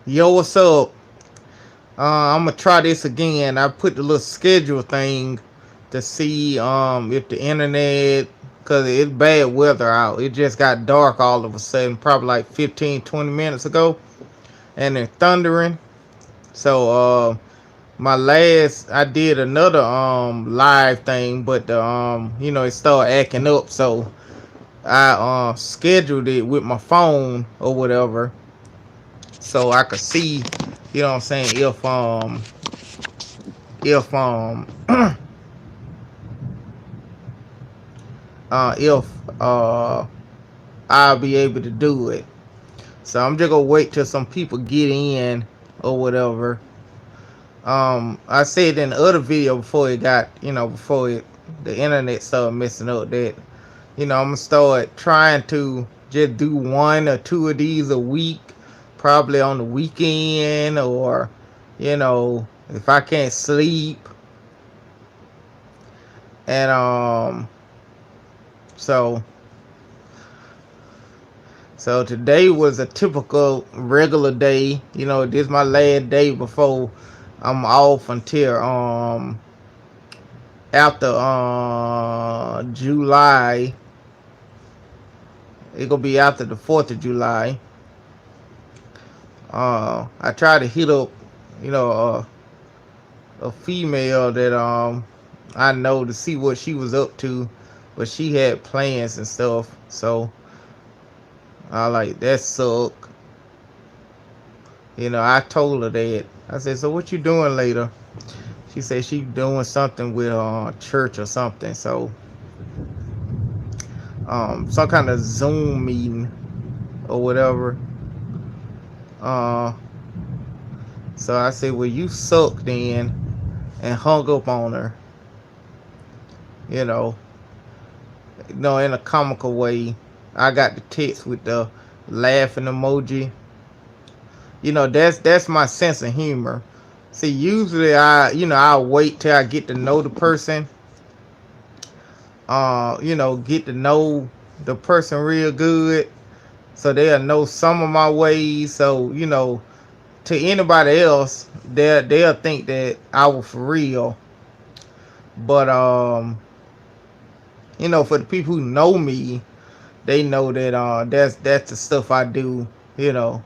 Yo, what's up? I'm gonna try this again. I put the little schedule thing to see if the internet, cause it's bad weather out. It just got dark all of a sudden, probably like 15, 20 minutes ago, and it's thundering. So my last I did another live thing, but the it started acting up. So I scheduled it with my phone or whatever, so I could see, what I'm saying, if if I'll be able to do it. So I'm just gonna wait till some people get in or whatever. I said in the other video before it got, before the internet started messing up, that I'm gonna start trying to just do one or two of these a week, probably on the weekend, or if I can't sleep. And so so today was a typical regular day. This is my last day before I'm off until after July. It gonna be after the 4th of July. I tried to hit up, you know, a female that I know, to see what she was up to, but she had plans and stuff. So I like that suck. I told her that. I said, "So what you doing later?" She said she doing something with church or something. So some kind of Zoom meeting or whatever. Uh, so I said, "Well, you suck then," and hung up on her. You know, in a comical way. I got the text with the laughing emoji. That's my sense of humor. See, usually I'll wait till I get to know the person. Get to know the person real good, so they'll know some of my ways. So to anybody else, they'll think that I was for real. But for the people who know me, they know that that's the stuff I do. You know,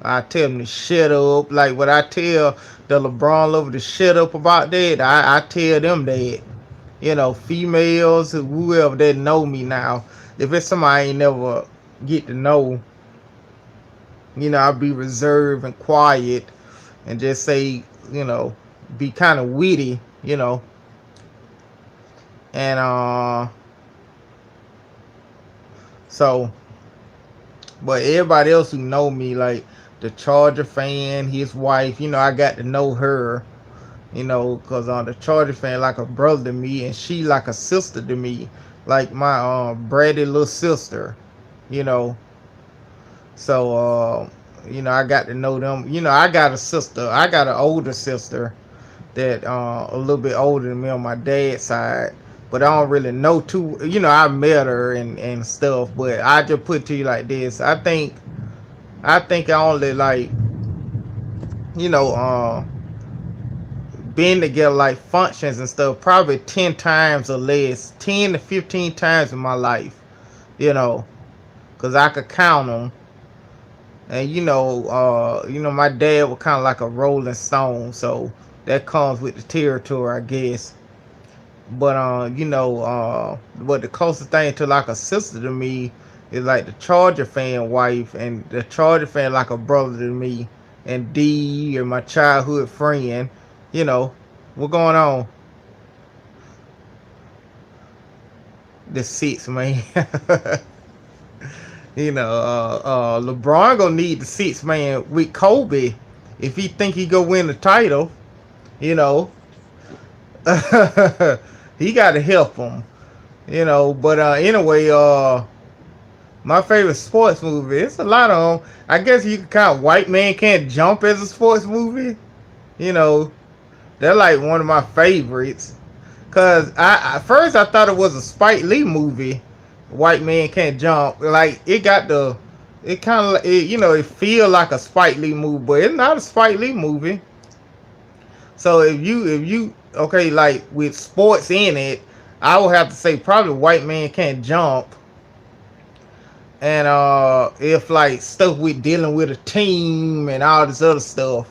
I tell them to shut up. Like what I tell the LeBron lover to shut up about that, I tell them that. Females, whoever that know me now. If it's somebody I ain't never get to know, I'll be reserved and quiet and just say, be kind of witty, and so, but everybody else who know me, like the Charger fan, his wife, I got to know her, because the Charger fan like a brother to me, and she like a sister to me, like my Brady little sister, you know. So I got to know them. I got a sister. I got an older sister that a little bit older than me on my dad's side, but I don't really know too. I met her and stuff, but I just put it to you like this. I think I only like you know being together, like functions and stuff, probably 10 times or less, 10 to 15 times in my life, you know, because I could count them. And my dad was kind of like a rolling stone, so that comes with the territory, I guess. But but the closest thing to like a sister to me is like the Charger fan wife, and the Charger fan like a brother to me, and D and my childhood friend. You know, what going on? The six, man. LeBron gonna need the six man with Kobe if he think he gonna win the title. You know, he got to help him. But anyway, my favorite sports movie. It's a lot of them. I guess you can count White Man Can't Jump as a sports movie. You know, they're like one of my favorites. Cause I first I thought it was a Spike Lee movie. White Man Can't Jump. Like it kind of you know, it feel like a Spike Lee movie, but it's not a Spike Lee movie. So if you okay, like with sports in it, I would have to say probably White Man Can't Jump. And if like stuff with dealing with a team and all this other stuff,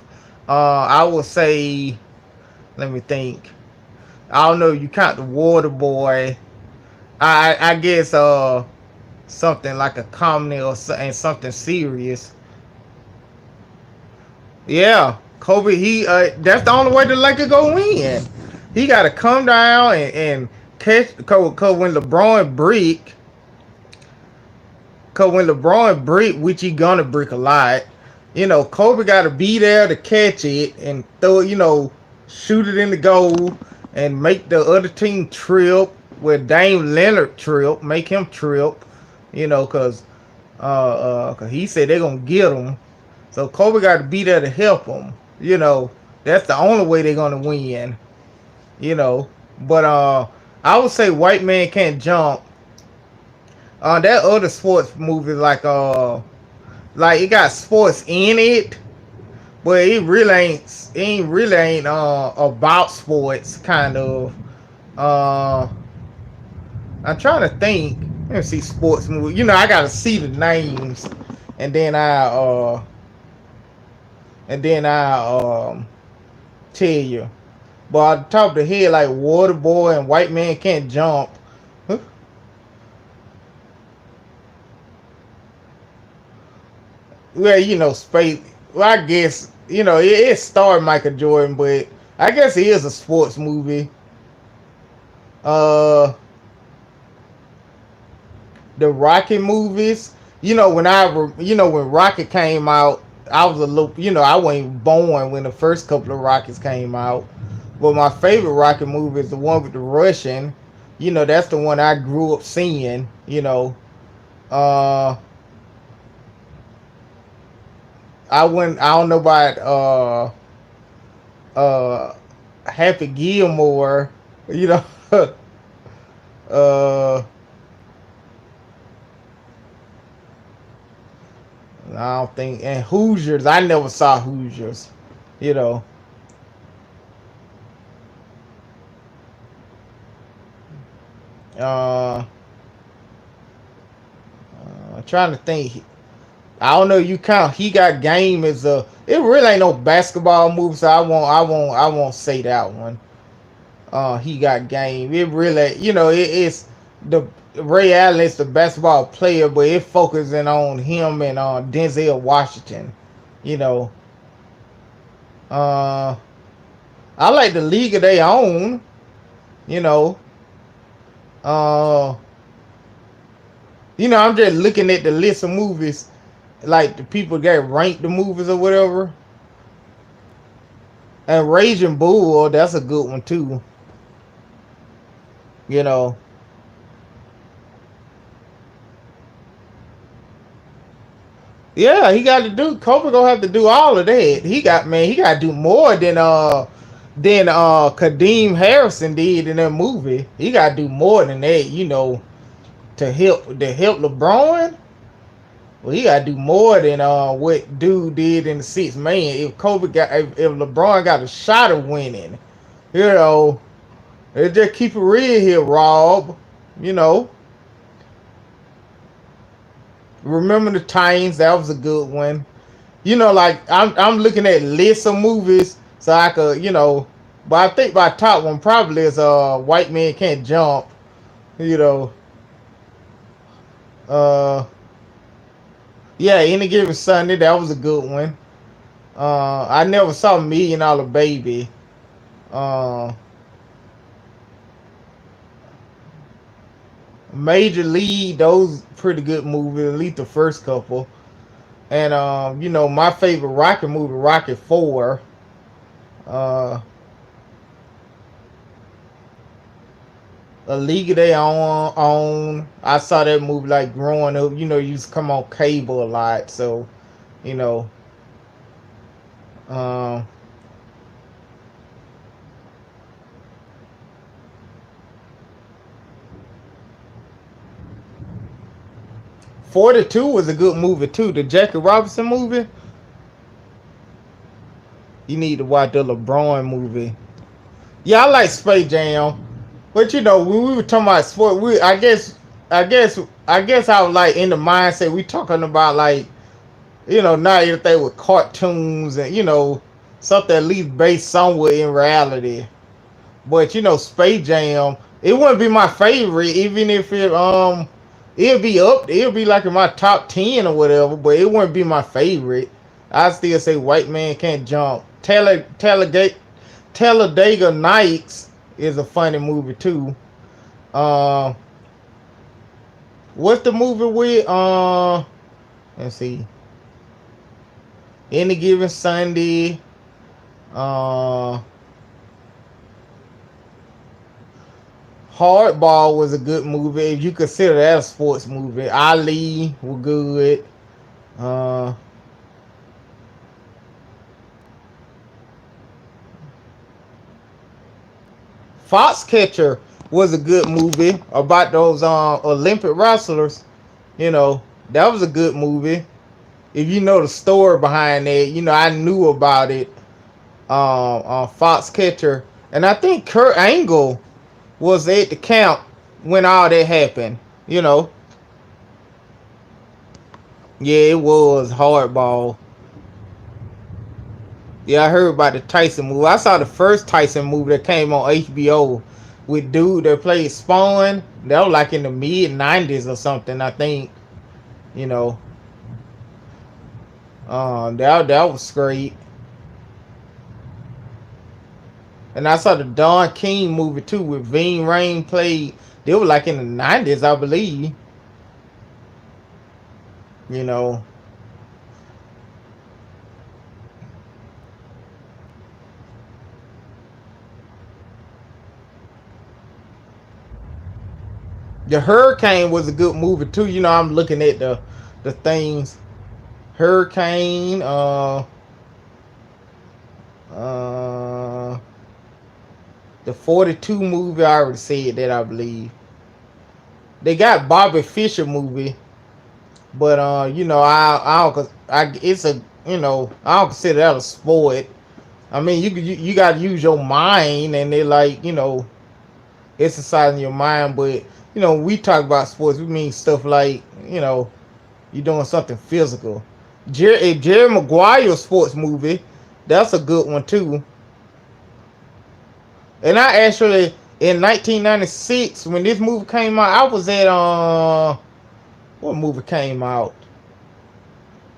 I would say, let me think. I don't know. You count the Water Boy. I guess something like a comedy or and something serious. Yeah, Kobe. He that's the only way the Lakers go win. He got to come down and catch. Cause when LeBron brick, cause when LeBron brick, which he gonna brick a lot, you know, Kobe got to be there to catch it and throw it. You know, shoot it in the goal and make the other team trip. Where Dame Leonard trip, make him trip. You know, cause he said they're gonna get him. So Kobe got to be there to help him. You know, that's the only way they're gonna win. You know, but I would say White Man Can't Jump. That other sports movie like it got sports in it, but it ain't about sports kind of. Uh, I'm trying to think. Let me see sports movie. You know, I gotta see the names, and then I tell you. But on the top of the head, like Water Boy and White Man Can't Jump. Huh? Well, you know, space. Well, I guess you know it starred Michael Jordan, but I guess it is a sports movie. Uh, the Rocket movies. You know when Rocket came out, I was a little. You know, I wasn't born when the first couple of Rockets came out. But my favorite Rocket movie is the one with the Russian. You know, that's the one I grew up seeing. You know, uh, I wouldn't. I don't know about uh Happy Gilmore. You know, uh, I don't think and Hoosiers. I never saw Hoosiers. You know, uh, trying to think. I don't know. You count. He got game as a. It really ain't no basketball move, so I won't say that one. He got game. It really, you know, it's the Ray Allen's the basketball player, but it focusing on him and Denzel Washington. You know, uh, I like the league of their own. You know, uh, I'm just looking at the list of movies, like the people that rank the movies or whatever. And Raging Bull, that's a good one too. You know, yeah, he got to do. Kobe gonna have to do all of that. He got man. He got to do more than Kadeem Harrison did in that movie. He got to do more than that. You know, to help LeBron. Well, he got to do more than what dude did in the Sixth Man. If LeBron got a shot of winning, you know, they just keep it real here, Rob. You know, remember the Titans? That was a good one. You know, like I'm looking at lists of movies so I could, you know, but I think my top one probably is White Man Can't Jump. You know, uh yeah, Any Given Sunday, that was a good one. I never saw $1 Million Baby. Uh Major League, those pretty good movies, at least the first couple. And you know, my favorite Rocket movie, Rocket 4. Uh A League of Their Own. I saw that movie like growing up. You know, you used to come on cable a lot, so you know. Um, 42 was a good movie too. The Jackie Robinson movie. You need to watch the LeBron movie. Yeah, I like Space Jam, but you know when we were talking about sport, I guess I was like in the mindset we talking about like not everything with cartoons and something at least based somewhere in reality. But Space Jam, it wouldn't be my favorite, even if it'd be up, it'd be like in my top 10 or whatever. But it wouldn't be my favorite. I still say White Man Can't Jump. Talladega Nights is a funny movie too. Uh, what's the movie with? Let's see. Any Given Sunday. Uh, Hardball was a good movie if you consider that a sports movie. Ali was good. Uh, Foxcatcher was a good movie about those Olympic wrestlers. That was a good movie. If you know the story behind it, I knew about it. On Foxcatcher, and I think Kurt Angle was at the camp when all that happened. You know, yeah, it was hardball. Yeah, I heard about the Tyson movie. I saw the first Tyson movie that came on HBO with dude that played Spawn. That was like in the mid 90s or something, I think. You know, that was great. And I saw the Don King movie too with Ving Rhames played. They were like in the 90s, I believe. You know, the Hurricane was a good movie too. I'm looking at the things. Hurricane. Uh, the 42 movie. I already said that. I believe they got Bobby Fischer movie, but I don't. It's a I don't consider that a sport. I mean, you got to use your mind, and they like exercising your mind. But when we talk about sports, we mean stuff like you're doing something physical. Jerry Maguire sports movie, that's a good one too. And I actually in 1996 when this movie came out, I was at what movie came out?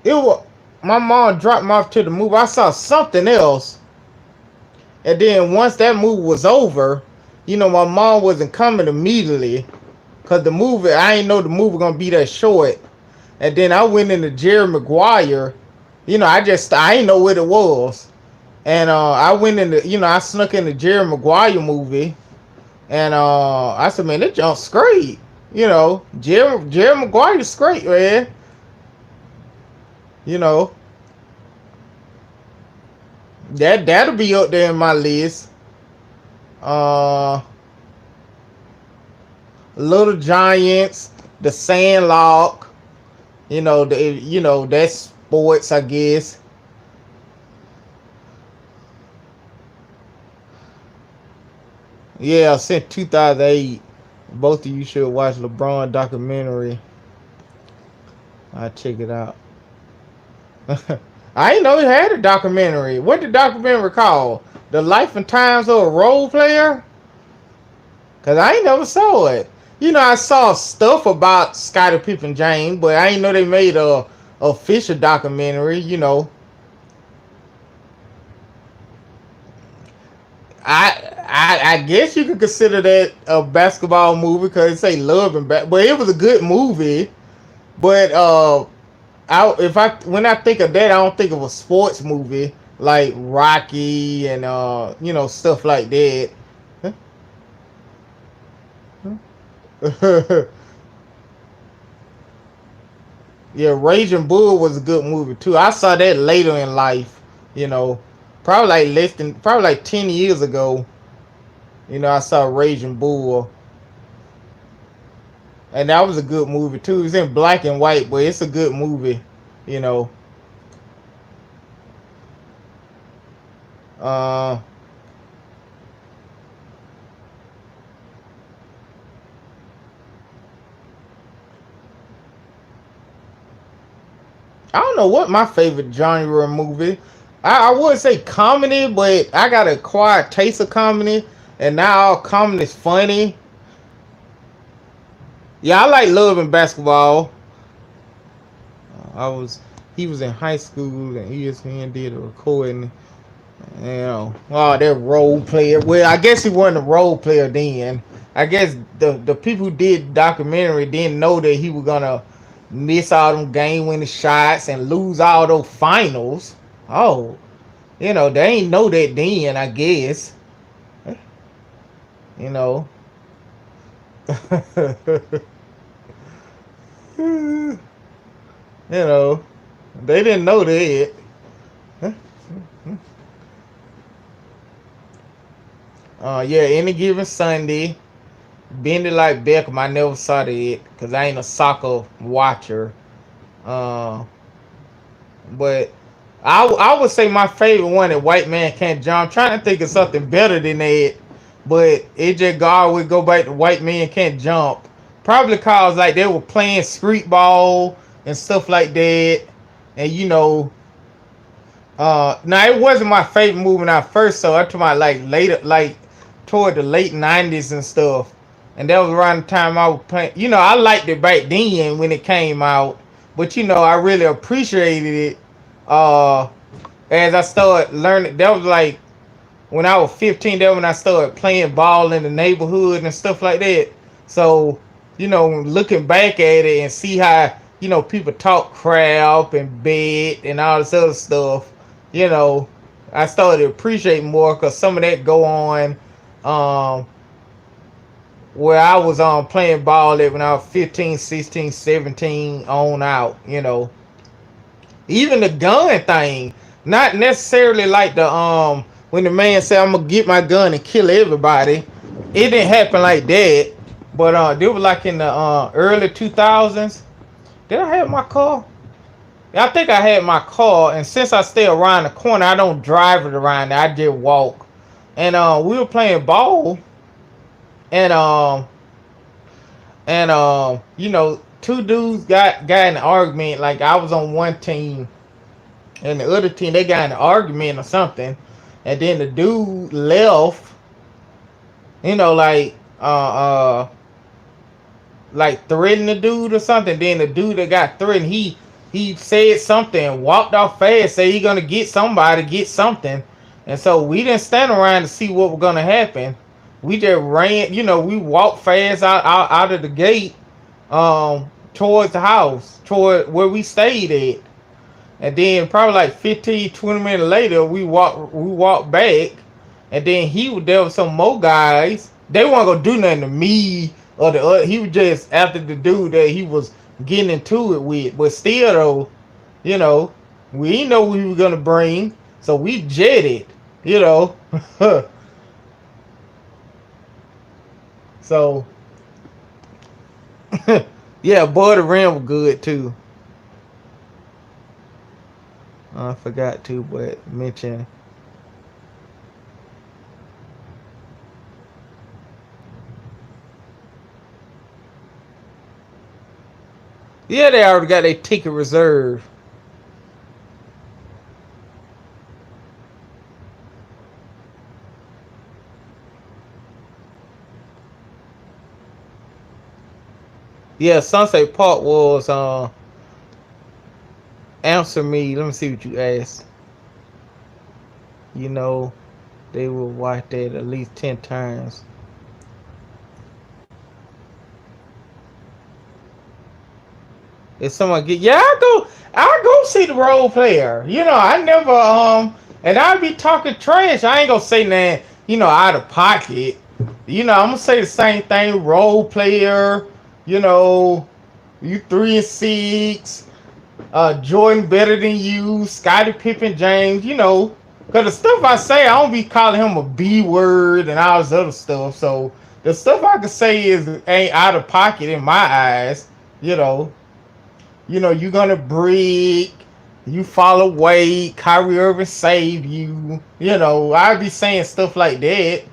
It was my mom dropped me off to the movie. I saw something else, and then once that movie was over, my mom wasn't coming immediately because the movie I didn't know the movie gonna be that short. And then I went into Jerry Maguire. I didn't know what it was. And I went into, I snuck in the Jerry Maguire movie. And I said, man, that jump's great. Jerry Maguire's great, man. You know, that'll be up there in my list. Uh, Little Giants, The Sandlot. That's sports, I guess. Yeah, since 2008, both of you should watch LeBron documentary. I'll check it out. I didn't know he had a documentary. What the documentary called? The Life and Times of a Role Player? Cause I ain't never saw it. I saw stuff about Scottie Pippen James, but I ain't know they made a official documentary. I guess you could consider that a basketball movie because it say love and but it was a good movie. But when I think of that, I don't think of a sports movie like Rocky and stuff like that. Yeah, Raging Bull was a good movie too. I saw that later in life. You know, probably like 10 years ago. I saw Raging Bull. and that was a good movie too. It's in black and white, but it's a good movie. You know, uh, I don't know what my favorite genre movie. I would say comedy, but I got a quiet taste of comedy, and now all comedy is funny. Yeah, I like Love and Basketball. I was He was in high school, and ESPN did a recording. You know, oh, that role player. Well, I guess he wasn't a role player then. I guess the people who did documentary didn't know that he was gonna miss all them game winning shots and lose all those finals. Oh, they ain't know that then. I guess you know. you know, they didn't know that. Yeah, any given Sunday, Bend It Like Beckham. I never saw that because I ain't a soccer watcher. Uh, but I would say my favorite one that White Man Can't Jump. I'm trying to think of something better than that, but it just God would go back to White Man Can't Jump. Probably cause like they were playing street ball and stuff like that, and now it wasn't my favorite movie when I first saw it. I'm talking about like later, like toward the late '90s and stuff. And that was around the time I was playing. I liked it back then when it came out, but I really appreciated it uh, as I started learning. That was like when I was 15. That when I started playing ball in the neighborhood and stuff like that. So looking back at it and see how people talk crap and bet and all this other stuff, you know, I started to appreciate more because some of that go on um, where I was playing ball at when I was 15, 16, 17 on out, Even the gun thing, not necessarily like the when the man said I'm gonna get my gun and kill everybody. It didn't happen like that. But they was like in the early 2000s. Did I have my car? I think I had my car, and since I stay around the corner, I don't drive it around there. I just walk. And we were playing ball, and two dudes got in an argument. Like I was on one team, and the other team they got in an argument or something, and then the dude left. Like like threatened the dude or something. Then the dude that got threatened, he said something, walked off fast, said he gonna get somebody, get something. And so we didn't stand around to see what was gonna happen. We just ran, we walked fast out of the gate, towards the house, toward where we stayed at. And then probably like 15, 20 minutes later, we walked back, and then there was some more guys. They weren't gonna do nothing to me or the other. He was just after the dude that he was getting into it with. But still though, we didn't know what we were gonna bring, so we jetted, you know. So yeah, boy, the rim was good too. I forgot to, but mention. Yeah, they already got their ticket reserved. Yeah, Sunset Park was answer me. Let me see what you asked. You know, they will watch that at least 10 times. If someone get I go see the role player. I never and I be talking trash. I ain't gonna say nothing, out of pocket. I'm gonna say the same thing, role player, you know, you 3 and 6, Jordan better than you, Scottie Pippen James, cause the stuff I say, I don't be calling him a B word and all this other stuff. So, The stuff I could say is ain't out of pocket in my eyes. You know, you're gonna break. You fall away. Kyrie Irving save you. I'd be saying stuff like that.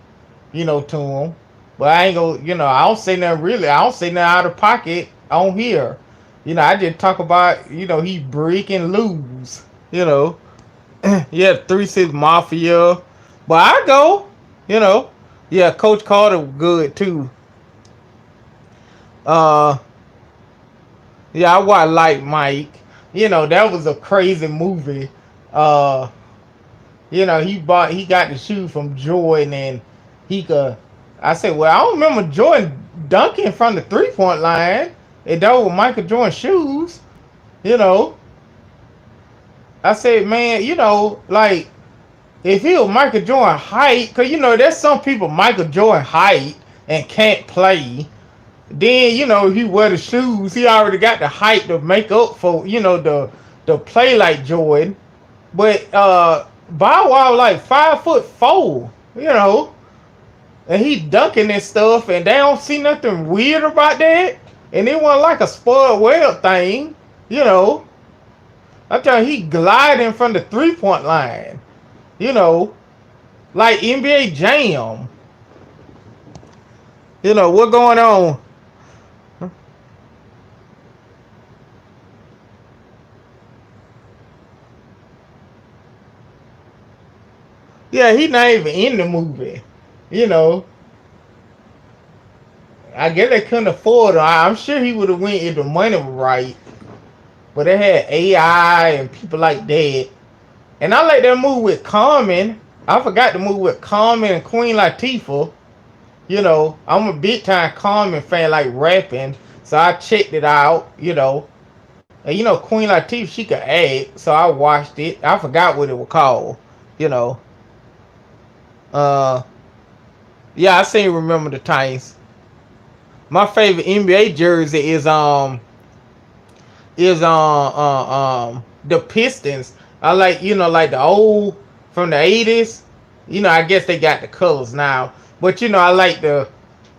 To him. But I ain't gonna. I don't say nothing really. I don't say nothing out of pocket on here. I just talk about. He break and lose. Yeah, 3-6 Mafia. But I go. You know. Yeah, Coach Carter good too. Uh, yeah, I watch Like Mike. That was a crazy movie. Uh, he got the shoe from Jordan, and he could. I said, well, I don't remember Jordan dunking from the 3-point line. And that was Michael Jordan shoes. You know, I said, man, like if he was Michael Jordan height, cause there's some people Michael Jordan height and can't play. Then if he wear the shoes, he already got the height to make up for the play like Jordan. But Bow Wow like 5'4", and he dunking and stuff, and they don't see nothing weird about that. And it wasn't like a spoiled web thing, you know. I'm telling you, he gliding from the 3-point line, you know, like NBA Jam. What going on? Yeah, he not even in the movie. You know, I guess they couldn't afford him. I'm sure he would have went if the money was right. But they had AI and people like that. And I like that movie with Carmen. I forgot the movie with Carmen and Queen Latifah. I'm a big time Carmen fan, like rapping. So I checked it out. And Queen Latifah, she could act. So I watched it. I forgot what it was called. You know. Uh yeah, I seen Remember the Titans. My favorite NBA jersey is the Pistons. I like like the old from the 80s. I guess they got the colors now, but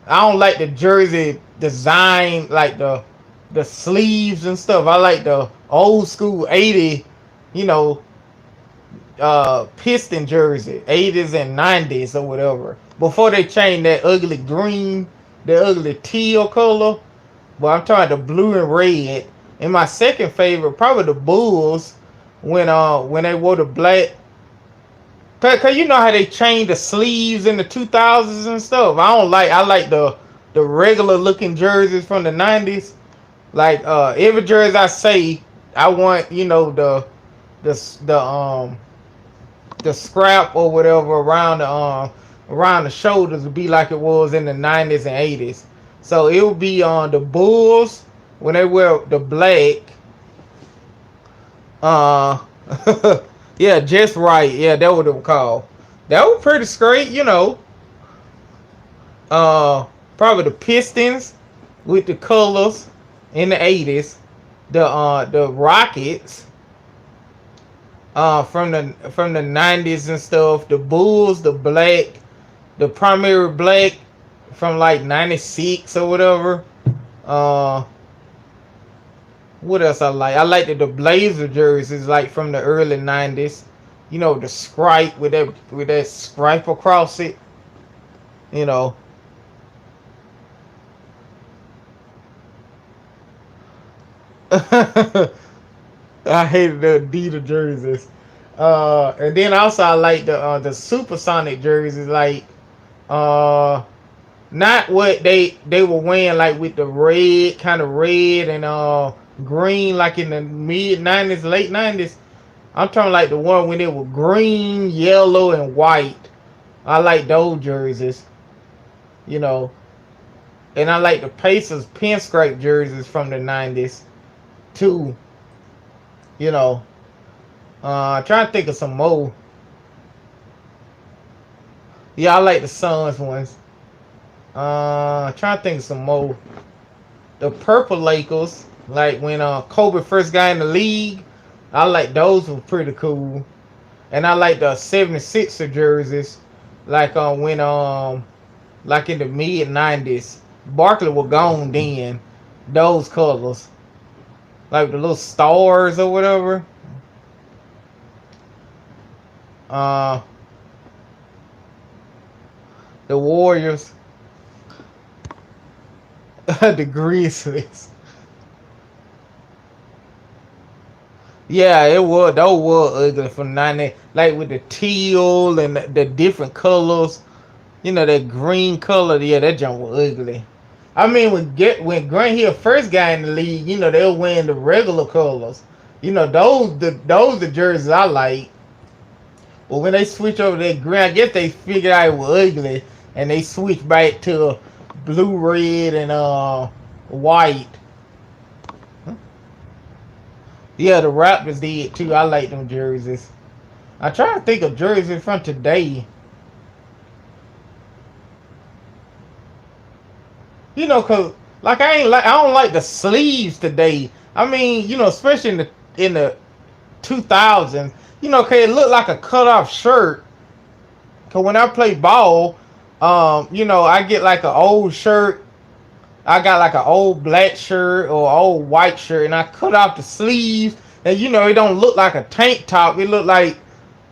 I don't like the jersey design, like the sleeves and stuff. I like the old school 80, you know, Piston jersey, 80s and 90s or whatever. Before they changed that ugly green, the ugly teal color. But I'm talking the blue and red. And my second favorite, probably the Bulls, when they wore the black. Cause you know how they changed the sleeves in the 2000s and stuff. I like the regular looking jerseys from the 90s. Like every jersey I say, I want the the scrap or whatever around the shoulders to be like it was in the 90s and 80s. So it would be on the Bulls when they wear the black. Uh, yeah, just right. Yeah, that what it was called. That was pretty straight. Uh, Probably the Pistons with the colors in the 80s. The Rockets from the 90s and stuff. The Bulls, the black, the primary black from like 96 or whatever. Uh, what else I like? I like the Blazer jerseys like from the early 90s. The stripe with that stripe across it. You know. I hated the Adidas jerseys. And then also I like the Supersonic jerseys, like uh not what they were wearing, like with the red, kind of red and green, like in the mid 90s, late 90s. I'm talking like the one when it was green, yellow, and white. I like those jerseys, you know. And I like the Pacers pinstripe jerseys from the 90s too, you know. Trying to think of some more. Yeah, I like the Suns ones. Trying to think of some more. The purple Lakers, like when Kobe first got in the league, I like those were pretty cool. And I like the 76er jerseys, like when like in the mid '90s. Barkley was gone then. Those colors, like the little stars or whatever. Uh, the Warriors, the Grizzlies. Yeah, it was. Those were ugly from '90, like with the teal and the different colors. You know that green color. Yeah, that junk was ugly. I mean, when Grant Hill first got in the league, you know they were wearing the regular colors. You know those the jerseys I like. But when they switch over to that green, I guess they figured out it was ugly, and they switched back to blue, red, and white. Yeah, the Raptors did too. I like them jerseys. I'm trying to think of jerseys from today. You know, cause like I don't like the sleeves today. I mean, you know, especially in the 2000s. You know, cause it looked like a cut off shirt. Cause when I play ball, you know, I get like an old shirt. I got like an old black shirt or old white shirt, and I cut off the sleeves. And you know, it don't look like a tank top. It look like,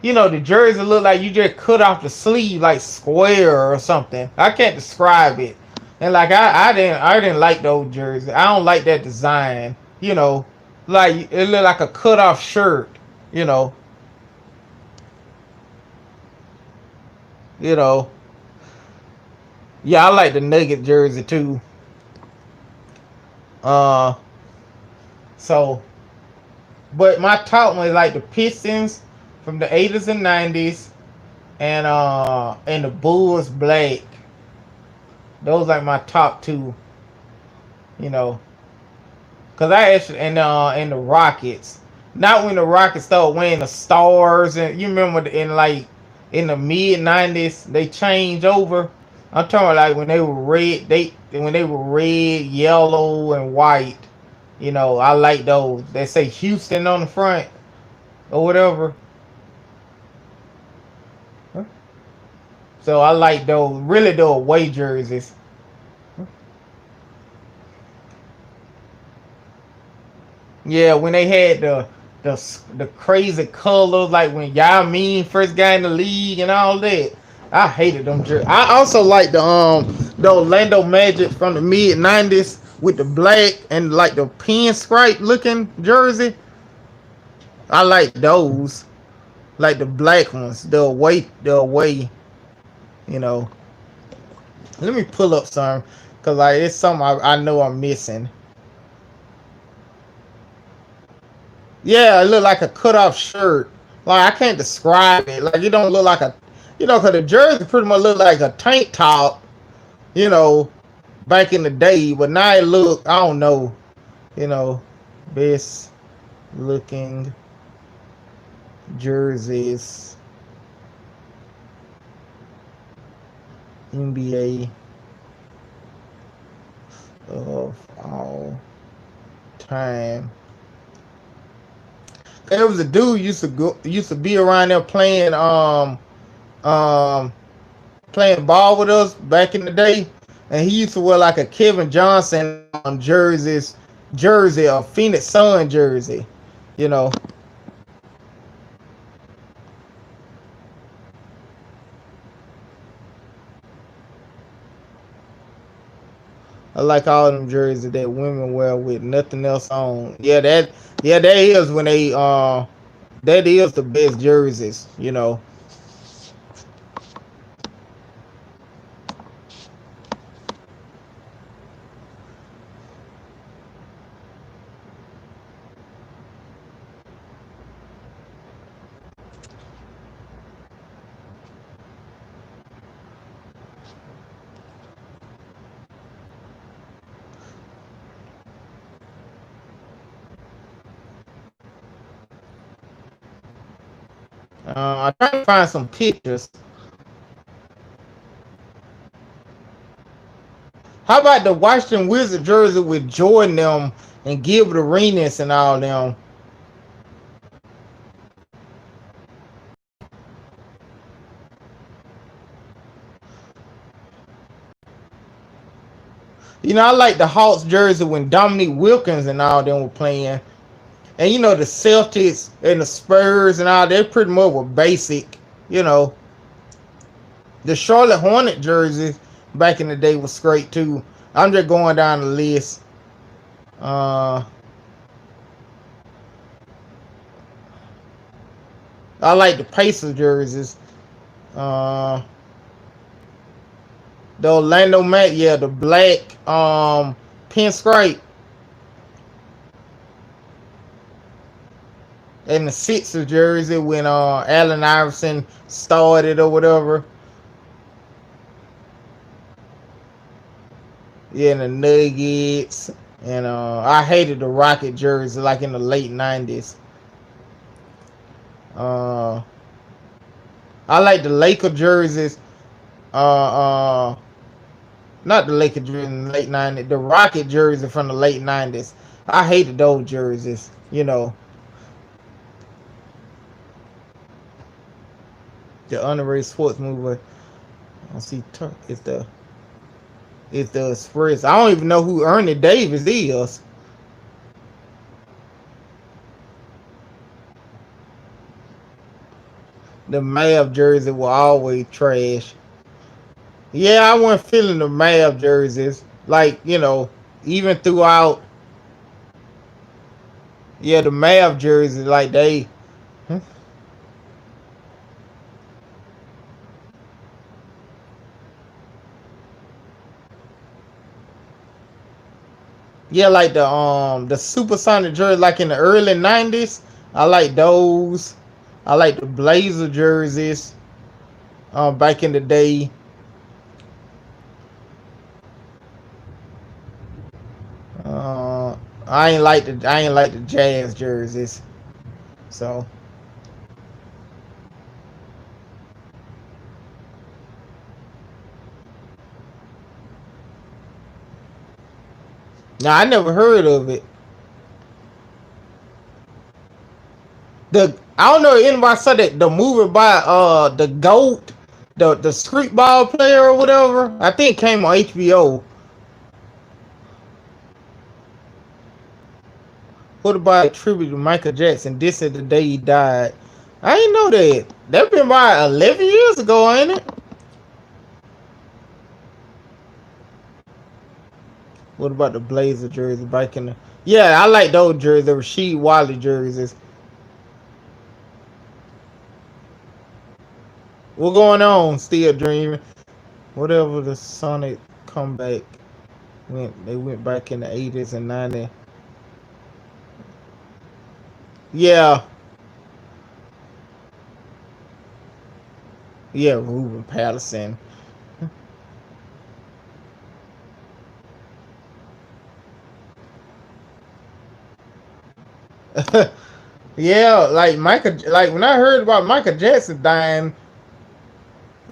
you know, the jersey look like you just cut off the sleeve like square or something. I can't describe it. And like I didn't like those jerseys. I don't like that design. You know, like it look like a cut off shirt. You know, you know. Yeah, I like the Nugget jersey too. Uh, so, but my top one is like the Pistons from the '80s and '90s, and the Bulls black. Those like my top two. You know, cause I actually and the Rockets. Not when the Rockets started wearing the stars, and you remember in the mid '90s they changed over. I'm talking about like when they were red, when they were red, yellow, and white. You know, I like those. They say Houston on the front or whatever. So I like those. Really, the away jerseys. Yeah, when they had the crazy colors, like when Yao Ming first got in the league and all that. I hated them jerseys. I also like the Orlando Magic from the mid '90s with the black and like the pinstripe looking jersey. I like those, like the black ones. The away. You know. Let me pull up some, cause like it's something I know I'm missing. Yeah, it look like a cut off shirt. Like I can't describe it. Like it don't look like a, you know, cause the jersey pretty much look like a tank top. You know, back in the day, but now it look, I don't know. You know, best looking jerseys NBA of all time. There was a dude used to be around there um playing ball with us back in the day, and he used to wear like a Kevin Johnson jersey, a Phoenix Sun jersey. You know, I like all them jerseys that women wear with nothing else on. Yeah, that is when that is the best jerseys. You know, I try to find some pictures. How about the Washington Wizard jersey with Jordan them and Gilbert Arenas and all them? I like the Hawks jersey when Dominique Wilkins and all them were playing. And the Celtics and the Spurs and all, they pretty much were basic. You know, the Charlotte Hornet jerseys back in the day was great too. I'm just going down the list. Uh, I like the Pacers jerseys. Uh, the Orlando Magic, yeah, the black pinstripe, and the Sixers jersey when Allen Iverson started or whatever. Yeah, and the Nuggets. And I hated the Rocket jersey like in the late 90s. Uh, I like the Laker jerseys. Uh, uh, Not the Laker jersey in the late 90s. The Rocket jersey from the late 90s. I hated those jerseys. The underrated sports movie. I see. It's the Express. I don't even know who Ernie Davis is. The Mav jersey were always trash. Yeah, I wasn't feeling the Mav jerseys. Like, even throughout. Yeah, the Mav jerseys, like they. Yeah, like the Supersonic jersey, like in the early 90s. I like those. I like the Blazer jerseys. Back in the day. I ain't like the Jazz jerseys. So now I never heard of it. I don't know if anybody saw that the movie by the GOAT, the street ball player or whatever. I think it came on HBO. What about a tribute to Michael Jackson? This is the day he died. I ain't know that. That been about 11 years ago, ain't it? What about the Blazer jersey back in the? Yeah, I like those jerseys. The Rasheed Wallace jerseys. What going on? Still dreaming. Whatever the Sonic comeback they went back in the 80s and 90s. Yeah, yeah, Ruben Patterson. Yeah, like Michael. Like when I heard about Michael Jackson dying,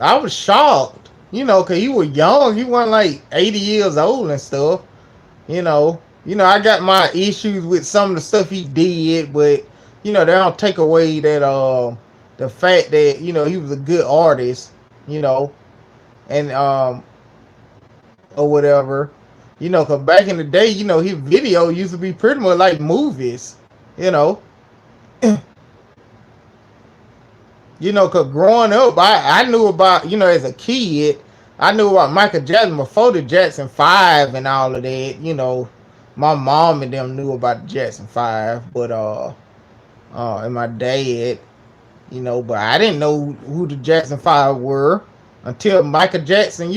I was shocked. Cause he was young. He wasn't like 80 years old and stuff. I got my issues with some of the stuff he did, but they don't take away that the fact that he was a good artist, you know, and or whatever, cause back in the day, his video used to be pretty much like movies, you know. Cause growing up, I knew about, as a kid, I knew about Michael Jackson before the Jackson 5 and all of that. My mom and them knew about the Jackson 5, but and my dad, but I didn't know who the Jackson 5 were until Michael Jackson.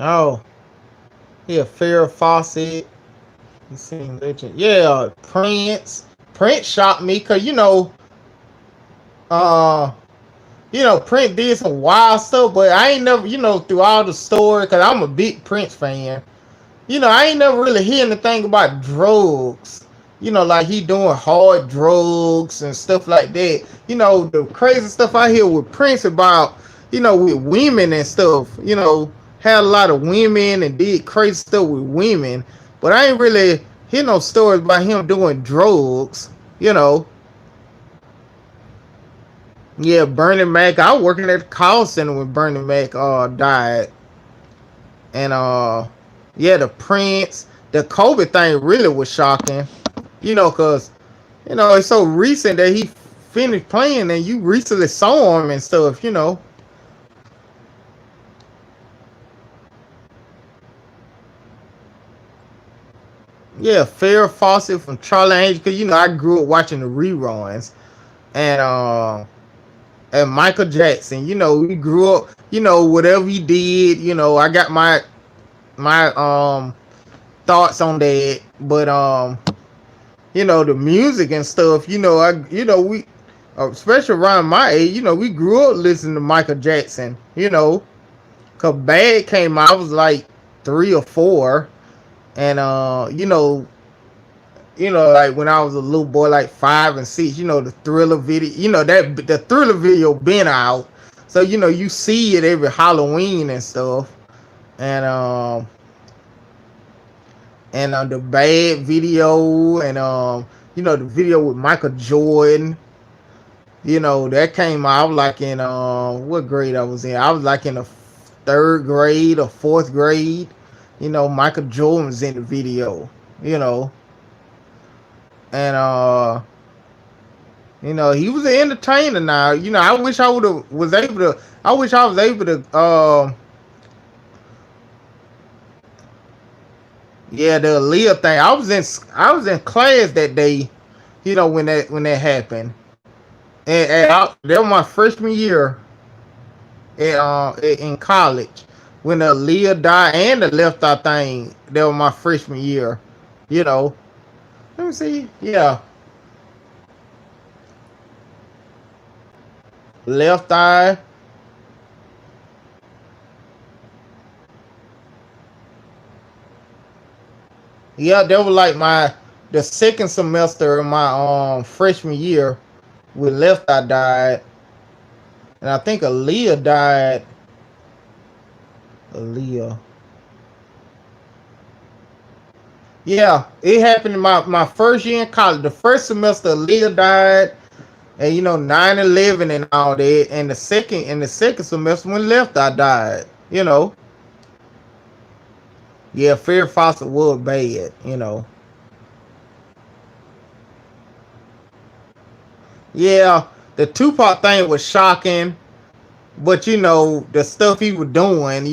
Oh, yeah, Farrah Fawcett. You seen legend. Yeah, Prince. Prince shocked me because uh, Prince did some wild stuff, but I ain't never, through all the story, because I'm a big Prince fan. I ain't never really hear anything about drugs. Like he doing hard drugs and stuff like that. The crazy stuff I hear with Prince about, with women and stuff. Had a lot of women and did crazy stuff with women, but I ain't really hear no stories about him doing drugs. You know, yeah, Bernie Mac. I was working at the call center when Bernie Mac died, and yeah, the Prince, the COVID thing really was shocking. Cause it's so recent that he finished playing and you recently saw him and stuff. Yeah, Farrah Fawcett from Charlie Angel, cause I grew up watching the reruns, and Michael Jackson. We grew up. Whatever he did. I got my thoughts on that, but the music and stuff. We especially around my age. We grew up listening to Michael Jackson. Cause Bad came out, I was like 3 or 4, and like when I was a little boy, like 5 and 6, the Thriller video, that the Thriller video been out, so you see it every Halloween and stuff, and the Bad video, and the video with Michael Jordan, that came out. I was like in what grade I was in? I was like in the 3rd grade or 4th grade. Michael Jordan was in the video. You know, and he was an entertainer. Now, I wish I would have was able to. I wish I was able to. Yeah, the Aaliyah thing. I was in class that day. When that happened, and that was my freshman year in college when the Aaliyah died and the Left Eye thing. That was my freshman year. You know. Let me see. Yeah, Left Eye. Yeah, that was like the second semester of my freshman year when Left Eye died, and I think Aaliyah died. Aaliyah. Yeah, it happened in my first year in college. The first semester, Aaliyah died, and 9/11 and all that. And the second semester when Left Eye died. Yeah, Fair Fawcett was bad. Yeah, the Tupac thing was shocking, but the stuff he was doing,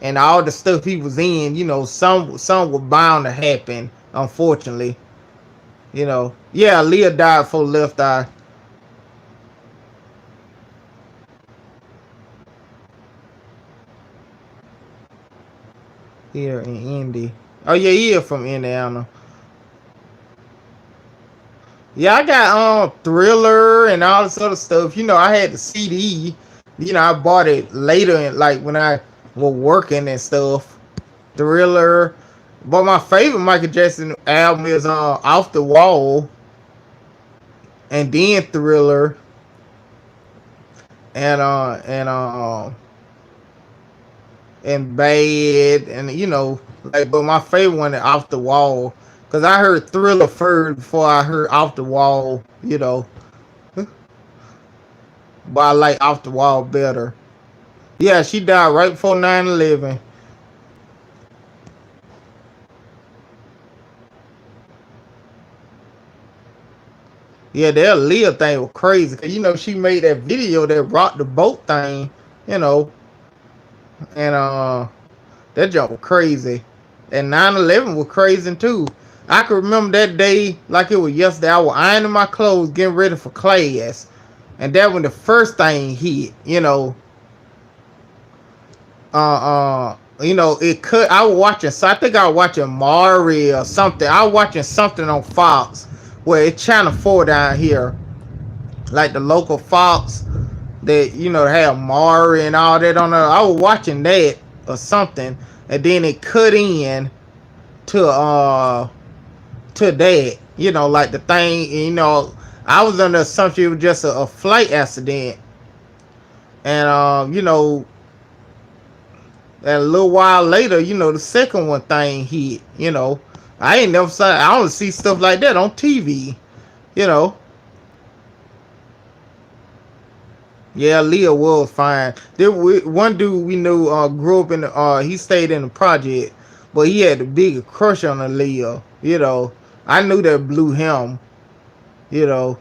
and all the stuff he was in, some were bound to happen. Unfortunately, yeah, Leah died for Left Eye here in Indy. Oh yeah, he is from Indiana. Yeah, I got Thriller and all this other stuff. I had the CD. I bought it later, like when I was working and stuff. Thriller. But my favorite Michael Jackson album is Off the Wall, and then Thriller, and Bad, and like. But my favorite one is Off the Wall, cause I heard Thriller first before I heard Off the Wall. But I like Off the Wall better. Yeah, she died right before 9/11. Yeah, that Leah thing was crazy. Cause she made that video that rocked the boat thing. You know, and that jump was crazy. And 9/11 was crazy too. I can remember that day like it was yesterday. I was ironing my clothes, getting ready for class, and that when the first thing hit. It could. I was watching. So I think I was watching Maury or something. I was watching something on Fox where it's Channel 4 down here, like the local Fox that have Maury and all that on there. I was watching that or something, and then it cut in to that. Like the thing. I was under the assumption it was just a flight accident. And and a little while later, the second one thing hit. I ain't never saw. I don't see stuff like that on TV. You know, yeah, Leah was fine. One dude we knew grew up in the, he stayed in the project, but he had a bigger crush on Leah. I knew that blew him. You know,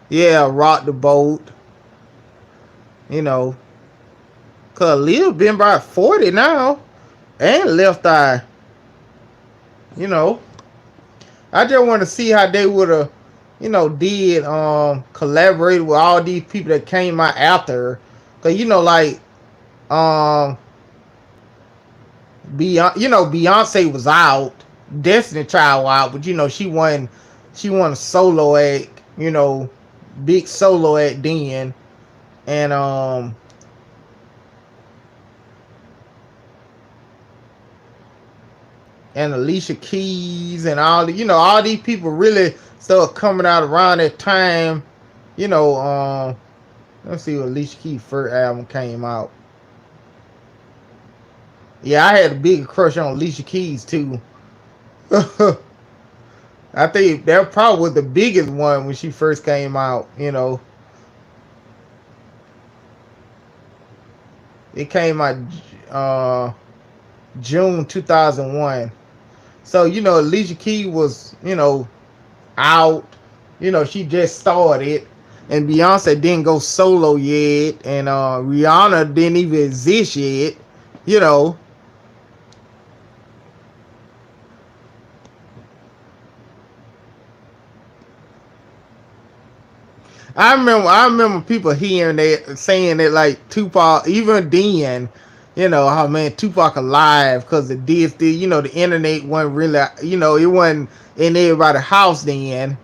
yeah, rock the boat. You know, cause Leah been about 40 now and left eye. You know, I just want to see how they would have, did collaborate with all these people that came out after her. Cause like um Beyonce was out, Destiny Child out, but she won a solo act, big solo act then, and and Alicia Keys and all these people really started coming out around that time. You know, let's see what Alicia Keys' first album came out. Yeah, I had a big crush on Alicia Keys too. I think that probably was the biggest one when she first came out. It came out uh, June 2001. So Alicia Keys was out. She just started, and Beyonce didn't go solo yet, and Rihanna didn't even exist yet. You know, I remember people hearing that, saying that like Tupac, even then, oh man, Tupac alive because the internet wasn't really, it wasn't in everybody's house then.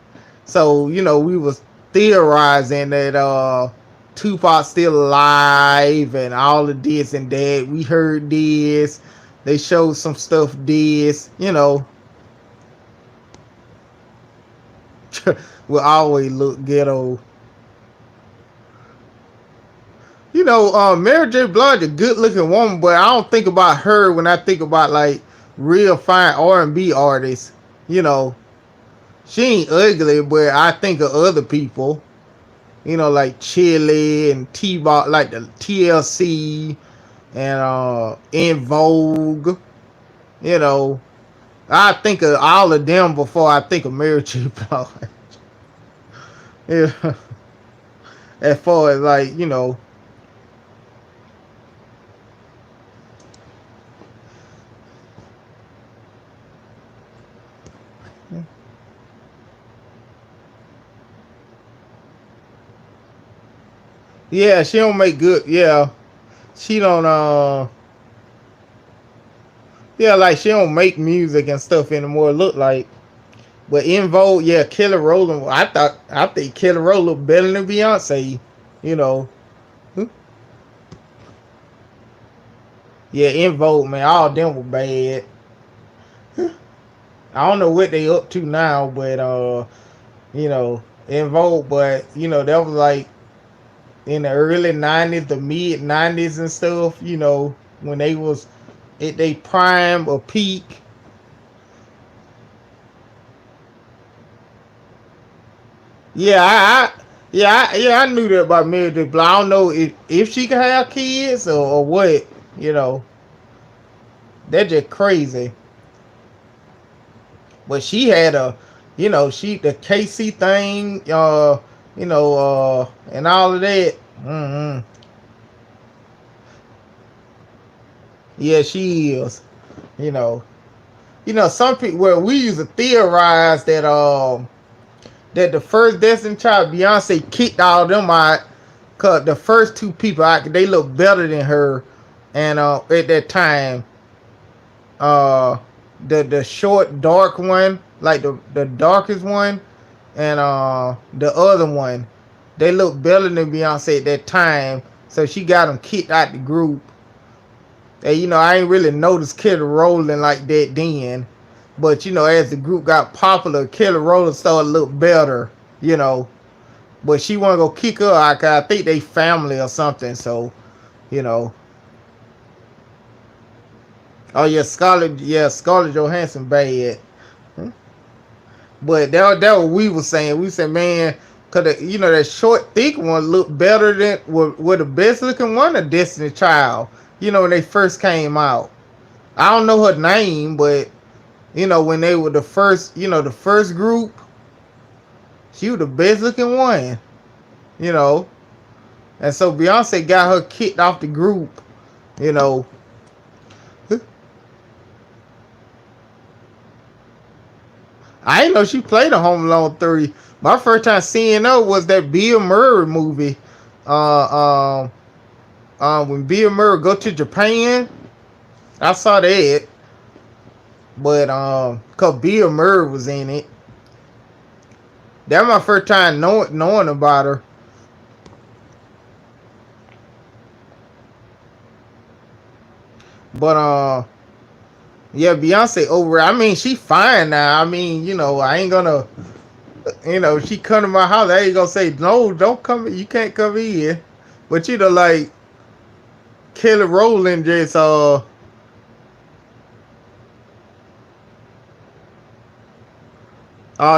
So, we was theorizing that Tupac still alive and all of this and that. We heard this. They showed some stuff this, will always look ghetto. Mary J. Blige a good looking woman, but I don't think about her when I think about like real fine R&B artists. You know, she ain't ugly, but I think of other people. Like Chili and T-Bot, like the TLC and In Vogue. You know, I think of all of them before I think of Mary J. Blige. Yeah, as far as like yeah, she don't make good. Yeah, she don't. Yeah, like she don't make music and stuff anymore. Look like, but In Vogue, yeah, Kelly Rowland. I think Kelly Rowland better than Beyonce. You know, yeah, In Vogue, man, all of them were bad. I don't know what they up to now, but In Vogue, but that was like in the early '90s, the mid '90s and stuff. When they was at their prime or peak. Yeah, I knew that about Mary J. Blige. I don't know if she can have kids or what. You know, that's just crazy. But she had she the KC thing, and all of that. Yeah, she is. You know, some people. Well, we used to theorize that the first Destiny Child, Beyonce kicked all of them out. Cause the first two people, they look better than her, and at that time, uh, the short dark one, like the darkest one, and the other one, they look better than Beyonce at that time. So she got them kicked out the group. And I ain't really noticed Kelly Rowland like that then. But as the group got popular, Kelly Rowland started to look better. You know, but she want to go kick her out 'cause I think they family or something. So you know, oh yeah, Scarlett Johansson bad. But that what we was saying. We said, man, cause that short, thick one looked better than with the best looking one, a Destiny Child. When they first came out. I don't know her name, but when they were the first, the first group, she was the best looking one. You know, and so Beyonce got her kicked off the group. You know, I didn't know she played a Home Alone 3. My first time seeing her was that Bill Murray movie. Uh, when Bill Murray go to Japan, I saw that. But cause Bill Murray was in it. That was my first time knowing about her. But yeah, Beyonce over. I mean, she fine now. I mean, I ain't gonna. She come to my house. I ain't gonna say no. Don't come. You can't come in. But like Kelly Rowland just all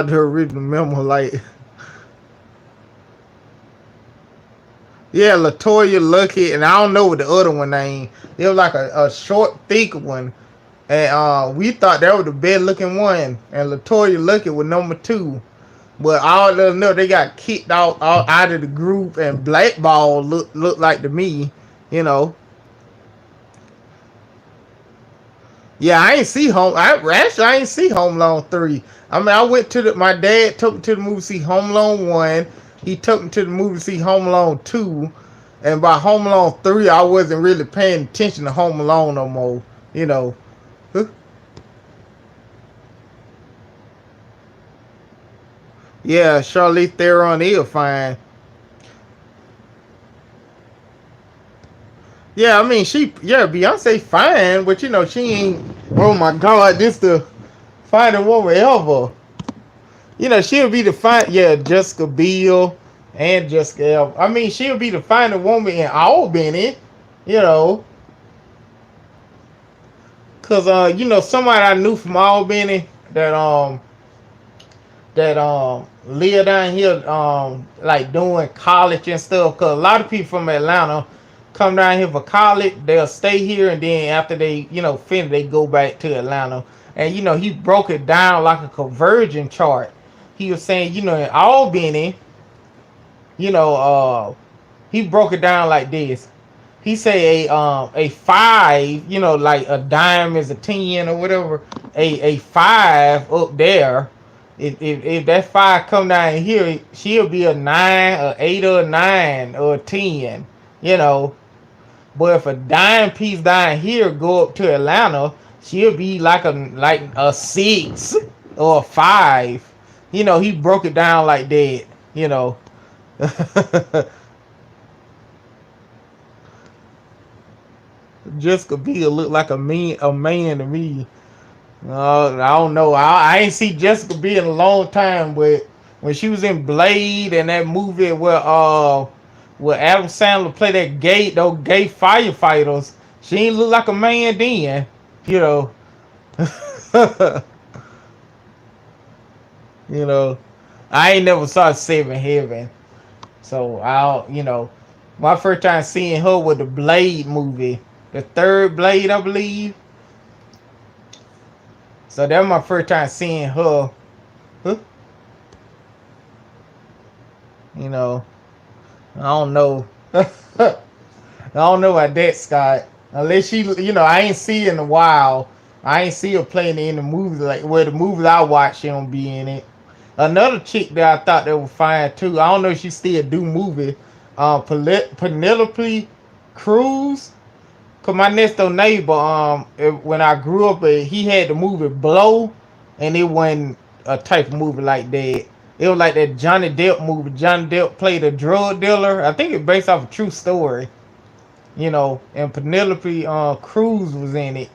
the original memo like yeah, Latoya Luckett, and I don't know what the other one name. It was like a short, thick one, and we thought that was the best looking one, and Latoya Luckett was number 2. But all of them know they got kicked out of the group and blackball look like to me, you know. Yeah, I ain't see I ain't see Home Alone 3. I mean, I went to my dad took me to the movie to see Home Alone 1. He took me to the movie to see Home Alone 2. And by Home Alone 3, I wasn't really paying attention to Home Alone no more, you know. Yeah, Charlize Theron is fine. Yeah, I mean, Beyonce fine, but she ain't, oh my God, this the finest woman ever. She'll be the Jessica Biel and Jessica Alba. I mean, she'll be the finest woman in Albany, you know. Cause somebody I knew from Albany that live down here like doing college and stuff. Cause a lot of people from Atlanta come down here for college. They'll stay here, and then after they finish, they go back to Atlanta. And he broke it down like a conversion chart. He was saying, in Albany, you know, he broke it down like this. He say a 5, like a dime is a 10 or whatever. A 5 up there. If that 5 come down here, she'll be a 9, or 8, or a 9, or a 10. You know, but if a dime piece down here go up to Atlanta, she'll be like a 6 or a 5. He broke it down like that. You know. Jessica Biel look like a man to me. I don't know. I ain't see Jessica Biel in a long time, but when she was in Blade and that movie where Adam Sandler played those gay firefighters, she ain't look like a man then. You know. you know. I ain't never saw Seven Heaven. So my first time seeing her was the Blade movie. The third Blade, I believe. So that was my first time seeing her. Huh? I don't know. I don't know about that, Scott. Unless she, I ain't see her in a while. I ain't see her playing in the movies like the movies I watch. She don't be in it. Another chick that I thought that was fine too. I don't know if she still do movie. Penelope Cruz. Cause my next door neighbor, when I grew up, he had the movie Blow, and it wasn't a type of movie like that. It was like that Johnny Depp movie. Johnny Depp played a drug dealer. I think it's based off a true story. And Penelope Cruz was in it.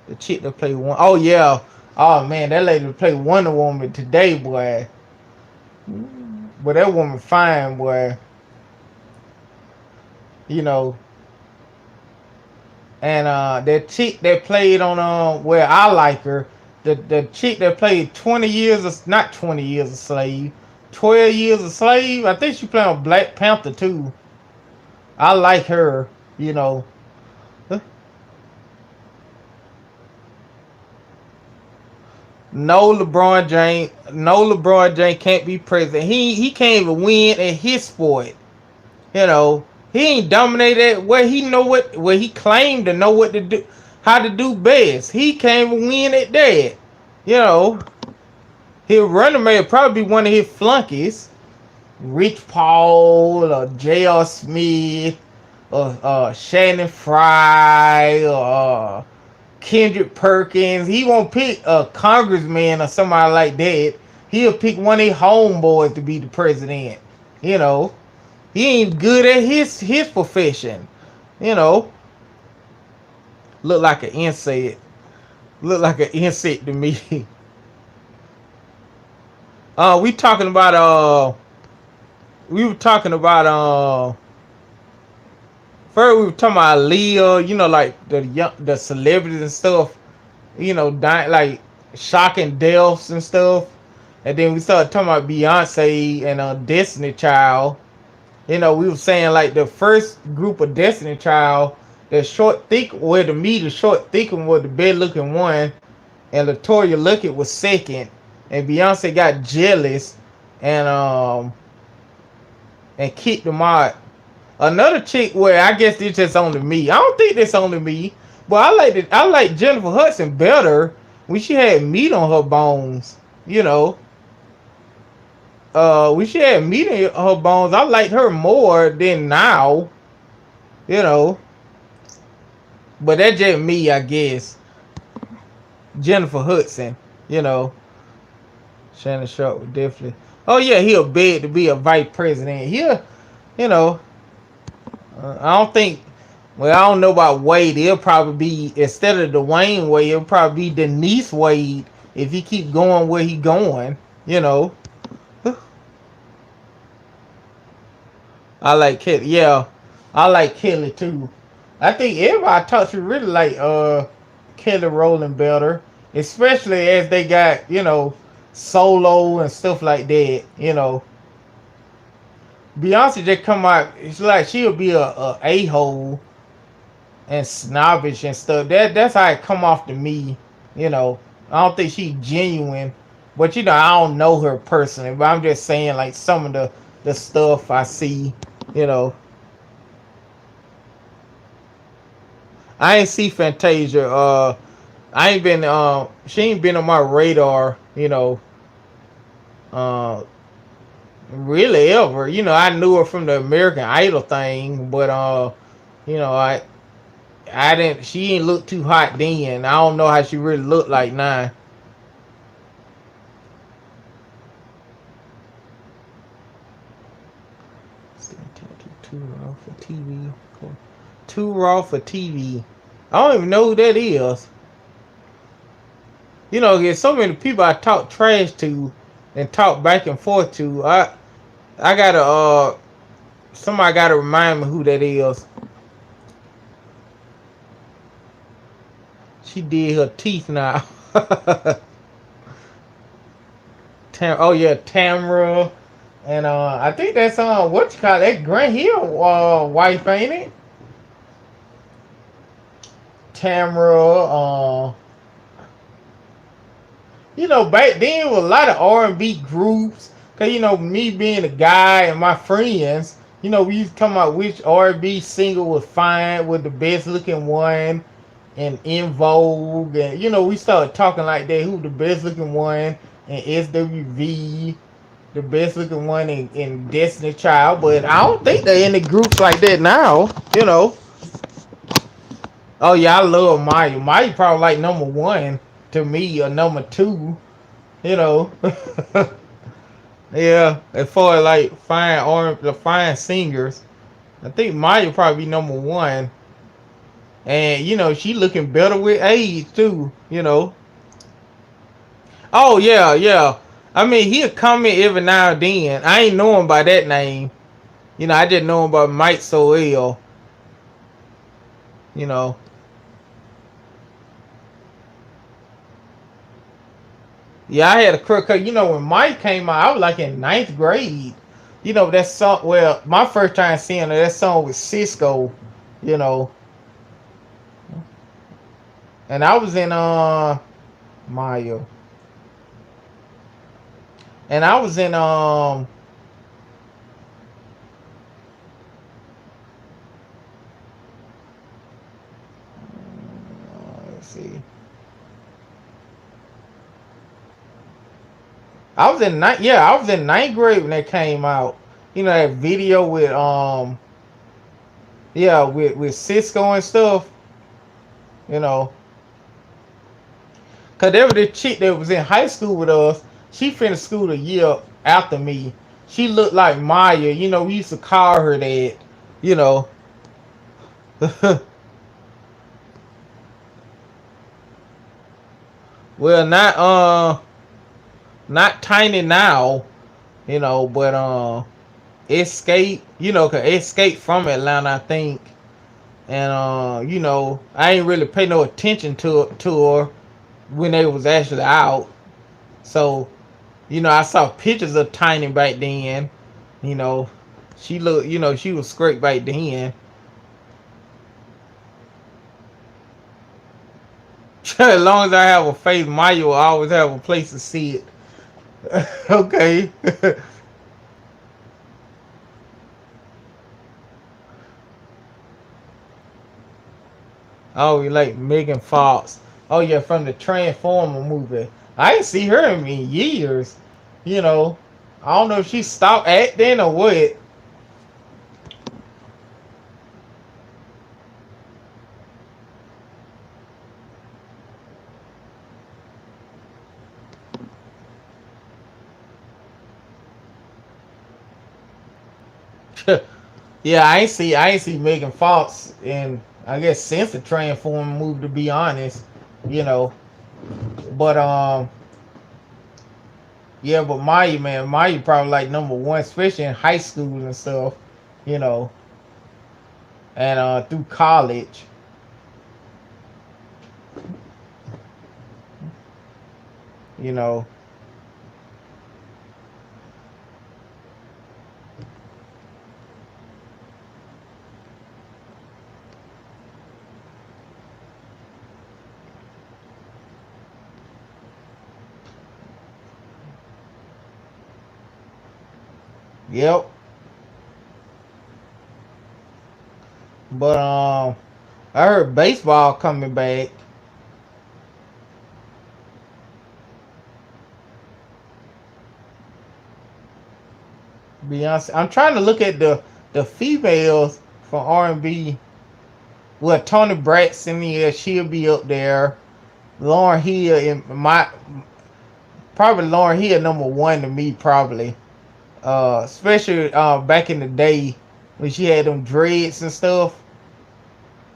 The chick that played one. Oh yeah, Oh man, that lady to play Wonder Woman today, boy. But that woman fine, boy. You know, and that chick that played on where I like her, the chick that played 20 years of not 20 years a slave, 12 years a slave. I think she played on Black Panther too. I like her. You know, no LeBron James can't be president. He can't even win at his sport. You know, he ain't dominated where he know what where he claimed to know what to do, how to do best. He can't even win at that. You know, his running mate probably be one of his flunkies, Rich Paul or J.R. Smith or Shannon Fry or Kendrick Perkins. He won't pick a congressman or somebody like that. He'll pick one of his homeboys to be the president. You know, he ain't good at his profession. You know, look like an insect. Look like an insect to me. We talking about we were talking about first we were talking about Leah, you know, like the celebrities and stuff, you know, dying like shocking deaths and stuff. And then we started talking about Beyonce and Destiny Child. You know, we were saying like the first group of Destiny Child, the short thick well to me the short thick one was the best looking one, and Latoya Luckett was second, and Beyonce got jealous and kicked them out. Another chick where I guess it's just only me. I don't think it's only me, but I like Jennifer Hudson better when she had meat on her bones. You know, when she had meat on her bones, I liked her more than now. You know, but that's just me, I guess. Jennifer Hudson. You know, Shannon Sharp would definitely. Oh yeah, he'll beg to be a vice president. He'll, you know, I don't think. Well, I don't know about Wade. It'll probably be instead of Dwayne Wade, it'll probably be Denise Wade if he keep going where he going. You know, I like Kelly. Yeah, I like Kelly too. I think everybody I talk to really like Kelly Rowland better, especially as they got solo and stuff like that. Beyonce just come out. It's like she'll be a hole and snobbish and stuff. That's how it come off to me. I don't think she's genuine, but I don't know her personally. But I'm just saying like some of the stuff I see. You know, I ain't see Fantasia. I ain't been. She ain't been on my radar. Uh, really ever. I knew her from the American Idol thing, but I didn't. She ain't look too hot then. I don't know how she really looked like now. Too raw for TV. Too raw for TV. I don't even know who that is. There's so many people I talk trash to and talk back and forth to. I gotta somebody gotta remind me who that is. She did her teeth now. Oh yeah, Tamra. And I think that's what you call that Grant Hill wife, ain't it? Tamra. Back then was a lot of R&B groups. Cause me being a guy and my friends, we used to come out which R&B single was fine, was the best looking one, and in vogue, and we started talking like that. Who the best looking one, and SWV, the best looking one in Destiny Child. But I don't think they're in the groups like that now. Oh yeah, I love Maya. Maya probably like number one to me or number two. You know. Yeah, as far as like the fine singers, I think Maya probably be number one. And she looking better with age too. Oh yeah, yeah. I mean, he'll comment every now and then. I ain't know him by that name. You know, I just know him by Mike Soel. You know, yeah, I had a crook. You know, when Mike came out, I was like in ninth grade. You know, that song. Well, my first time seeing that song was Cisco. You know, and I was in Mayo, and I was in let's see, I was in ninth. Yeah, I was in ninth grade when that came out. You know that video with yeah, with Cisco and stuff. You know, cause there was this chick that was in high school with us. She finished school a year after me. She looked like Maya. You know, we used to call her that. You know, well, not tiny now. You know, but Escape. You know, cause Escape from Atlanta, I think. And you know, I ain't really pay no attention to her when they was actually out. So, you know, I saw pictures of Tiny back then. You know, she looked, you know, she was great back then. As long as I have a face, Maya will always have a place to see it. Okay. Oh, you like Megan Fox. Oh yeah, from the Transformer movie. I ain't see her in years. You know, I don't know if she stopped acting or what. Yeah, I ain't see Megan Fox in I guess since the Transformer movie to be honest. You know. But yeah, but Maya, man, Maya probably like number one, especially in high school and stuff, you know, and through college, you know. Yep. But I heard baseball coming back. Beyonce. I'm trying to look at the females for R&B. Well, Tony Braxton, yeah, she'll be up there. Lauren Hill, in my probably Lauren Hill number one to me probably. Especially back in the day when she had them dreads and stuff.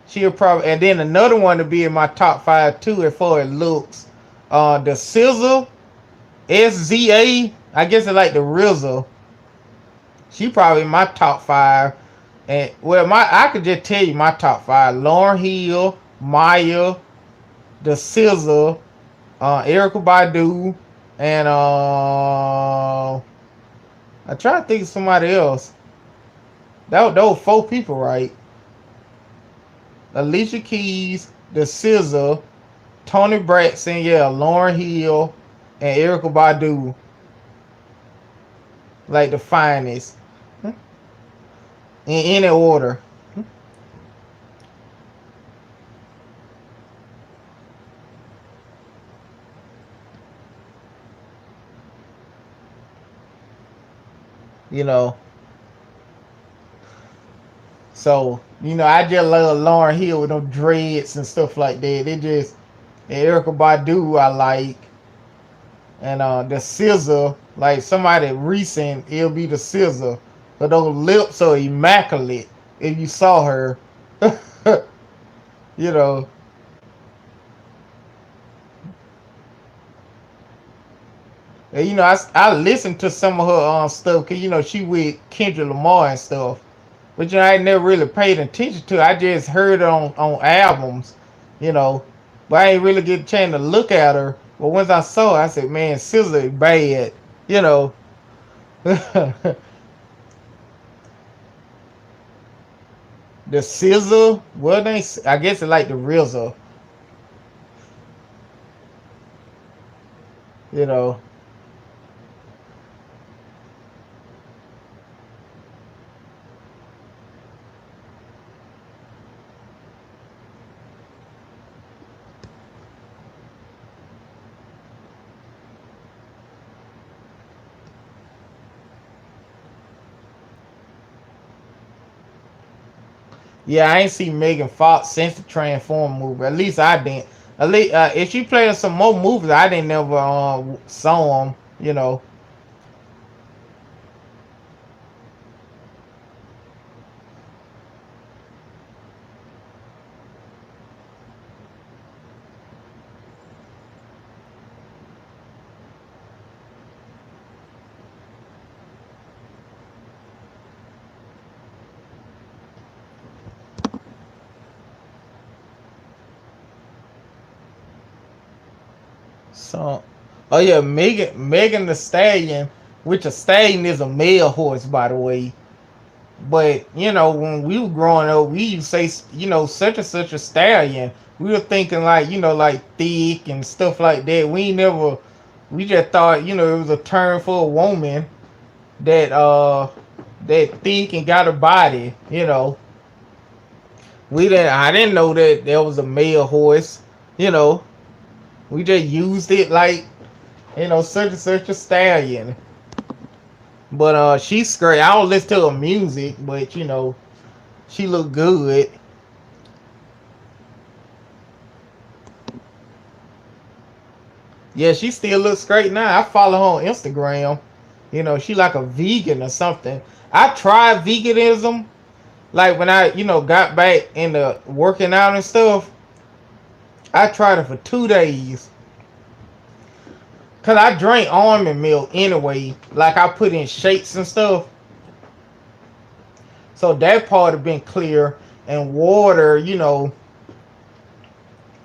She'll probably, and then another one to be in my top five too as far as looks. The Sizzle, SZA, I guess it's like the Rizzle. She probably in my top five. And well, my I could just tell you my top five: Lauren Hill, Maya, the Sizzle, Erica Badu, and I try to think of somebody else. Those four people, right? Alicia Keys, the SZA, Tony Braxton, yeah, Lauren Hill, and Erica Badu, like the finest in any order. You know, so you know, I just love Lauren Hill with them dreads and stuff like that. It just and Erica Badu I like, and the scissor like somebody recent it'll be the scissor, but those lips are immaculate. If you saw her, you know. And, I listened to some of her stuff because she with Kendrick Lamar and stuff. But I ain't never really paid attention to it. I just heard it on albums, you know. But I ain't really get a chance to look at her. But once I saw her, I said, man, SZA is bad, you know. The SZA, well, I guess it like the RZA, you know. Yeah, I ain't seen Megan Fox since the Transform movie. At least I didn't. At least if she played some more movies, I didn't never saw them. You know. So, oh yeah, Megan the Stallion, which a stallion is a male horse, by the way. But when we were growing up, we used to say such and such a stallion. We were thinking like like thick and stuff like that. We never, we just thought it was a term for a woman that that thick and got a body. I didn't know that there was a male horse. You know, we just used it like such and such a stallion. But she's great. I don't listen to her music, but she look good. Yeah, she still looks great now. I follow her on Instagram. She like a vegan or something. I tried veganism, like when I got back into working out and stuff. I tried it for 2 days. Cause I drink almond milk anyway. Like I put in shakes and stuff. So that part have been clear. And water,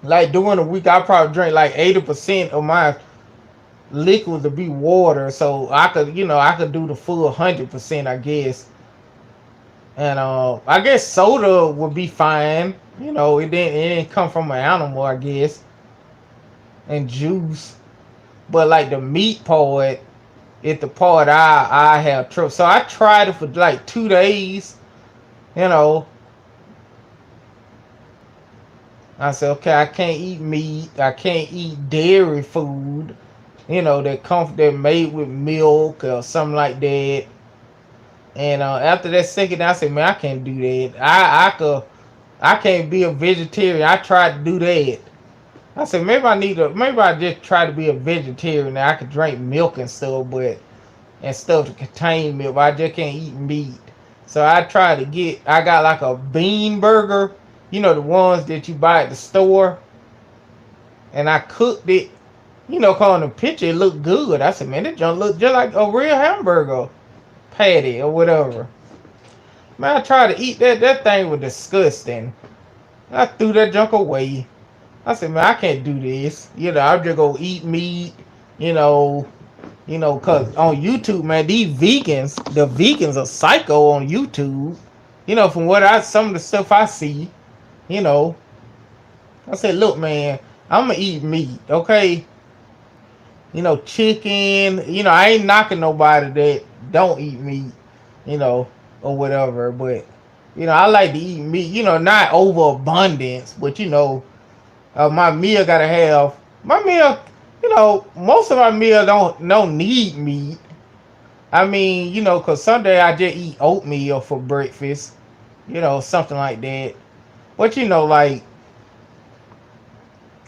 like during the week I probably drink like 80% of my liquid to be water. So I could do the full 100%, I guess. And I guess soda would be fine. It didn't come from an animal, I guess. And juice. But like the meat part, it's the part I have trouble. So I tried it for like 2 days. You know, I said, okay, I can't eat meat. I can't eat dairy food. That made with milk or something like that. And after that second, I said, man, I can't do that. I can't be a vegetarian. I tried to do that. I said maybe I just try to be a vegetarian. Now I could drink milk and stuff, but and stuff to contain milk. But I just can't eat meat. So I got like a bean burger, the ones that you buy at the store, and I cooked it. Calling the picture, it looked good. I said, man, this junk look just like a real hamburger patty or whatever. Man, I tried to eat that. That thing was disgusting. I threw that junk away. I said, man, I can't do this. I'm just gonna eat meat. You know, cause on YouTube, man, the vegans are psycho on YouTube. From some of the stuff I see. You know, I said, look, man, I'm gonna eat meat, okay? Chicken. I ain't knocking nobody that don't eat meat. You know, or whatever. But I like to eat meat. Not overabundance, but my meal gotta have my meal. Most of my meal don't need meat. I mean, cause Sunday I just eat oatmeal for breakfast. Something like that. But like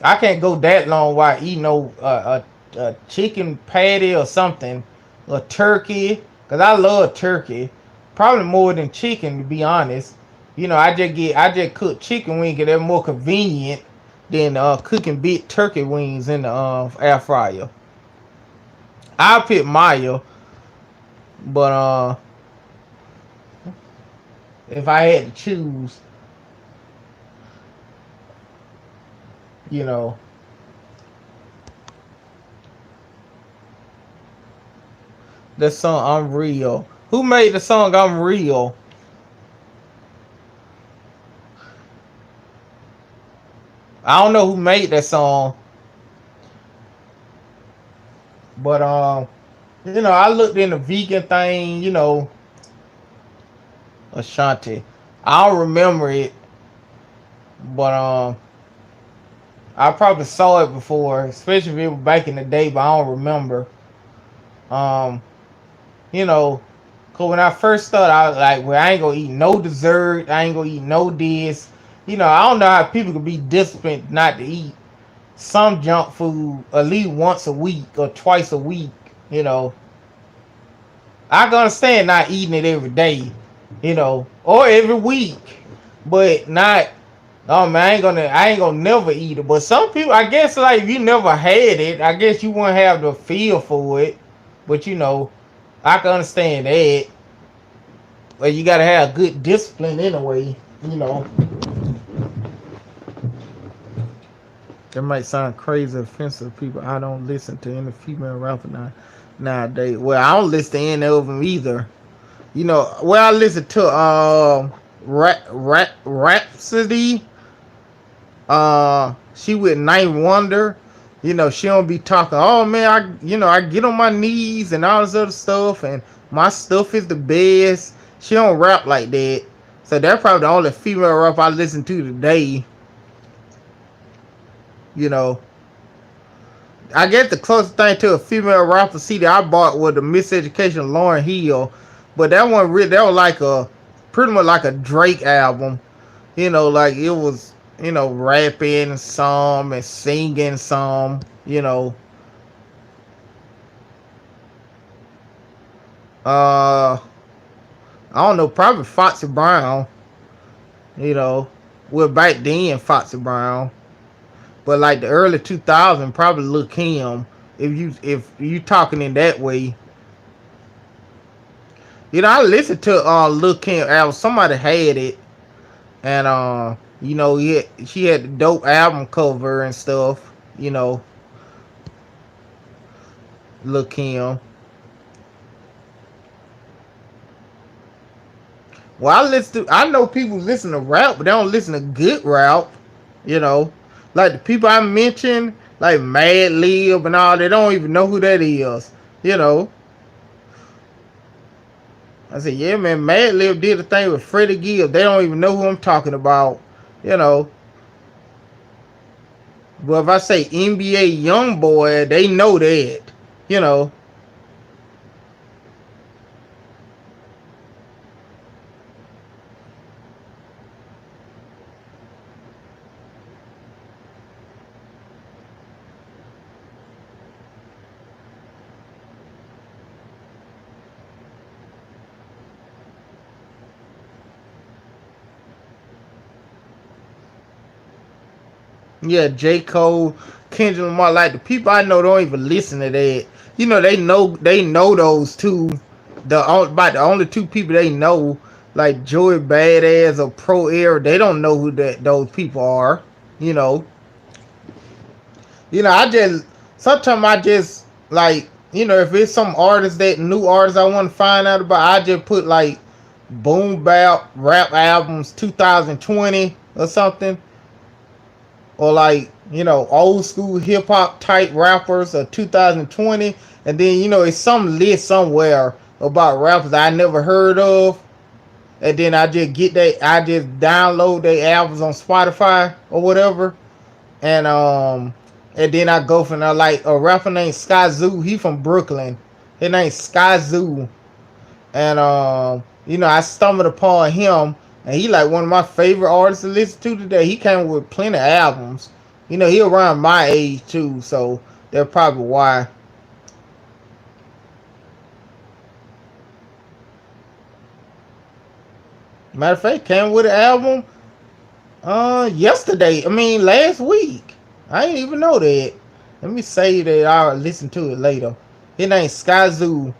I can't go that long while eating a chicken patty or something, a turkey. Cause I love turkey, probably more than chicken to be honest. I just cook chicken wing, cause they're more convenient than cooking big turkey wings in the air fryer. I'll pick Maya, but if I had to choose, you know, the song "I'm Real." Who made the song "I'm Real"? I don't know who made that song, but I looked in the vegan thing. Ashanti. I don't remember it, but I probably saw it before, especially if it was back in the day. But I don't remember. Um, you know, cause when I first started, I was like, well, I ain't gonna eat no dessert. I ain't gonna eat no this. I don't know how people can be disciplined not to eat some junk food at least once a week or twice a week. You know, I can understand not eating it every day, or every week, but not. Oh man, I ain't gonna never eat it. But some people, I guess, like if you never had it, I guess you wouldn't have the feel for it. But I can understand that. But you gotta have good discipline anyway. You know, that might sound crazy, offensive to people. I don't listen to any female rapper nowadays. Well, I don't listen to any of them either. Well, I listen to Rhapsody. She with Night Wonder. She don't be talking. Oh man, I get on my knees and all this other stuff, and my stuff is the best. She don't rap like that. So that's probably the only female rap I listen to today. You know, I guess the closest thing to a female rapper CD I bought was the Miseducation of Lauryn Hill, but that was like pretty much like a Drake album. Like it was, rapping some and singing some. Uh, I don't know, probably Foxy Brown. You know, well back then Foxy Brown, but like the early 2000s, probably Lil Kim. If you talking in that way, I listened to Lil Kim album. Somebody had it, and she had the dope album cover and stuff. Lil Kim. Well, I know people listen to rap, but they don't listen to good rap. You know, like the people I mentioned, like Mad Lib and all, they don't even know who that is. You know, I said, yeah, man, Mad Lib did a thing with Freddie Gibbs. They don't even know who I'm talking about. You know, but if I say NBA Young Boy, they know that. You know, yeah, J. Cole, Kendrick Lamar, like the people I know don't even listen to that. They know those two. About the only two people they know, like Joey Badass or Pro Air, they don't know who those people are. You know, I just sometimes I just like if it's some artist that new artist I want to find out about, I just put like boom bap rap albums 2020 or something, or like old school hip hop type rappers of 2020, and then it's some list somewhere about rappers I never heard of, and then I just download their albums on Spotify or whatever, and then I go from like a rapper named Sky Zoo. He from Brooklyn. His name's Sky Zoo, and I stumbled upon him, and he like one of my favorite artists to listen to today. He came with plenty of albums. He around my age too, so that's probably why. Matter of fact, came with an album yesterday. I mean last week. I didn't even know that. Let me say that I'll listen to it later. His name Skyzoo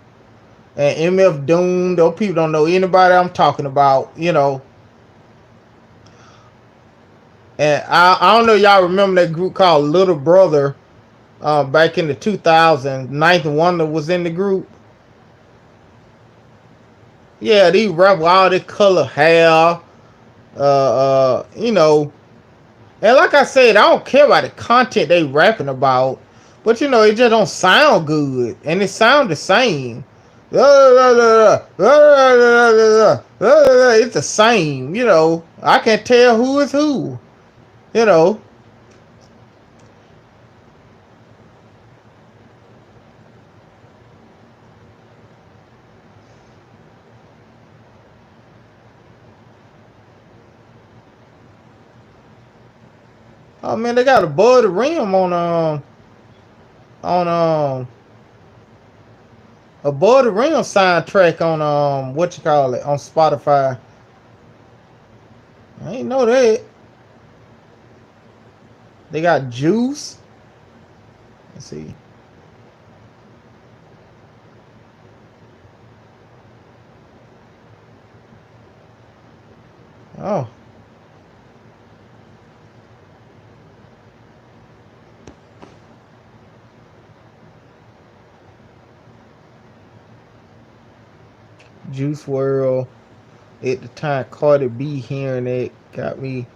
and MF Doom. Those people don't know anybody I'm talking about, you know. And I don't know y'all remember that group called Little Brother back in the 2000s. Ninth Wonder was in the group. Yeah, these rap with all this color hair, you know. And like I said, I don't care about the content they rapping about, but you know, it just don't sound good, and it sound the same. It's the same, you know. I can't tell who is who, you know. Oh man, they got Above the Rim on Above the Rim soundtrack on what you call it on Spotify. I ain't know that. They got Juice. Let's see. Oh, Juice World. At the time, Cardi B hearing it got me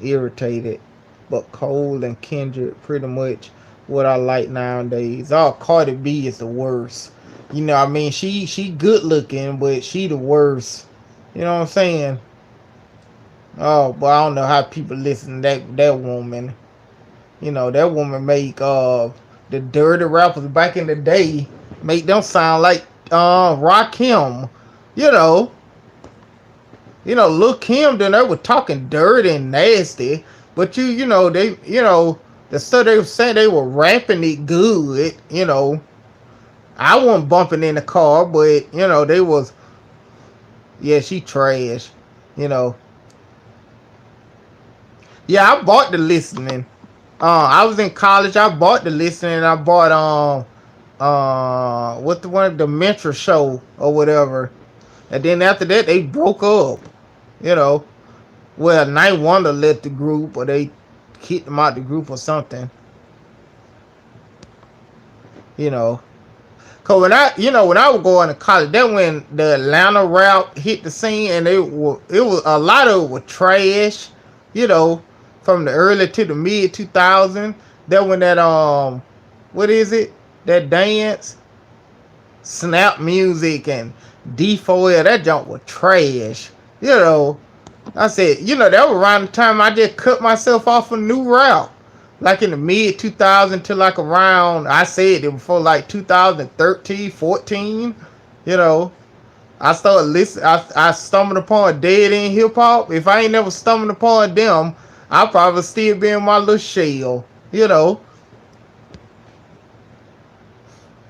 irritated. But Cole and Kendrick, pretty much what I like nowadays. Oh, Cardi B is the worst. You know, I mean, she good looking, but she the worst. You know what I'm saying? Oh, but I don't know how people listen to that woman. You know, that woman make the dirty rappers back in the day make them sound like Rakim. You know, Lil Kim, then they were talking dirty and nasty, but you know, the stuff they were saying, they were rapping it good. You know, I wasn't bumping in the car, but you know, they was, yeah, she trash. You know, yeah, I bought the listening. I was in college. I bought the listening. I bought what the one the Mentor show or whatever, and then after that they broke up. You know, well, Night Wonder left the group, or they kicked him out the group or something. You know, cause when I was going to college, that when the Atlanta rap hit the scene, and it was a lot of it was trash. You know, from the early to the mid 2000. That when that what is it? That dance, snap music, and D4L, that junk was trash. You know, I said, that was around the time I just cut myself off a new route. Like in the mid 2000 to like around, I said it before, like 2013, 14. You know, I started listening. I stumbled upon Dead End Hip Hop. If I ain't never stumbled upon them, I probably still be in my little shell. You know,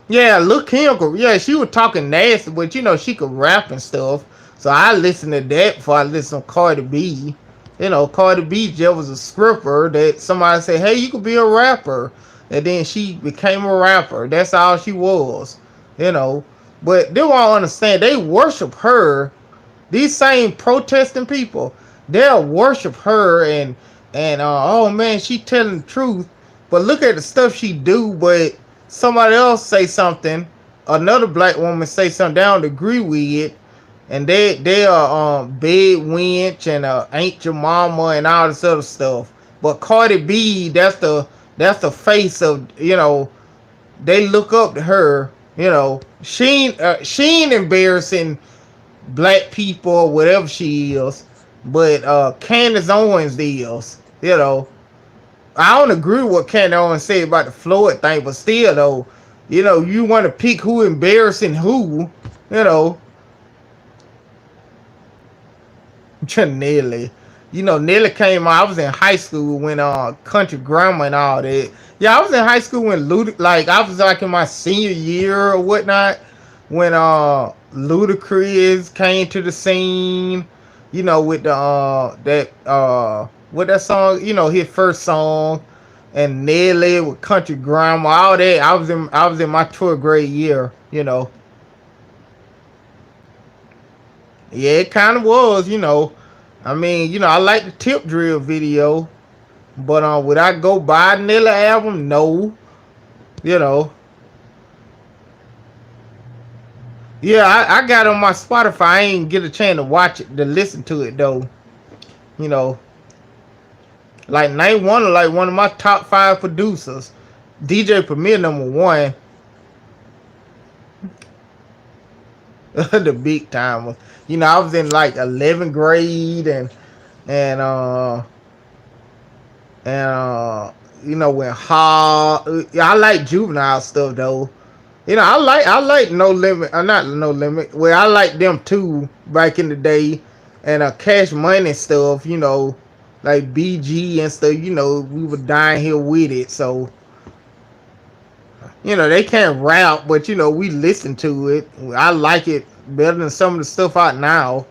yeah, look Kim could, yeah, she was talking nasty, but she could rap and stuff. So I listened to that before I listened to Cardi B. Cardi B just was a scripper that somebody said, hey, you could be a rapper. And then she became a rapper. That's all she was. You know. But they won't understand. They worship her. These same protesting people, they'll worship her and oh man, she telling the truth. But look at the stuff she do. But somebody else say something, another black woman say something they don't agree with it, and they are bed wench and ain't your mama and all this other stuff. But Cardi B, that's the face of, they look up to her. She ain't embarrassing black people or whatever she is, but Candace Owens is. I don't agree with what Candace Owens said about the Floyd thing, but still though, you want to pick who embarrassing who, you know. Nelly. Nelly came out. I was in high school when Country Grammar and all that. Yeah, I was in high school when like I was like in my senior year or whatnot when Ludacris came to the scene. With the that what that song, his first song. and Nelly with Country Grammar, all that. I was in my 12th grade year. Yeah, it kind of was. I mean, I like the Tip Drill video, but would I go buy a Nelly album? No. You know. Yeah, I got on my Spotify. I ain't get a chance to watch it, to listen to it though. You know, like name one of like one of my top five producers. DJ Premier number one, the big timer. I was in like 11th grade and and when hard. I like juvenile stuff though. I like No Limit. Not No Limit. Well, I like them too back in the day, and Cash Money stuff. Like BG and stuff. We were dying here with it. So they can't rap, but we listen to it. I like it better than some of the stuff out now.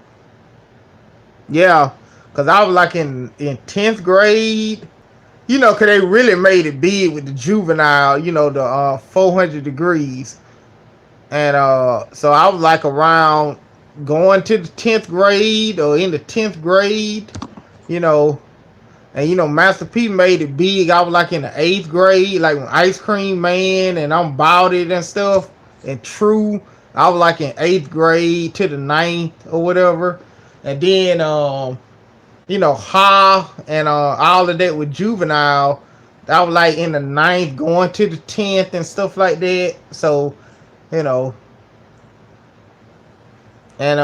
Yeah, cause I was like in 10th grade. Cause they really made it big with the juvenile. The 400 degrees. And so I was like around going to the 10th grade or in the 10th grade, you know. And Master P made it big. I was like in the 8th grade, like when Ice Cream Man and I'm About It and stuff. And True, I was like in 8th grade to the 9th or whatever. And then Ha and all of that with Juvenile. I was like in the 9th going to the 10th and stuff like that. So, you know, and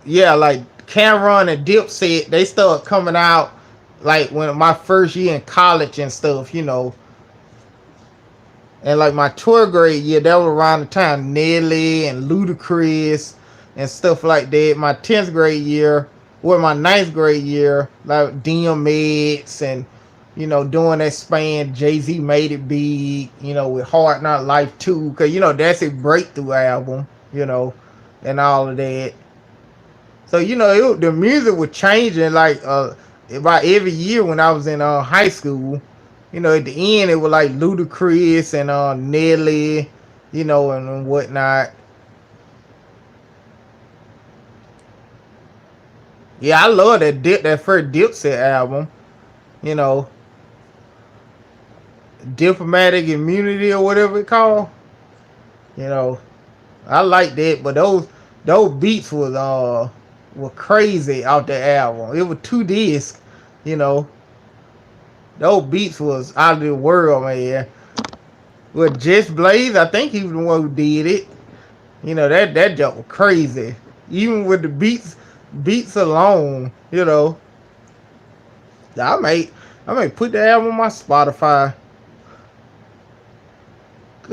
yeah, like Cameron and Dipset, they started coming out like when my first year in college and stuff. And like my 12th grade year, that was around the time Nelly and Ludacris and stuff like that. My 10th grade year, or my 9th grade year, like DMX and doing that span. Jay-Z made it big, with Hard Not Life 2, because that's a breakthrough album, and all of that. So the music was changing like about every year when I was in high school. At the end it was like Ludacris and Nelly, and whatnot. Yeah, I love that first Dipset album. You know, Diplomatic Immunity or whatever it called. You know, I like that, but those beats were crazy out the album. It was 2 discs. You know, those beats was out of the world, man. With Just Blaze, I think he was the one who did it. That joke was crazy. Even with the beats alone. I may put the album on my Spotify.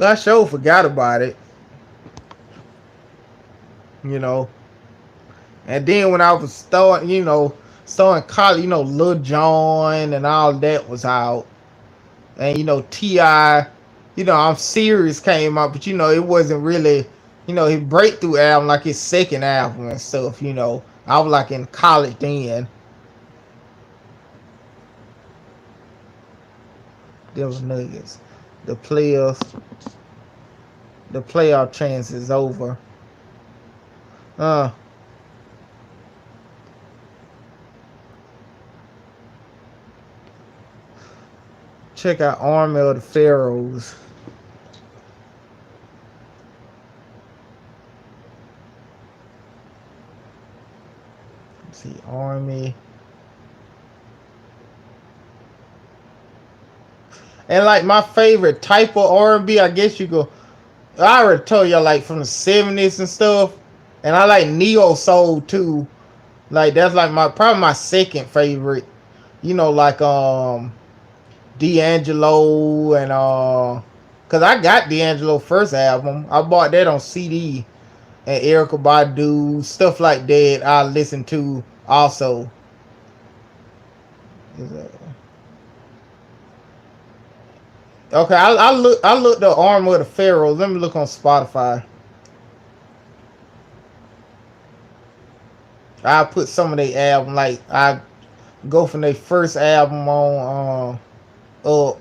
I sure forgot about it. You know. And then when I was starting college, Lil Jon and all that was out. And T.I., I'm Serious came out, but it wasn't really, his breakthrough album, like his second album and stuff. I was like in college then. There was Nuggets. The playoff chance is over. Uh Check out Army of the Pharaohs. Let's see, Army. And like my favorite type of R&B, I guess you go. I already told y'all like from the 70s and stuff. And I like neo soul too. Like that's like probably my second favorite. Like D'Angelo and cause I got D'Angelo first album. I bought that on CD. And Erykah Badu, stuff like that I listen to also. Okay, I looked the Arm of the Pharaohs. Let me look on Spotify. I put some of their album, like I go from their first album on up.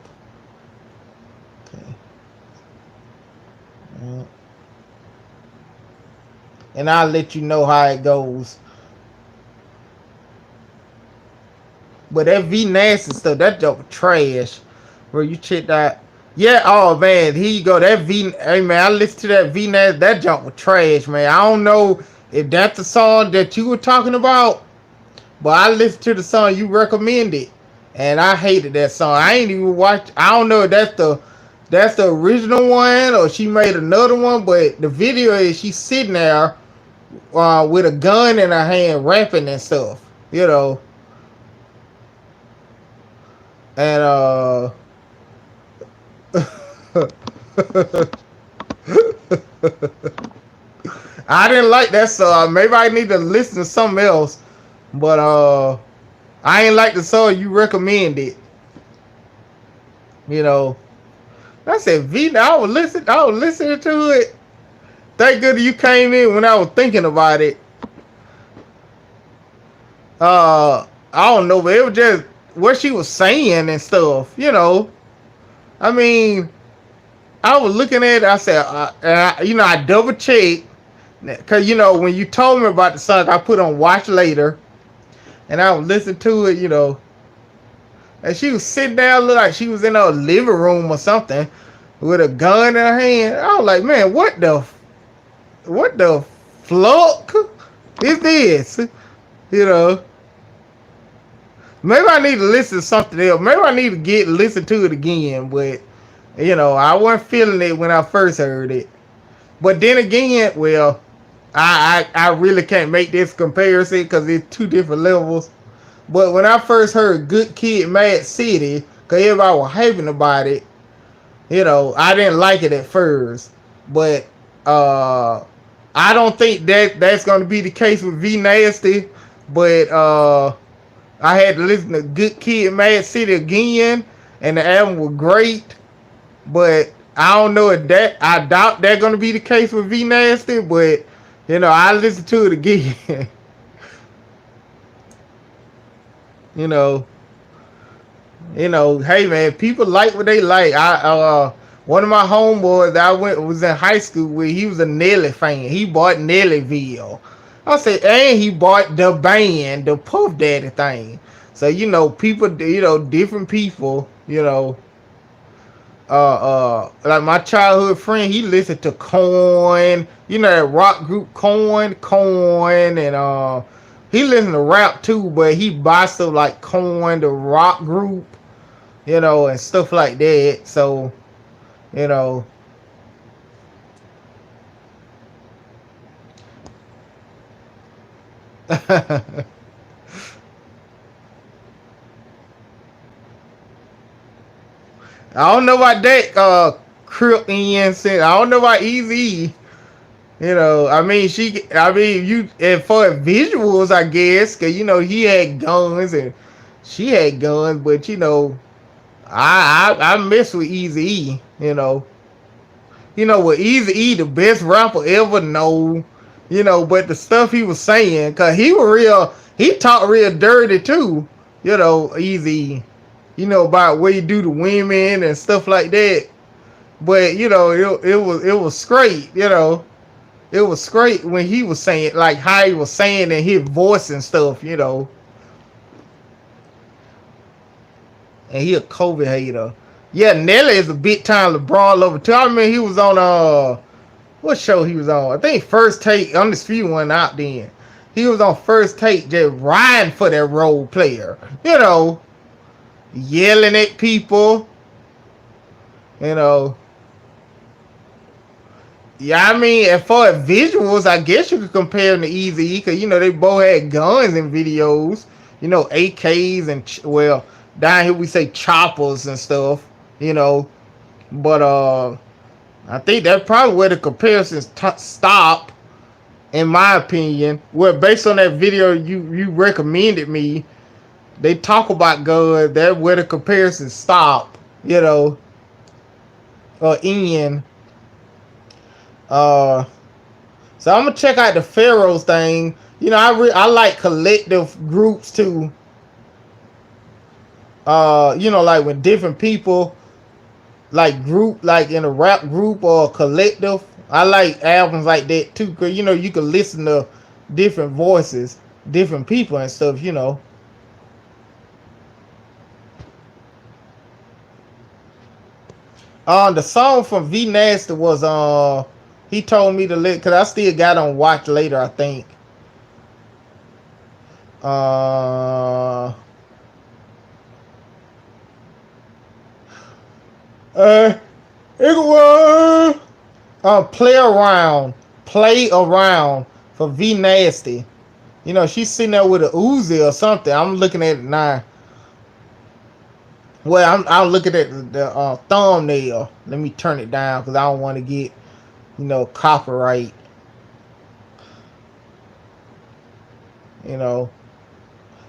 and I'll let you know how it goes. But that V Nasty stuff, that joke trash. Bro, you check that. Yeah, oh man, here you go. That V, hey man, I listened to that V Nasty. That junk was trash, man. I don't know if that's the song that you were talking about, but I listened to the song you recommended, and I hated that song. I ain't even watched. I don't know if that's the original one or she made another one, but the video is she sitting there with a gun in her hand, rapping and stuff, you know, and I didn't like that song. Maybe I need to listen to something else, but I ain't like the song you recommended, you know. I said, V, I was listening to it. Thank good you came in when I was thinking about it. I don't know, but it was just what she was saying and stuff, you know. I mean, I was looking at it, I said, I double checked. Because, you know, when you told me about the song, I put on Watch Later. And I was listening to it, you know. And she was sitting down, looked like she was in her living room or something with a gun in her hand. I was like, man, what the fuck is this? You know, maybe I need to listen to something else. Maybe I need to listen to it again. But you know, I wasn't feeling it when I first heard it. But then again, well, I really can't make this comparison because it's two different levels. But when I first heard Good Kid, Mad City, because everybody was hyping about it, you know, I didn't like it at first. But I don't think that's going to be the case with V Nasty. But I had to listen to Good Kid, Mad City again, and the album was great. But I don't know if I doubt that's going to be the case with V Nasty. But, you know, I listened to it again. you know, hey man, people like what they like. One of my homeboys that was in high school with, he was a Nelly fan. He bought Nellyville. I said, and he bought the band, the Puff Daddy thing. So, you know, people, you know, different people, you know, like my childhood friend, he listened to Korn, you know, that rock group Korn, and he listened to rap too, but he buys stuff like Korn, the rock group, you know, and stuff like that. So, you know, I don't know about that. Crip in, I don't know about Easy. You know, you, and for visuals, I guess, cause you know he had guns and she had guns, but you know, I mess with Easy E. With Easy E, the best rapper ever know. But the stuff he was saying, cause he talked real dirty too. Easy. About what he do to women and stuff like that. But it was great. It was great when he was saying, like how he was saying in his voice and stuff. And he a COVID hater. Yeah, Nelly is a big time LeBron lover too. I mean, he was on what show he was on? I think First Take. Undisputed one out then. He was on First Take, just riding for that role player. Yelling at people. You know. Yeah, I mean, as far as visuals, I guess you could compare them to Eazy-E because they both had guns in videos. AKs and down here we say choppers and stuff. But I think that's probably where the comparisons stop, in my opinion. Well, based on that video you recommended me, they talk about guns. That's where the comparisons stop. In. So I'm gonna check out the Pharaohs thing. I like collective groups too. Like when different people like group, like in a rap group or a collective. I like albums like that too, cause you know you can listen to different voices, different people and stuff. You know, the song from V Nasty was he told me to let, cause I still got on watch later. I think uh uh it was play around for V Nasty. You know, she's sitting there with a Uzi or something. I'm looking at it now. Well, I'm looking at the thumbnail. Let me turn it down because I don't want to get, you know, copyright. You know,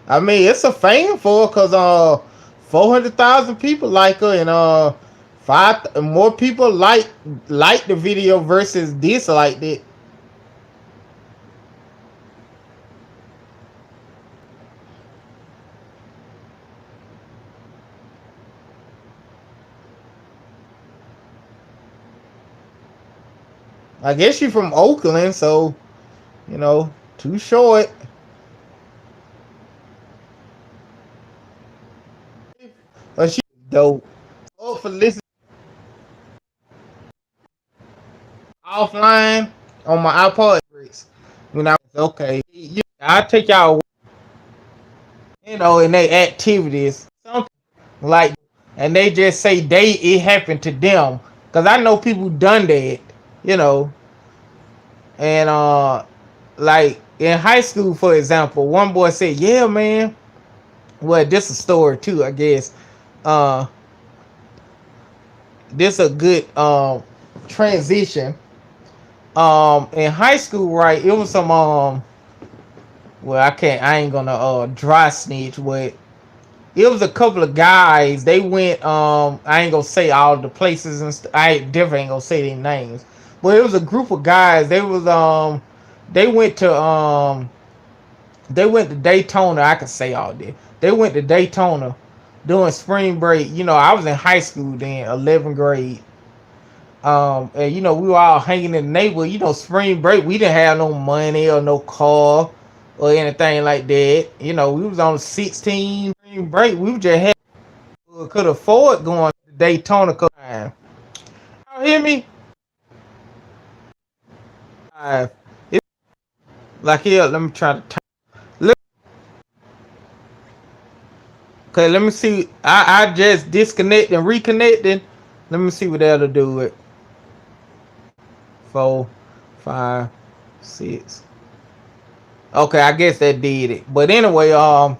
I mean, it's a fan for her because 400,000 people like her, and five more people like the video versus disliked it. I guess she's from Oakland, so you know, too short. But she dope. Oh, for listening offline on my iPod. When I was okay, I take y'all, you know, in their activities, something like, and they just say it happened to them, cause I know people done that, you know, and like in high school, for example, one boy said, "Yeah, man." Well, this is a story too, I guess. Uh, this a good transition. In high school, right? It was some well, I ain't gonna dry snitch, but it was a couple of guys. They went I ain't gonna say all the places and I definitely ain't gonna say their names. But it was a group of guys. They went to they went to Daytona. I can say all this. They went to Daytona during spring break. You know, I was in high school then, 11th grade. And you know, we were all hanging in the neighborhood. You know, spring break, we didn't have no money or no car or anything like that. You know, we was on 16 spring break. We just had could afford going to Daytona. You hear me? It's like here. Let me try to. Look, okay, let me see. I just disconnected and reconnected. Let me see what that'll do. It 4, 5, 6. Okay, I guess that did it. But anyway, a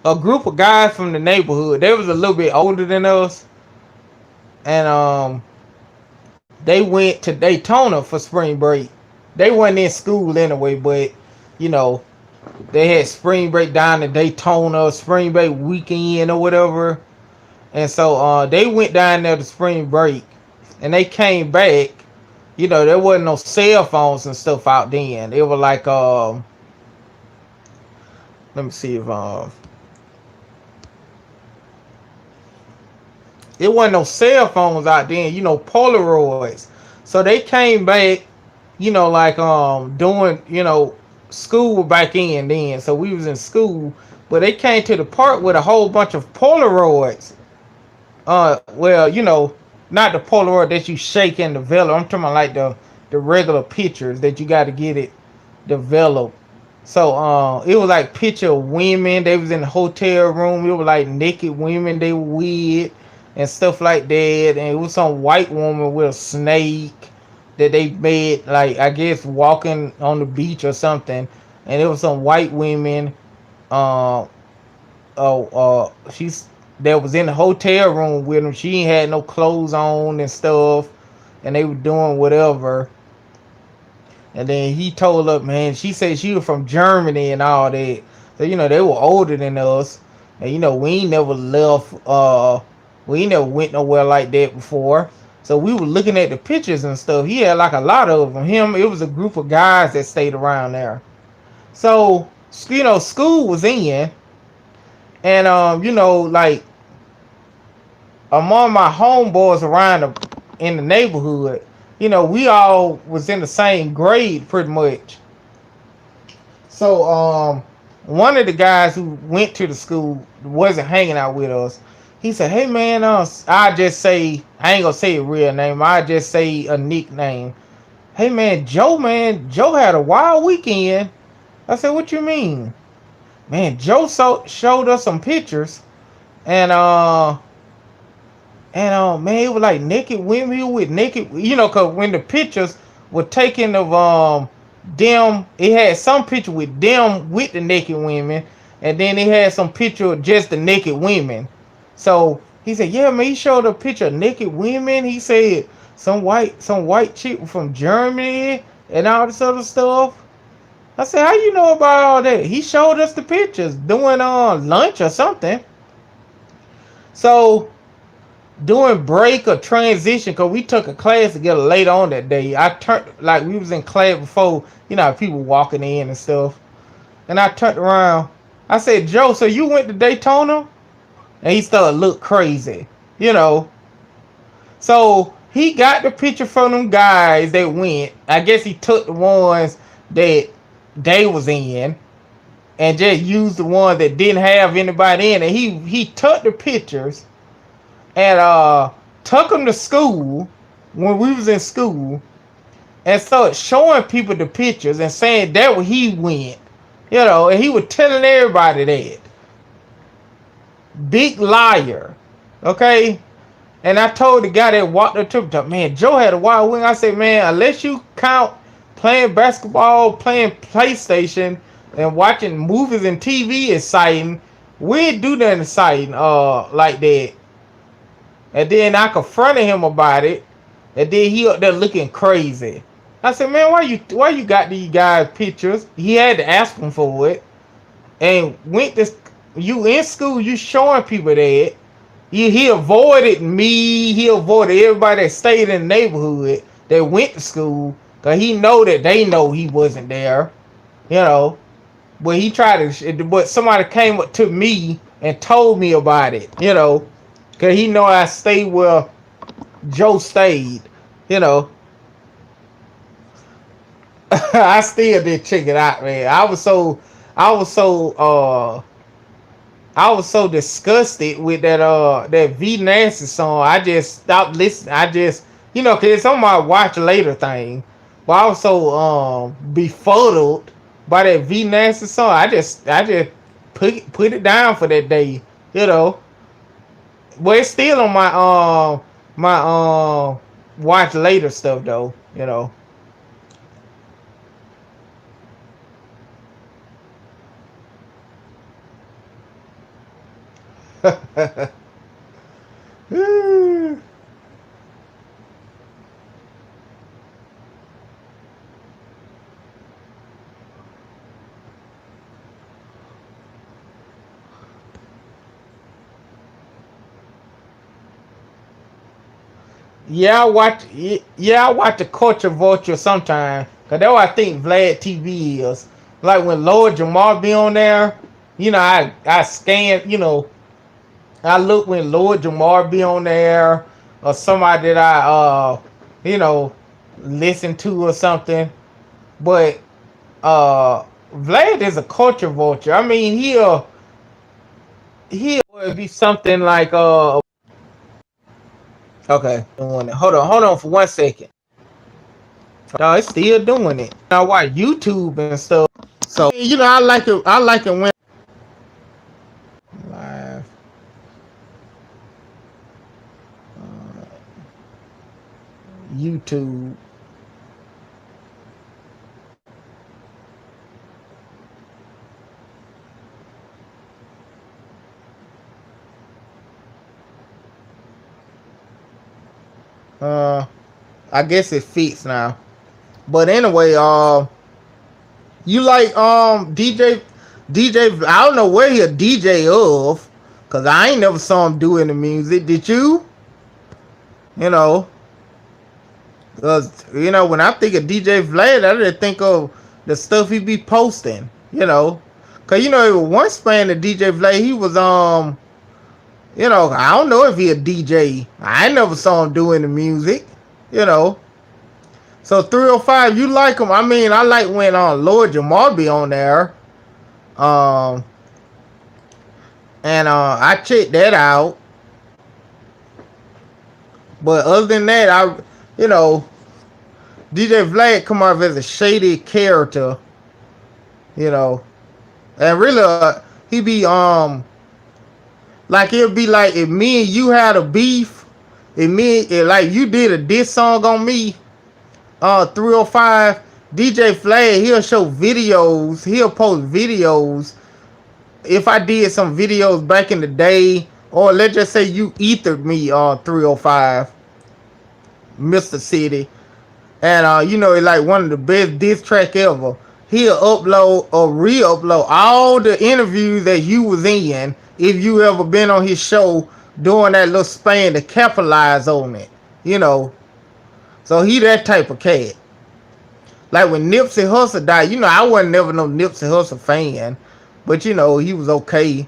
group of guys from the neighborhood. They was a little bit older than us, and they went to Daytona for spring break. They wasn't in school anyway, but you know, they had spring break down in Daytona, spring break weekend or whatever. And so they went down there to spring break, and they came back. You know, there wasn't no cell phones and stuff out then. It was like let me see if it wasn't no cell phones out then. You know, Polaroids. So they came back. You know, like doing, you know, school back in then. So we was in school, but they came to the park with a whole bunch of Polaroids. Well, you know, not the Polaroid that you shake and develop. I'm talking about like the regular pictures that you got to get it developed. So it was like picture of women. They was in the hotel room. It was like naked women they were with and stuff like that. And it was some white woman with a snake that they made, like I guess walking on the beach or something. And it was some white women. Uh, she's that was in the hotel room with them. She ain't had no clothes on and stuff, and they were doing whatever. And then he told her, man, she said she was from Germany and all that. So, you know, they were older than us. And, you know, we ain't never left, we ain't never went nowhere like that before. So we were looking at the pictures and stuff. He had like a lot of them. It was a group of guys that stayed around there. So, you know, school was in. And, you know, like among my homeboys around in the neighborhood, we all was in the same grade pretty much. So one of the guys who went to the school wasn't hanging out with us. He said, "Hey man, I just say I ain't gonna say a real name. I just say a nickname. Hey man, Joe had a wild weekend." I said, "What you mean?" Man, Joe showed us some pictures, and man, it was like naked women with naked, cause when the pictures were taken of them, it had some picture with them with the naked women, and then it had some picture of just the naked women. So he said, yeah, man, he showed a picture of naked women. He said some white chick from Germany and all this other stuff. I said, how you know about all that? He showed us the pictures during lunch or something. So during break or transition, because we took a class together later on that day. I turned, like, we was in class before, people walking in and stuff. And I turned around. I said, Joe, so you went to Daytona? And he started to look crazy, you know. So he got the picture from them guys that went. I guess he took the ones that they was in and just used the ones that didn't have anybody in it. He took the pictures and took them to school when we was in school and started showing people the pictures and saying that where he went, and he was telling everybody that. Big liar. Okay? And I told the guy that walked up to me, man, Joe had a wild wing. I said, man, unless you count playing basketball, playing PlayStation, and watching movies and TV exciting, we didn't do nothing exciting like that. And then I confronted him about it. And then he up there looking crazy. I said, man, why you got these guys pictures? He had to ask them for it. And went to you in school, you showing people that. He avoided me. He avoided everybody that stayed in the neighborhood that went to school. Cause he know that they know he wasn't there. But he tried to, but somebody came up to me and told me about it, cause he know I stayed where Joe stayed, you know. I still did check it out, man. I was so I was so disgusted with that V Nasty song. I just stopped listening. I just, cause it's on my watch later thing. But I was so befuddled by that V Nasty song. I just put it down for that day, you know. But it's still on my watch later stuff though, you know. Yeah, I watch. Yeah, I watch the Culture Vulture sometime. Cause that's what I think Vlad TV is. Like when Lord Jamar be on there, I scan. I look when Lord Jamar be on there, or somebody that I you know, listen to or something. But Vlad is a culture vulture. I mean, he'll be something like okay, hold on for 1 second. No, it's still doing it. I watch YouTube and stuff. So I like it. I like it when live YouTube. Uh, I guess it fits now. But anyway, you like DJ? I don't know where he a DJ of, cause I ain't never saw him doing the music. Did you? You know, cause when I think of DJ Vlad, I just think of the stuff he be posting. Cause it was one span of DJ Vlad. He was I don't know if he a DJ. I never saw him doing the music. You know, So 305, you like him? I mean, I like when Lord Jamar be on there. Um, and I checked that out. But other than that, you know, DJ Vlad come off as a shady character, you know, and really, he be like it'd be like if me and you had a beef, if like you did a diss song on me, 305, DJ Vlad, he'll show videos, he'll post videos. If I did some videos back in the day, or let's just say you ethered me on 305, Mr. City, and you know it's like one of the best diss track ever. He'll upload or re-upload all the interviews that you was in if you ever been on his show doing that little span to capitalize on it, you know. So he that type of cat. Like when Nipsey Hussle died, you know, I wasn't never no Nipsey Hussle fan, but you know he was okay.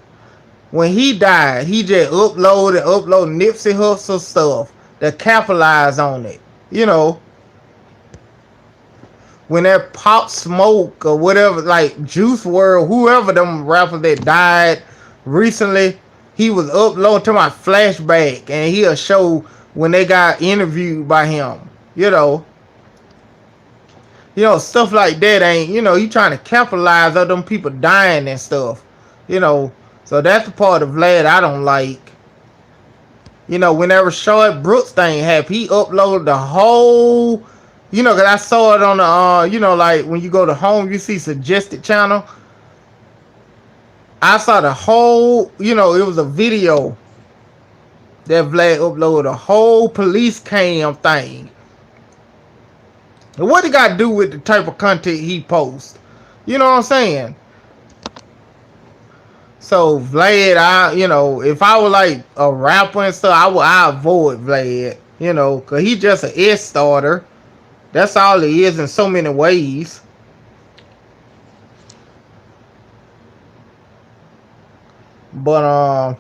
When he died, he just upload Nipsey Hussle stuff to capitalize on it, you know. When that Pop Smoke or whatever, like Juice World, whoever them rappers that died recently, he was uploading to my flashback, and he'll show when they got interviewed by him. You know, stuff like that ain't. You know, he trying to capitalize on them people dying and stuff. You know, so that's the part of Vlad I don't like. You know, whenever Short Brooks thing happened, he uploaded the whole. You know, cause I saw it on the, you know, like when you go to home, you see suggested channel. I saw the whole, you know, it was a video that Vlad uploaded, a whole police cam thing. And what it got to do with the type of content he posts? You know what I'm saying? So Vlad, you know, if I were like a rapper and stuff, I avoid Vlad, you know, cause he just an S starter. That's all he is in so many ways. But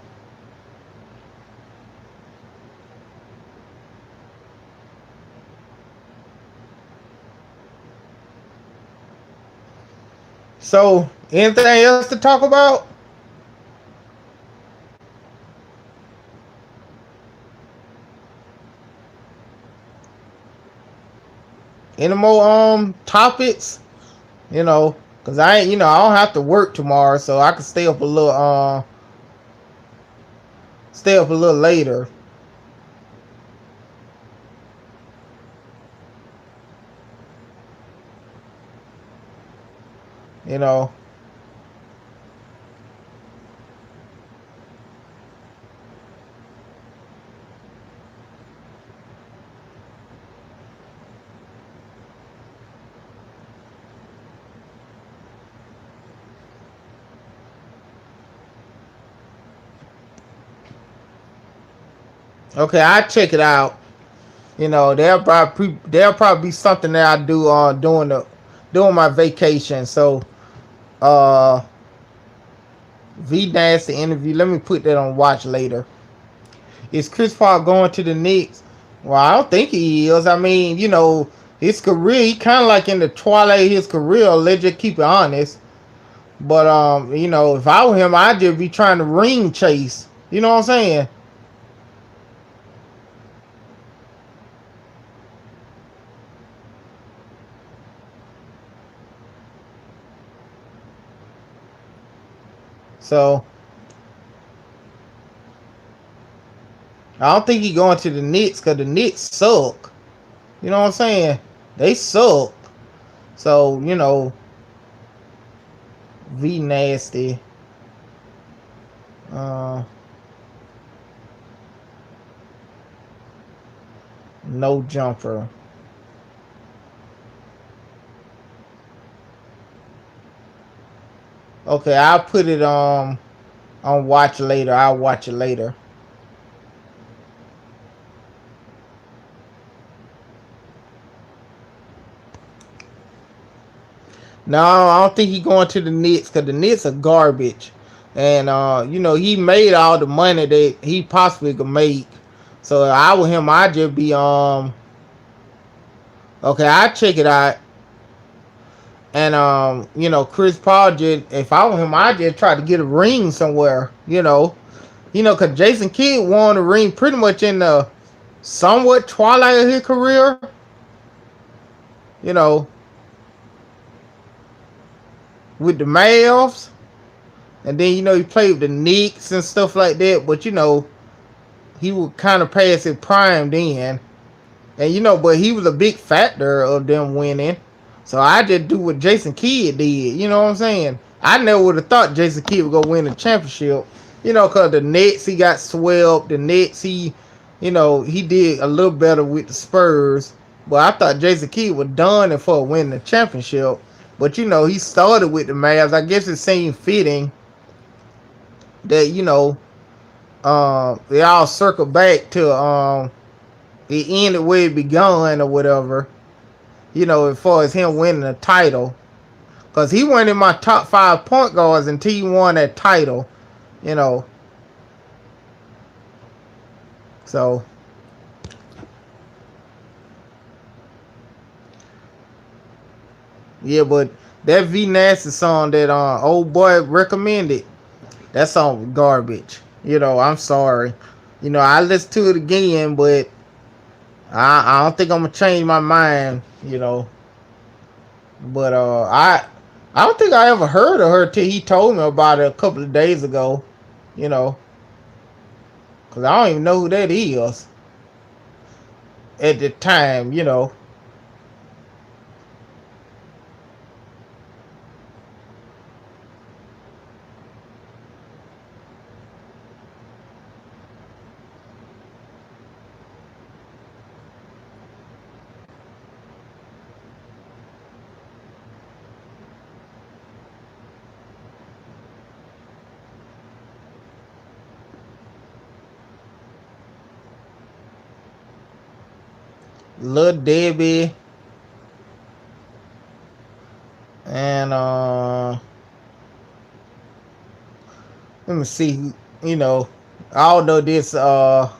so anything else to talk about? Any more topics? You know, cause I ain't, you know, I don't have to work tomorrow, so I can stay up a little later. You know. Okay, I check it out. You know, there'll probably be something that I do during my vacation. So uh V Nasty interview. Let me put that on watch later. Is Chris Paul going to the Knicks? Well, I don't think he is. I mean, you know, his career, he kind of like in the twilight of his career. Let's just keep it honest. But you know, if I were him, I'd just be trying to ring chase. You know what I'm saying? So I don't think he going to the Knicks because the Knicks suck. You know what I'm saying? They suck. So you know, V Nasty. Uh, no jumper. Okay, I'll put it on watch later. I'll watch it later. No, I don't think he going to the Knicks because the Knicks are garbage, and you know he made all the money that he possibly could make. So if I with him, I'd just be Okay, I check it out. And Chris Paul just, if I were him, I just try to get a ring somewhere. Cause Jason Kidd won a ring pretty much in the somewhat twilight of his career. You know, with the Mavs, and then he played with the Knicks and stuff like that. But he would kind of pass his prime then. And but he was a big factor of them winning. So I just do what Jason Kidd did. You know what I'm saying? I never would have thought Jason Kidd would go win the championship. Cause the Nets he got swept. The Nets he did a little better with the Spurs. But I thought Jason Kidd was done for winning the championship. But he started with the Mavs. I guess it seemed fitting that they all circle back to it ended where it begun or whatever. As far as him winning the title. Because he went in my top 5 point guards until he won that title. You know. So. Yeah, but that V Nasty song that old boy recommended, that song was garbage. I'm sorry. I listened to it again, but I don't think I'm going to change my mind. But I don't think I ever heard of her till he told me about it a couple of days ago. You know, because I don't even know who that is at the time. Lil Debbie and let me see. You know, I don't know this Lil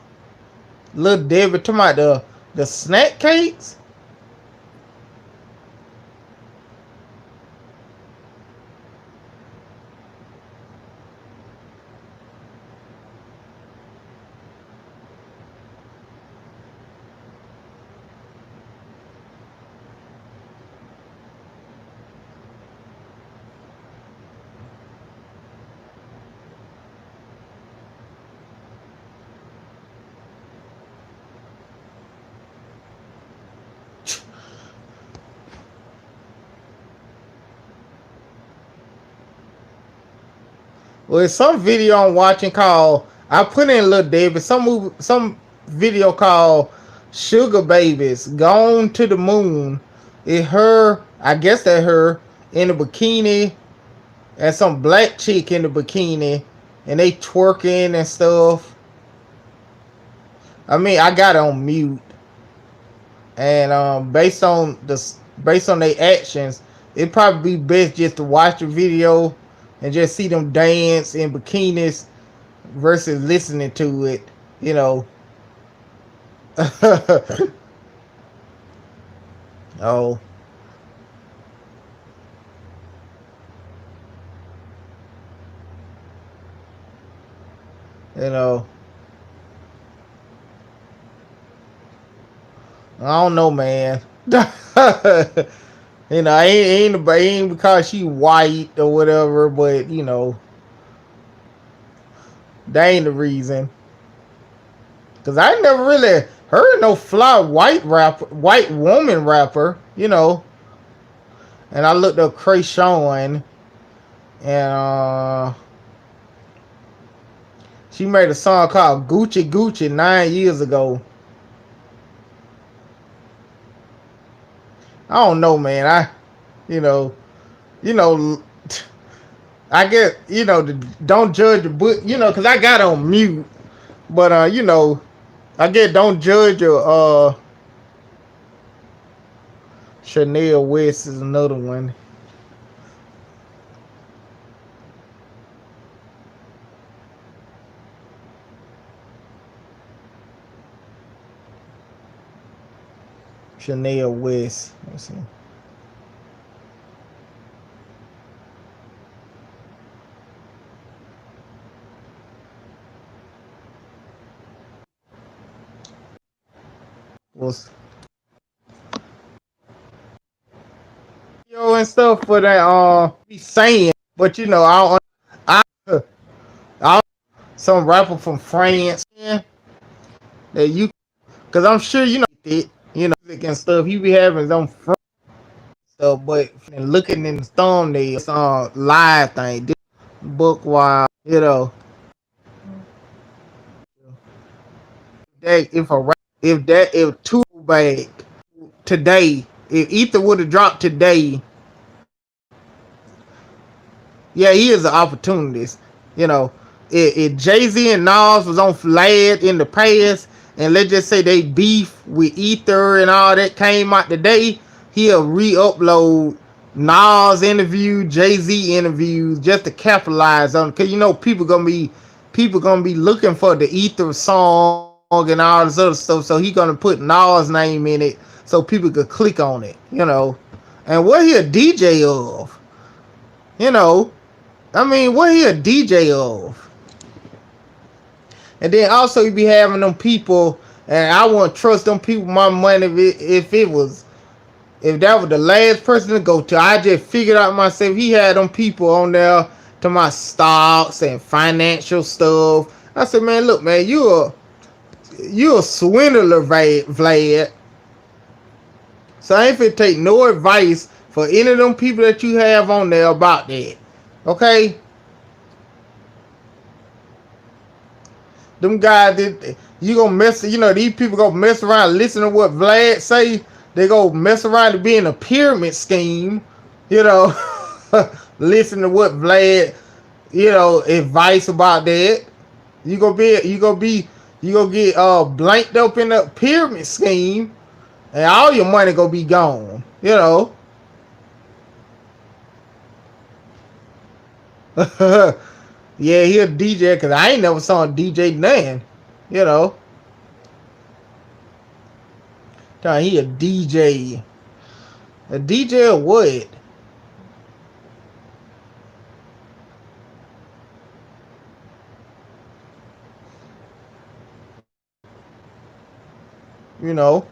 Debbie talking about the snack cakes. Well, it's some video I'm watching called I put in Lil Debbie some video called Sugar Babies Gone to the Moon. It her, I guess that her in a bikini and some black chick in the bikini and they twerking and stuff. I mean, I got it on mute and based on their actions, it'd probably be best just to watch the video and just see them dance in bikinis versus listening to it, you know. Oh, you know, I don't know, man. Ain't because she white or whatever, but that ain't the reason. Cause I never really heard no fly white woman rapper. And I looked up Krayshawn, and she made a song called Gucci Gucci 9 years ago. I don't know, man. You know, you know, I get, don't judge the book, cause I got on mute. But I get don't judge your Chanel West is another one. Chanel West. Let's see. Was yo and stuff for that be saying, but you know I I some rapper from France, yeah, that you because I'm sure you know it, you know, music and stuff. He be having his own front stuff, but looking in the thumbnail, it's live thing, this book while you know that if two bag today, if Ether would have dropped today, yeah, he is an opportunist. You know, if Jay Z and Nas was on Flag in the past, and let's just say they beef with Ether and all that came out today, he'll re-upload Nas interview, Jay Z interviews just to capitalize on it. Cause you know people gonna be looking for the Ether song and all this other stuff. So he gonna put Nas name in it so people could click on it. You know, and what he a DJ of? You know, I mean, what he a DJ of? And then also you be having them people, and I wouldn't trust them people with my money if that was the last person to go to. I just figured out myself he had them people on there to my stocks and financial stuff. I said, man, look, man, you a swindler, Vlad. So I ain't finna take no advice for any of them people that you have on there about that. Okay? Them guys that you gonna mess, you know, these people gonna mess around, listen to what Vlad say. They go mess around to be in a pyramid scheme, you know. Listen to what Vlad, you know, advice about that. You gonna get blanked up in a pyramid scheme, and all your money gonna be gone, you know. Yeah, he a DJ because I ain't never saw a DJ none. You know, he a DJ. A DJ of what? You know.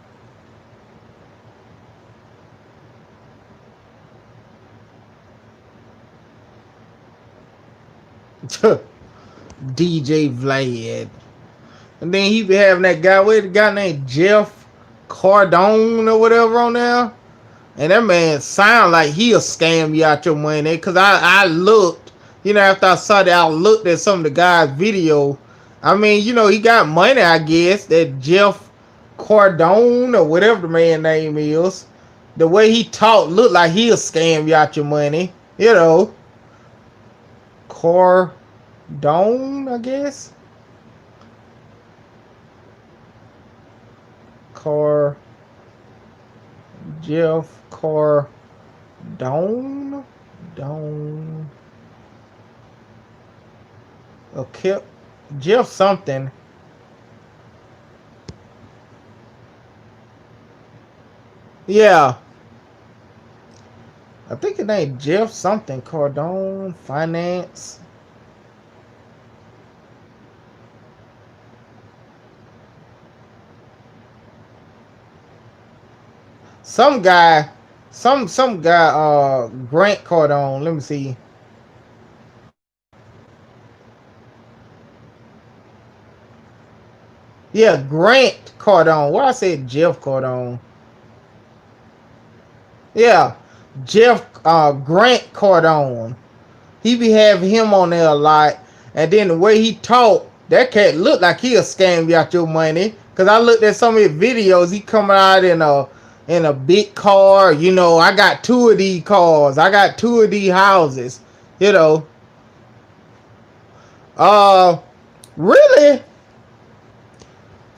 DJ Vlad. And then he be having that guy, where the guy named Jeff Cardone or whatever on there. And that man sound like he'll scam you out your money. Cause I looked, you know, after I saw that, I looked at some of the guy's video. I mean, you know, he got money, I guess. That Jeff Cardone or whatever the man name is. The way he talk looked like he'll scam you out your money. You know. Cardone, I guess. Car Jeff Cardone. Don. Okay. Jeff something. Yeah. I think it ain't Jeff something. Cardone Finance. Some guy, some guy, Grant Cardone. Let me see. Yeah, Grant Cardone. Why I said Jeff Cardone? Yeah, Jeff Grant Cardone. He be having him on there a lot, and then the way he talk, that cat look like he'll scam you out your money. Cause I looked at some of his videos. He coming out in a big car. You know, I got two of these cars. I got two of these houses. You know. Uh, really?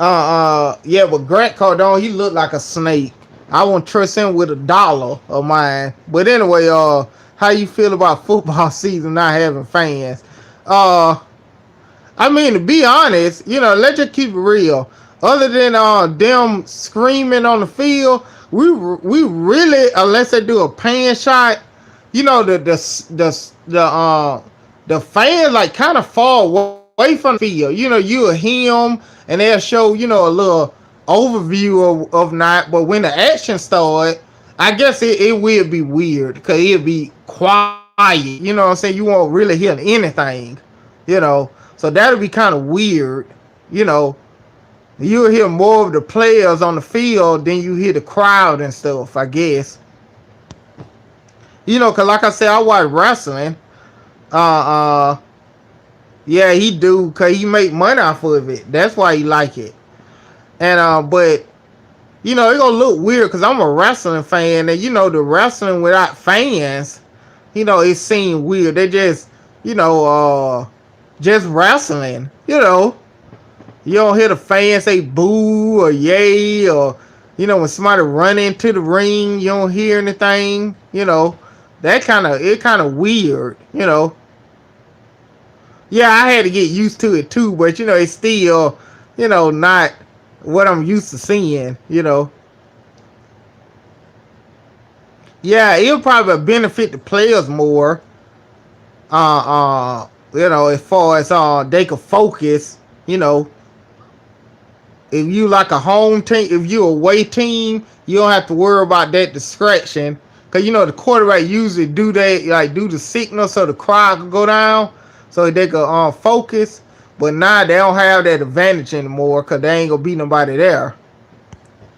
Yeah, but Grant Cardone, he looked like a snake. I won't trust him with $1 of mine. But anyway, how you feel about football season not having fans? Uh, I mean, to be honest, you know, let's just keep it real. Other than them screaming on the field, we really, unless they do a pan shot, the fans like kind of fall away from the field. You'll him and they'll show a little overview of not, but when the action started, I guess it will be weird because it'll be quiet. You know what I'm saying? You won't really hear anything. So that'll be kind of weird. You know, you'll hear more of the players on the field than you hear the crowd and stuff, I guess. Cause like I said, I watch wrestling. Uh, uh, yeah, he do, cause he make money off of it. That's why he like it. And but it gonna look weird, cause I'm a wrestling fan, and the wrestling without fans, it seems weird. They just wrestling. You don't hear the fans say boo or yay, or when somebody run into the ring, you don't hear anything. That kind of weird. Yeah, I had to get used to it too, but it's still not what I'm used to seeing. Yeah, it'll probably benefit the players more. As far as they could focus. You know, if you like a home team, if you a away team, you don't have to worry about that distraction. Cause the quarterback usually do that, like do the signal so the crowd can go down, so they can focus. But now they don't have that advantage anymore, cause they ain't gonna be nobody there.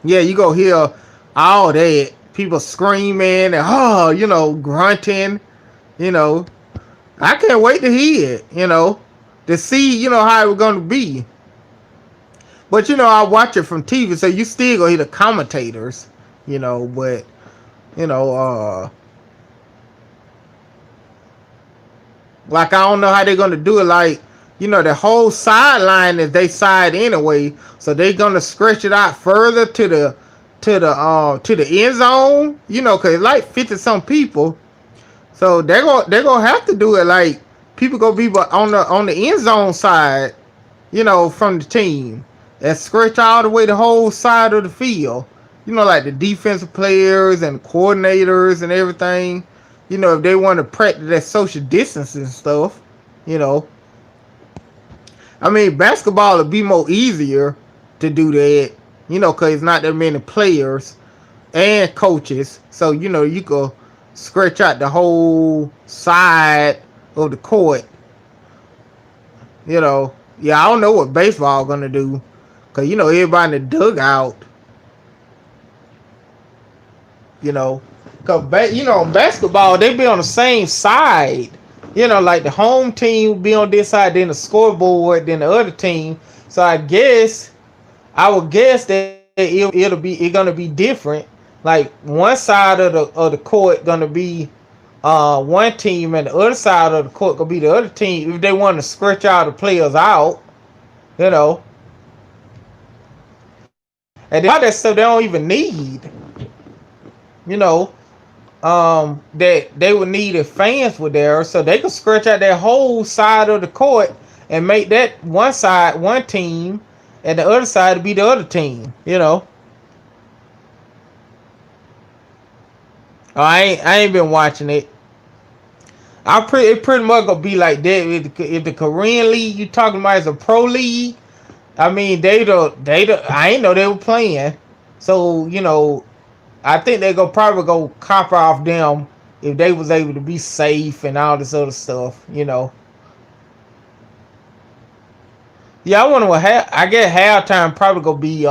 Yeah, you go hear all that people screaming and grunting. You know, I can't wait to hear it. To see how it was gonna be. But I watch it from TV, so you still gonna hear the commentators. But you know, like I don't know how they're gonna do it. Like the whole sideline is they side anyway, so they're gonna stretch it out further to the end zone. Cause it's like 50 some people, so they're gonna have to do it. Like people gonna be on the end zone side, from the team, and stretch all the way the whole side of the field. Like the defensive players and coordinators and everything. If they want to practice that social distancing stuff, you know. I mean, basketball would be more easier to do that, because it's not that many players and coaches. So, you could stretch out the whole side of the court. Yeah, I don't know what baseball gonna do, because, everybody in the dugout. Because basketball, they be on the same side. Like the home team be on this side, then the scoreboard, then the other team. So I would guess that it gonna be different. Like one side of the court gonna be one team, and the other side of the court gonna be the other team. If they want to stretch all the players out, you know, and then all that stuff they don't even need. You know, that they would need if fans were there, so they could stretch out that whole side of the court and make that one side one team, and the other side to be the other team. I ain't been watching it. It pretty much gonna be like that. If the Korean league you talking about is a pro league, I mean I ain't know they were playing, so I think they go probably go copper off them if they was able to be safe and all this other stuff. Yeah, I wonder what I guess halftime probably gonna be they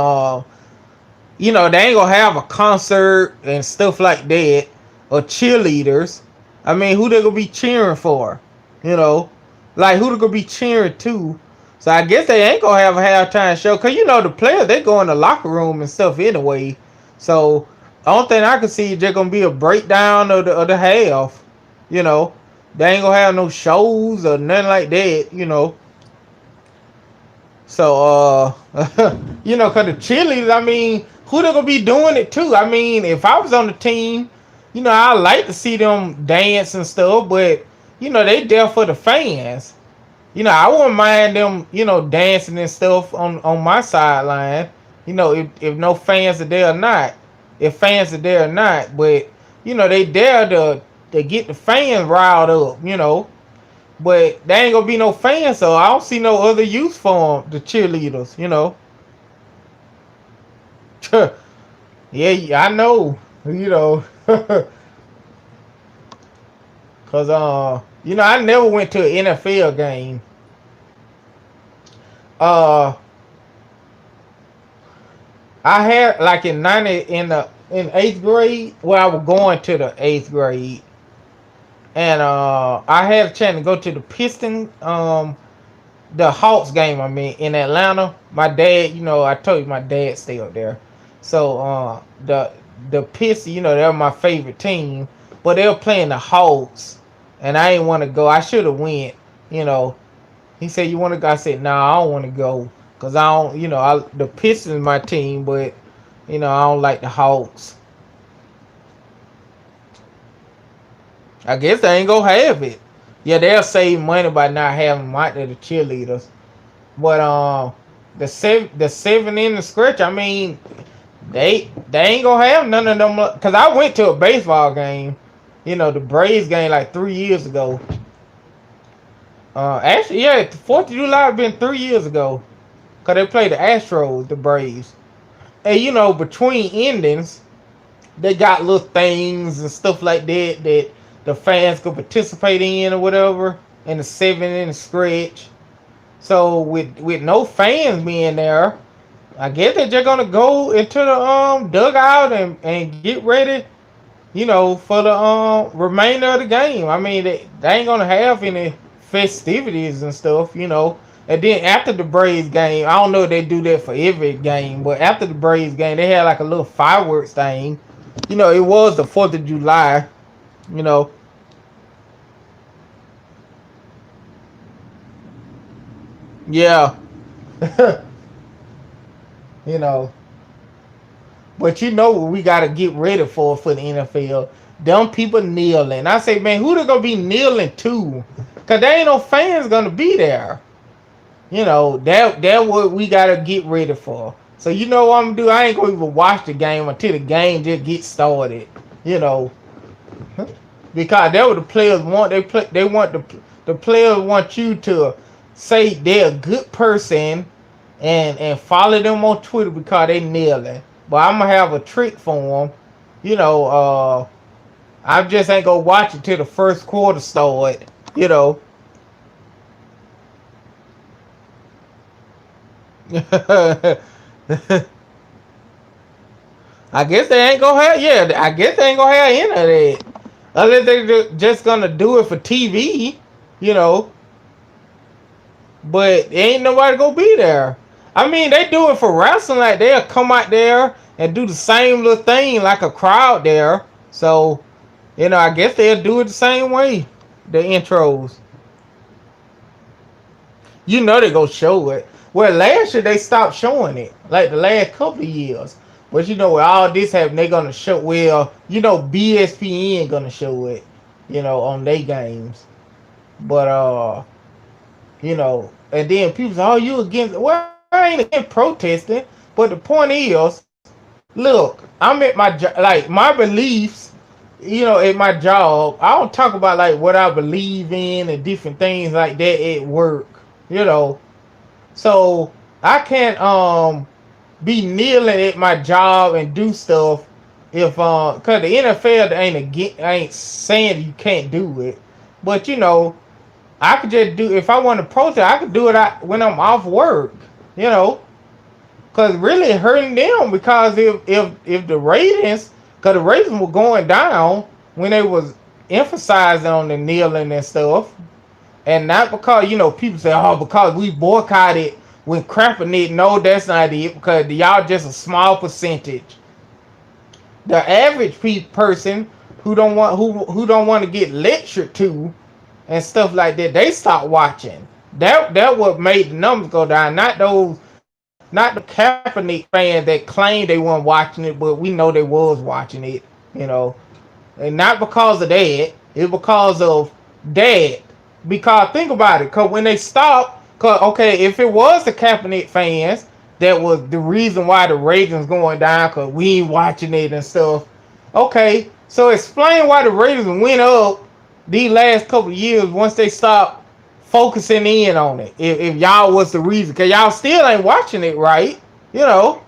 ain't gonna have a concert and stuff like that, or cheerleaders. I mean, who they gonna be cheering for? Like who they gonna be cheering to? So I guess they ain't gonna have a halftime show, cause the players they go in the locker room and stuff anyway. So the only thing I can see is just gonna be a breakdown of the half. They ain't gonna have no shows or nothing like that. So cause the cheerleaders, I mean, who they gonna be doing it to? I mean, if I was on the team, I like to see them dance and stuff, but they there for the fans. I wouldn't mind them, dancing and stuff on my sideline. If no fans are there or not. if fans are there or not. But they there to get the fans riled up. But there ain't gonna be no fans, so I don't see no other use for 'em, the cheerleaders. Yeah, I know. You know, cause I never went to an NFL game. Uh, I had like in 90 in eighth grade, where I was going to the eighth grade, and I had a chance to go to the Piston the Hawks game. I mean, in Atlanta. My dad, I told you my dad stayed up there, so the Pistons, they're my favorite team, but they were playing the Hawks, and I didn't want to go. I should have went. You know, he said, "You want to go?" I said, "Nah, I don't want to go, cause I don't. The Pistons my team, but I don't like the Hawks. I guess they ain't gonna have it. Yeah, they'll save money by not having them out there, the cheerleaders. But the seven in the stretch. I mean, they ain't gonna have none of them. Cause I went to a baseball game. The Braves game like 3 years ago. Actually, yeah, the 4th of July been 3 years ago. Cause they played the Astros, the Braves. And between endings, they got little things and stuff like that the fans could participate in or whatever. In the 7 inning stretch. So with no fans being there, I guess they're just gonna go into the dugout and get ready, for the remainder of the game. I mean, they ain't gonna have any festivities and stuff. And then after the Braves game, I don't know if they do that for every game, but after the Braves game, they had like a little fireworks thing. It was the 4th of July. You know, yeah. you know, but what we gotta get ready for the NFL. Them people kneeling. I say, man, who they gonna be kneeling to? Cause there ain't no fans gonna be there. That what we gotta get ready for. So what I'm gonna do? I ain't gonna even watch the game until the game just gets started. You know, because that's what the players want. They want the players want you to say they're a good person and follow them on Twitter because they kneeling. But I'm gonna have a trick for them. I just ain't gonna watch it till the first quarter start. You know. I guess they ain't gonna have. Yeah, I guess they ain't gonna have any of that. Unless they just gonna do it for TV. You know. But ain't nobody gonna be there. I mean, they do it for wrestling. Like they'll come out there and do the same little thing like a crowd there. So, I guess they'll do it the same way. The intros. They gonna show it. Well, last year they stopped showing it. Like the last couple of years. But with all this happening, they gonna show. Well, BSPN gonna show it. On their games. But and then people say, "Oh, you against?" Well, I ain't against protesting, but the point is, look, I'm at like my beliefs. At my job, I don't talk about like what I believe in and different things like that at work. You know, so I can't be kneeling at my job and do stuff if cause the NFL ain't saying you can't do it, but I could just do if I want to protest. I could do it when I'm off work, you know, because really hurting them. Because if the ratings, because the ratings were going down when they was emphasizing on the kneeling and stuff, and not because people say, oh, because we boycotted when crapping it. No, that's not it. Because y'all just a small percentage. The average person who don't want to get lectured to and stuff like that, they stopped watching. That what made the numbers go down. Not the Kaepernick fans that claimed they weren't watching it, but we know they was watching it. You know, and not because of that. It's because of that. Because think about it. Cause when they stopped, cause okay, if it was the Kaepernick fans, that was the reason why the ratings going down because we ain't watching it and stuff. Okay, so explain why the ratings went up these last couple of years once they stopped focusing in on it. If y'all was the reason, cause y'all still ain't watching it, right? You know,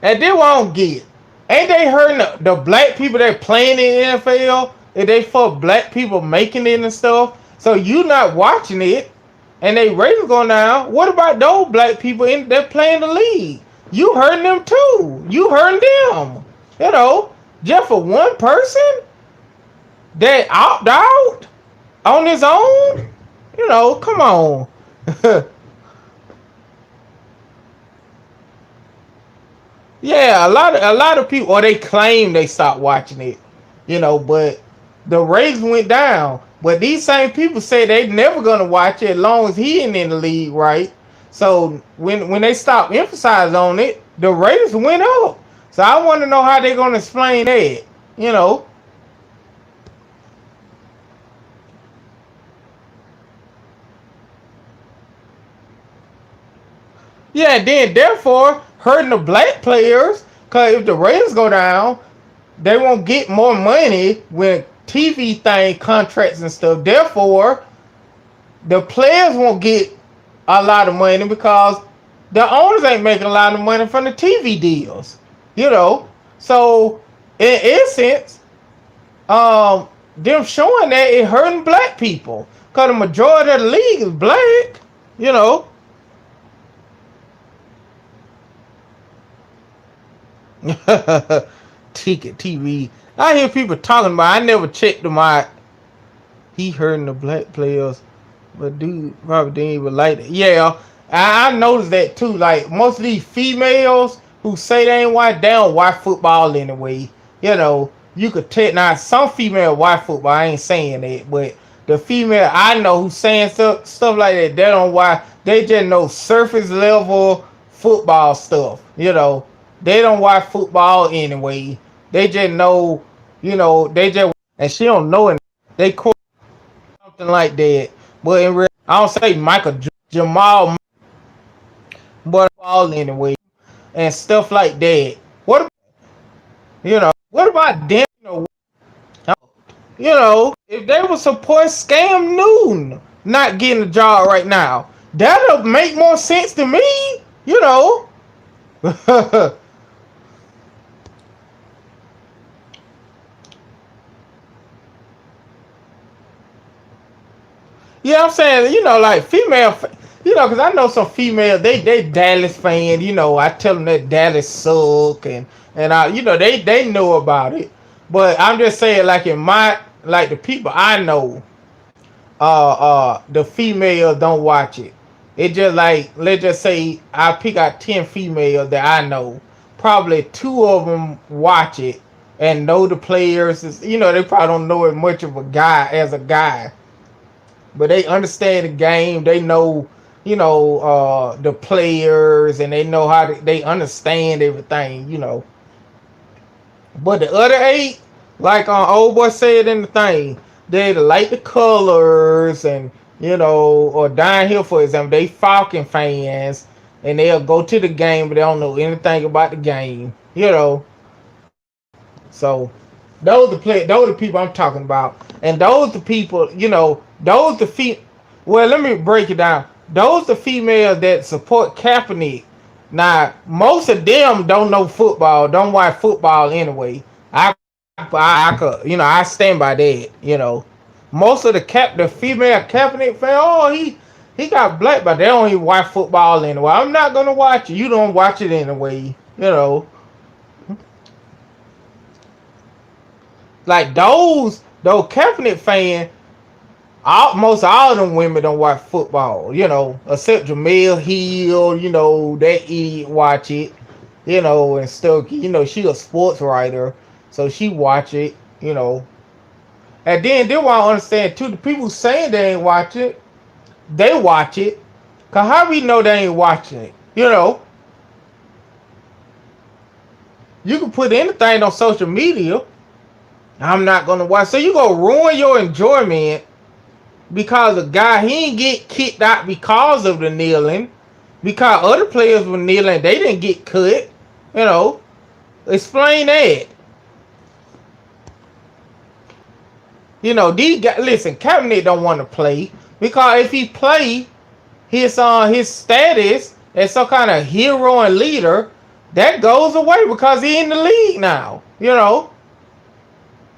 and then what I don't get, ain't they hurting the black people that playing in the NFL? If they for black people making it and stuff, so you not watching it, and they ratings going down. What about those black people that playing the league? You hurting them too. You hurting them. You know, just for one person that opt out on his own. You know, come on. Yeah, a lot of people, or they claim they stopped watching it, but the ratings went down. But these same people say they never gonna watch it as long as he ain't in the league, right? So when they stopped emphasizing on it, the ratings went up. So I want to know how they gonna explain that. You know, yeah. Then therefore hurting the black players, cause if the ratings go down, they won't get more money when TV thing contracts and stuff. Therefore, the players won't get a lot of money because the owners ain't making a lot of money from the TV deals. You know, so in essence, them showing that it hurting black people because the majority of the league is black. You know, ticket TV. I hear people talking about. I never checked them out. He hurting the black players, but dude probably didn't even like it. Yeah, I noticed that too. Like most of these females who say they ain't watch, they don't watch football anyway. You could tell. Now some female watch football. I ain't saying that, but the female I know who saying stuff like that, they don't watch. They just know surface level football stuff. They don't watch football anyway. They just know. They just and she don't know it. They quote something like that. But in real, I don't say Michael Jamal, but all anyway and stuff like that. What about them? If they would support Scam Newton not getting a job right now, that'll make more sense to me. You know. Yeah, I'm saying, like female, because I know some female, they Dallas fan. I tell them that Dallas suck, and I, they know about it. But I'm just saying, like like the people I know, the females don't watch it. It just like let's just say I pick out 10 females that I know, probably two of them watch it and know the players. They probably don't know as much of a guy as a guy, but they understand the game. They know, the players, and they know they understand everything. But the other eight, like old boy said in the thing, they like the colors and or down here for example, they Falcon fans and they'll go to the game but they don't know anything about the game. So those the people I'm talking about, and those the people, those the well, let me break it down. Those the females that support Kaepernick. Now, most of them don't know football, don't watch football anyway. I could, I stand by that. Most of the female Kaepernick fan, oh, he got black, but they don't even watch football anyway. I'm not gonna watch it. You don't watch it anyway. Like those Kaepernick fans, most all of them women don't watch football, except Jamel Hill, that idiot watch it, and stuff. She a sports writer, so she watch it. And then they want to understand too, the people saying they ain't watch it, they watch it. Cause how we know they ain't watching it? You can put anything on social media. I'm not gonna watch. So you gonna ruin your enjoyment because a guy he ain't get kicked out because of the kneeling. because other players were kneeling. They didn't get cut. You know, explain that. You know, these guys. Listen, Kaepernick don't want to play because if he play, his status as some kind of hero and leader that goes away because he in the league now. You know,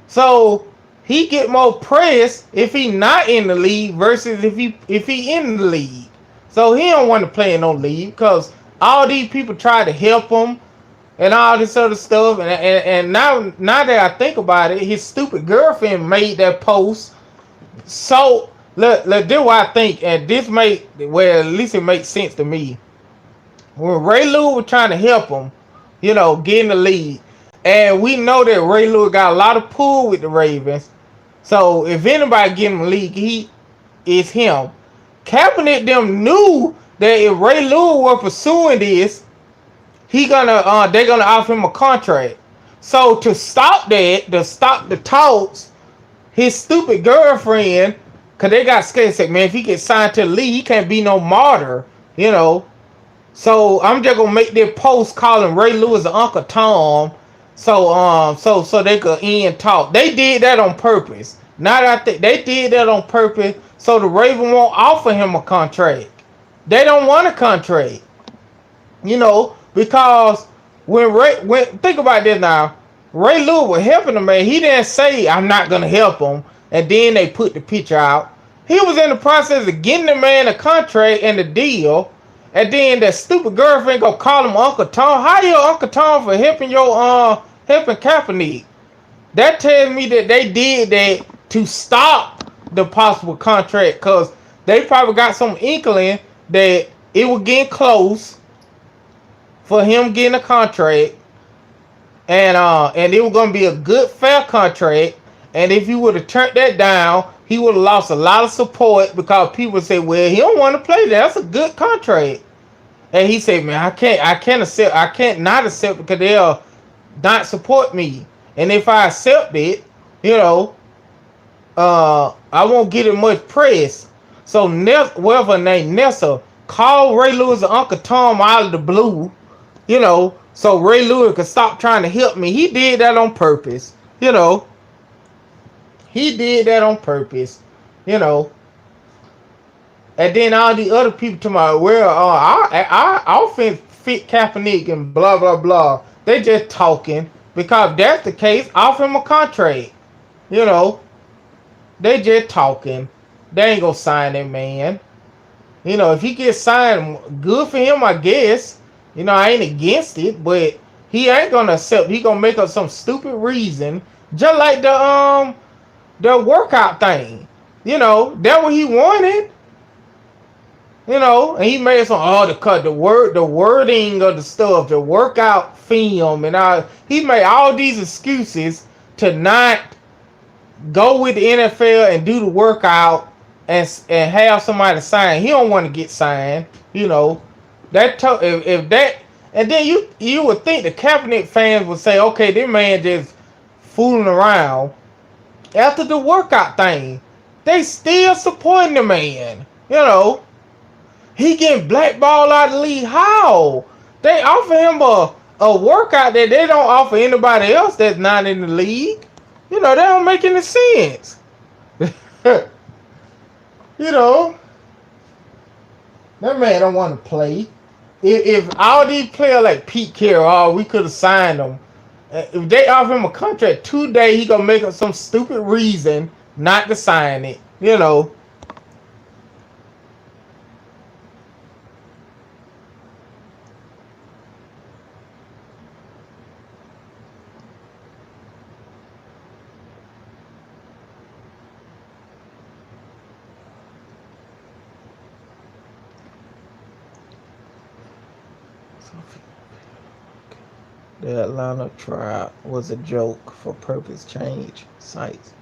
so he get more press if he not in the league versus if he in the league. So he don't want to play in no league because all these people try to help him and all this other stuff. And now that I think about it, his stupid girlfriend made that post. So let's do what I think, and this make well at least it makes sense to me. When Ray Lewis was trying to help him, you know, get in the league, and we know that Ray Lewis got a lot of pull with the Ravens. So if anybody get in the league, he is him. Kaepernick them knew that if Ray Lewis were pursuing this, they're gonna offer him a contract. So to stop that, to stop the talks, his stupid girlfriend, cause they got scared, said, man, if he gets signed to the league, he can't be no martyr, you know. So I'm just gonna make this post calling Ray Lewis Uncle Tom, so they could end talk. They did that on purpose. Now that I think they did that on purpose, so the Raven won't offer him a contract. They don't want a contract, you know, because when think about this now, Ray Lewis was helping the man. He didn't say I'm not gonna help him, and then they put the picture out. He was in the process of getting the man a contract and the deal. And then that stupid girlfriend go call him Uncle Tom. How you Uncle Tom for helping helping Kaepernick? That tells me that they did that to stop the possible contract, because they probably got some inkling that it was getting close for him getting a contract, and it was gonna be a good fair contract. And if he would have turned that down, he would have lost a lot of support because people say, well, he don't want to play that. That's a good contract. And he said, man, I can't not accept because they'll not support me. And if I accept it, you know, I won't get it much press. So whoever named Nessa called Ray Lewis and Uncle Tom out of the blue, you know, so Ray Lewis could stop trying to help me. He did that on purpose, you know. He did that on purpose, you know. And then all the other people to my our offense fit Kaepernick and blah blah blah. They just talking because if that's the case, offer him a contract. You know, they just talking. They ain't gonna sign that man. You know, if he gets signed, good for him, I guess. You know, I ain't against it, but he ain't gonna accept. He gonna make up some stupid reason, just like the workout thing. You know, that what he wanted. You know, and he made some the wording of the stuff, the workout film, and all. He made all these excuses to not go with the NFL and do the workout and have somebody sign. He don't want to get signed. You know, if that, and then you would think the Kaepernick fans would say, okay, this man just fooling around. After the workout thing, they still supporting the man. You know. He getting blackballed out of the league. How? They offer him a workout that they don't offer anybody else that's not in the league. You know, that don't make any sense. You know, that man don't want to play. If all these players like Pete Carroll, we could have signed them. If they offer him a contract today, he gonna make up some stupid reason not to sign it. You know. The Atlanta trial was a joke for purpose change sites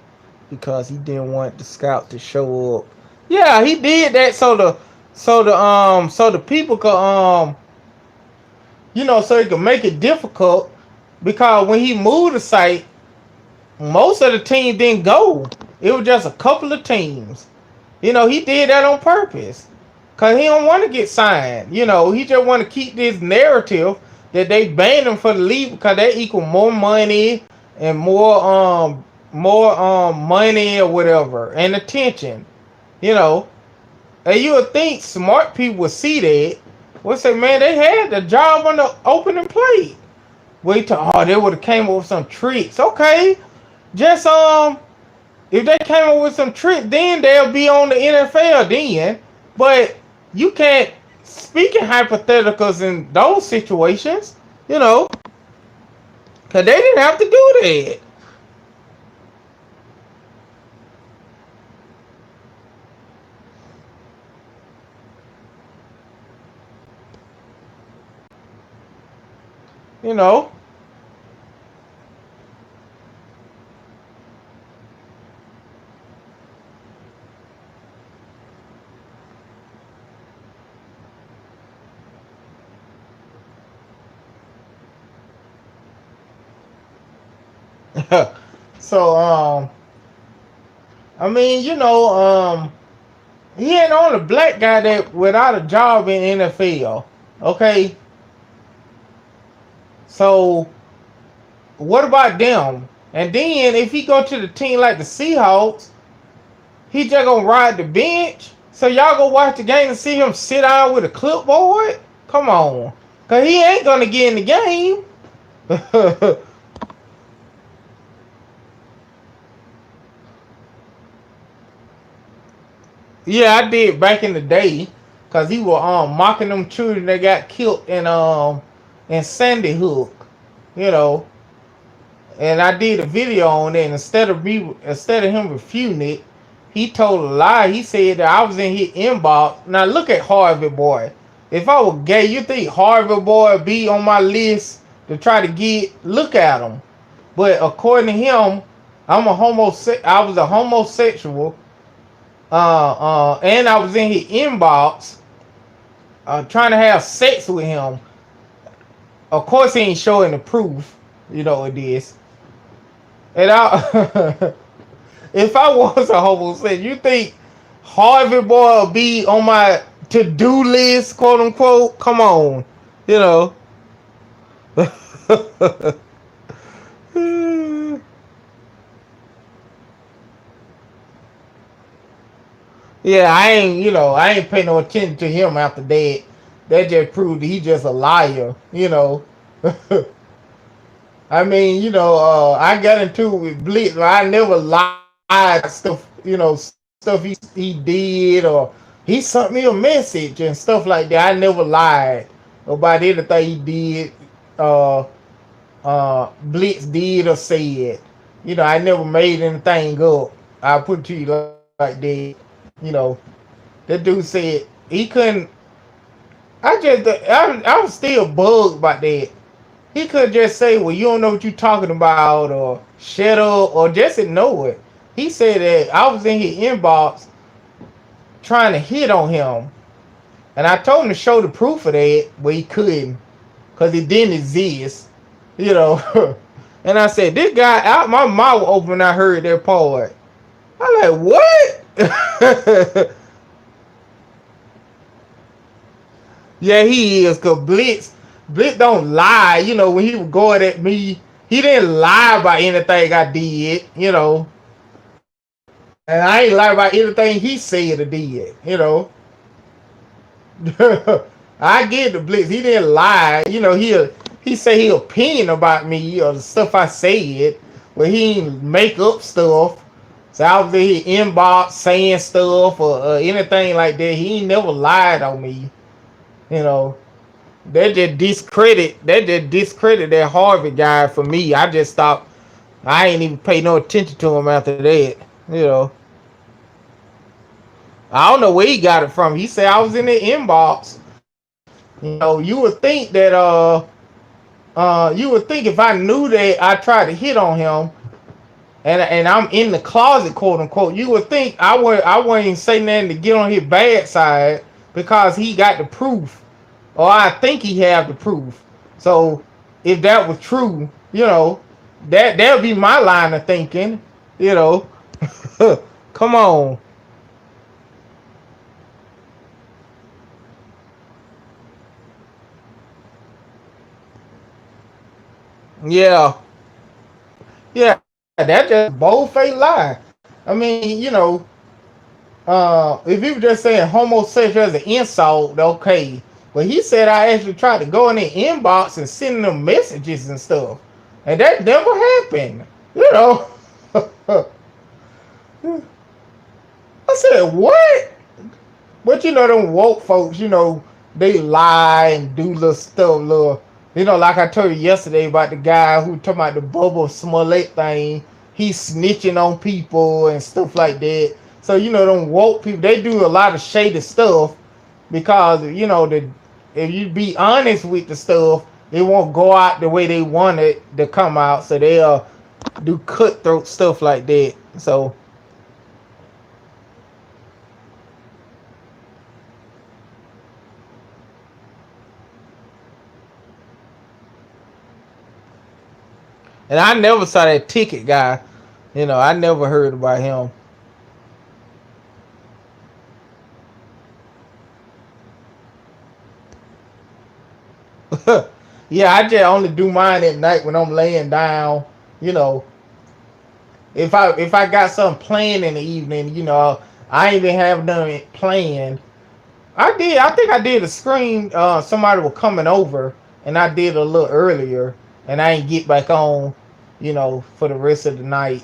because he didn't want the scout to show up. Yeah, he did that so the people could you know, so he could make it difficult, because when he moved the site, most of the teams didn't go. It was just a couple of teams. You know, he did that on purpose. Cause he don't want to get signed. You know, he just want to keep this narrative that they banned him for the league because they equal more money and more money or whatever and attention. You know, and you would think smart people would see that. Would say, man, they had the job on the opening plate. Wait till they would have came up with some tricks. Okay, just if they came up with some tricks, then they'll be on the NFL then. But you can't speak in hypotheticals in those situations, you know, because they didn't have to do that. You know. So I mean, he ain't the only black guy that without a job in NFL. Okay, so what about them? And then if he go to the team like the Seahawks, he just gonna ride the bench. So y'all go watch the game and see him sit down with a clipboard? Come on, cause he ain't gonna get in the game. Yeah, I did back in the day, cause he was mocking them children that got killed in Sandy Hook, you know. And I did a video on it. And instead of him refuting it, he told a lie. He said that I was in his inbox. Now look at Harvey Boy. If I were gay, you think Harvey Boy would be on my list to try to get look at him? But according to him, I was a homosexual. And I was in his inbox, trying to have sex with him. Of course, he ain't showing the proof. You know it is. And I, if I was a homosexual, you think Harvey Boy will be on my to-do list, quote unquote? Come on, you know. Yeah, I ain't paying no attention to him after that. That just proved that he just a liar, you know. I mean, I got into it with Blitz, but I never lied stuff, stuff he did, or he sent me a message and stuff like that. I never lied about anything he did, Blitz did or said. I never made anything up. I put it to you like that. You know, that dude said he couldn't. I was still bugged about that. He could just say, well, you don't know what you're talking about, or shut up, or just ignore it. He said that I was in his inbox trying to hit on him. And I told him to show the proof of that, but he couldn't, because it didn't exist. You know. And I said, this guy, out my mouth open when I heard that part. I'm like, what? Yeah, he is, because Blitz don't lie. When he was going at me, he didn't lie about anything I did, And I ain't lie about anything he said or did. I get the Blitz. He didn't lie. He say he opinion about me or the stuff I said, but he ain't make up stuff. So I was in his inbox saying stuff or anything like that. He ain't never lied on me. You know. That just discredit that Harvey guy for me. I just stopped. I ain't even pay no attention to him after that. You know. I don't know where he got it from. He said I was in the inbox. You would think that you would think if I knew that I tried to hit on him and I'm in the closet, quote unquote, you would think I wouldn't even say nothing to get on his bad side because he got the proof. Or I think he have the proof. So if that was true, that would be my line of thinking. You know, come on. Yeah, yeah, that's just a bold-faced lie. I mean, if he was just saying homosexual as an insult, okay. But he said I actually tried to go in the inbox and send them messages and stuff, and that never happened. You know, I said what? But them woke folks, they lie and do little stuff, little. Like I told you yesterday about the guy who talking about the Bubba Smollett thing. He's snitching on people and stuff like that. So them woke people, they do a lot of shady stuff because if you be honest with the stuff, it won't go out the way they want it to come out. So they'll do cutthroat stuff like that. So and I never saw that ticket guy. I never heard about him. Yeah, I just only do mine at night when I'm laying down. You know, if I got something planned in the evening, I ain't even have done planned. I did. I think I did a screen. Somebody was coming over, and I did a little earlier, and I ain't get back on. For the rest of the night.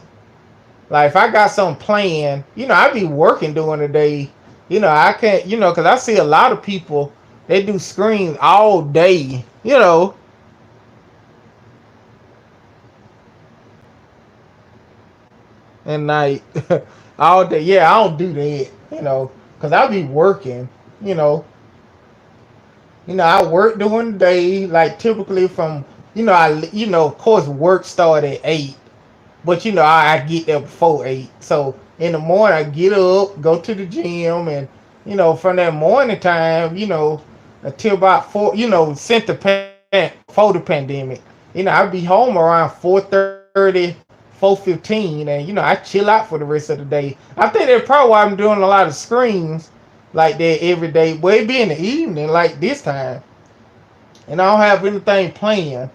Like if I got something planned, I be working during the day. I can't. Because I see a lot of people. They do screens all day. And night, all day. Yeah, I don't do that. Because I be working. You know. I work during the day. Like typically from. I. Of course, work start at 8. But I get there before 8. So in the morning I get up, go to the gym, and from that morning time, until about 4, since before the pandemic, I be home around 4:30, 4:15, and I chill out for the rest of the day. I think that's probably why I'm doing a lot of screens like that every day. But it be in the evening like this time, and I don't have anything planned.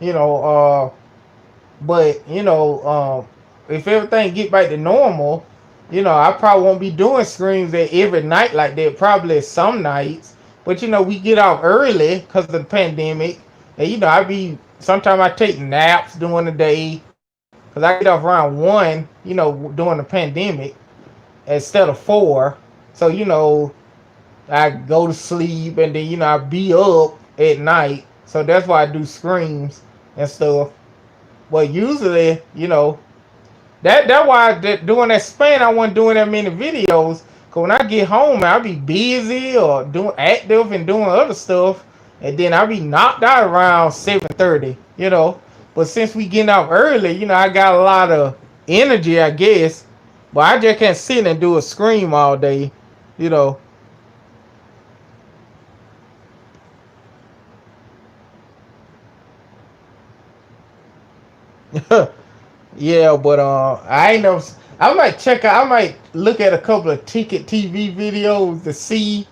You know, but if everything get back to normal, I probably won't be doing screens at every night like that. Probably some nights, but we get out early because of the pandemic, and I be sometimes I take naps during the day because I get off around 1, during the pandemic instead of 4. So I go to sleep and then I be up at night. So that's why I do screens and stuff. But usually, that why doing that span I wasn't doing that many videos. Cause when I get home, I be busy or doing active and doing other stuff, and then I be knocked out around 7:30. But since we getting out early, I got a lot of energy, I guess. But I just can't sit and do a scream all day. You know. Yeah, but I ain't never. I might check out. I might look at a couple of ticket TV videos to see,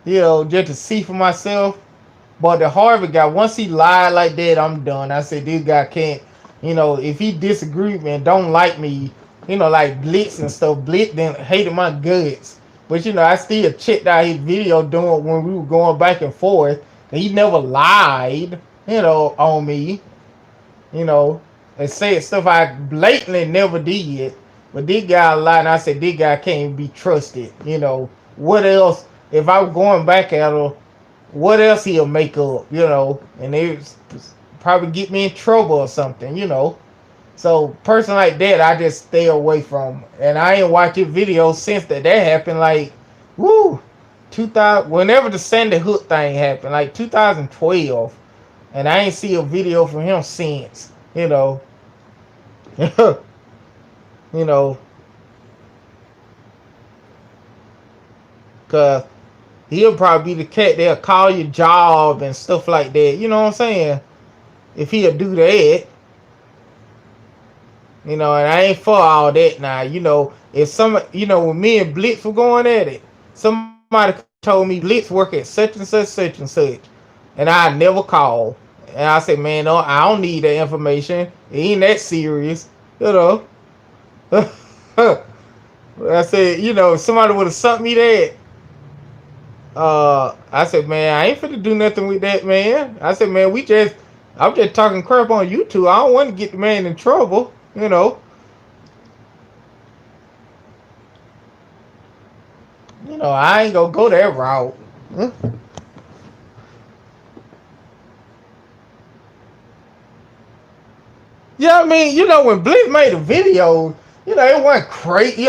just to see for myself. But the Harvard guy, once he lied like that, I'm done. I said this guy can't. If he disagree with me and don't like me, like Blitz and stuff. Blitz then hated my guts. But I still checked out his video doing when we were going back and forth. And he never lied, on me. you know, and said stuff I blatantly never did. But this guy lied, and I said, this guy can't be trusted. What else, if I was going back at her, what else he'll make up, and it probably get me in trouble or something. So, person like that, I just stay away from. And I ain't watched his videos since that happened, like, woo, 2000, whenever the Sandy Hook thing happened, like 2012. And I ain't see a video from him since, you know, cause he'll probably be the cat they'll call your job and stuff like that. You know what I'm saying? If he'll do that, and I ain't for all that now. If when me and Blitz were going at it, somebody told me Blitz work at such and such, such and such, and I never called. And I said, man, no, I don't need that information. It ain't that serious, you know. I said, if somebody would have sent me that, I said, man, I ain't finna do nothing with that, man. I said, man, I'm just talking crap on YouTube. I don't want to get the man in trouble, you know. I ain't gonna go that route. Yeah, I mean, when Blitz made a video, it wasn't crazy,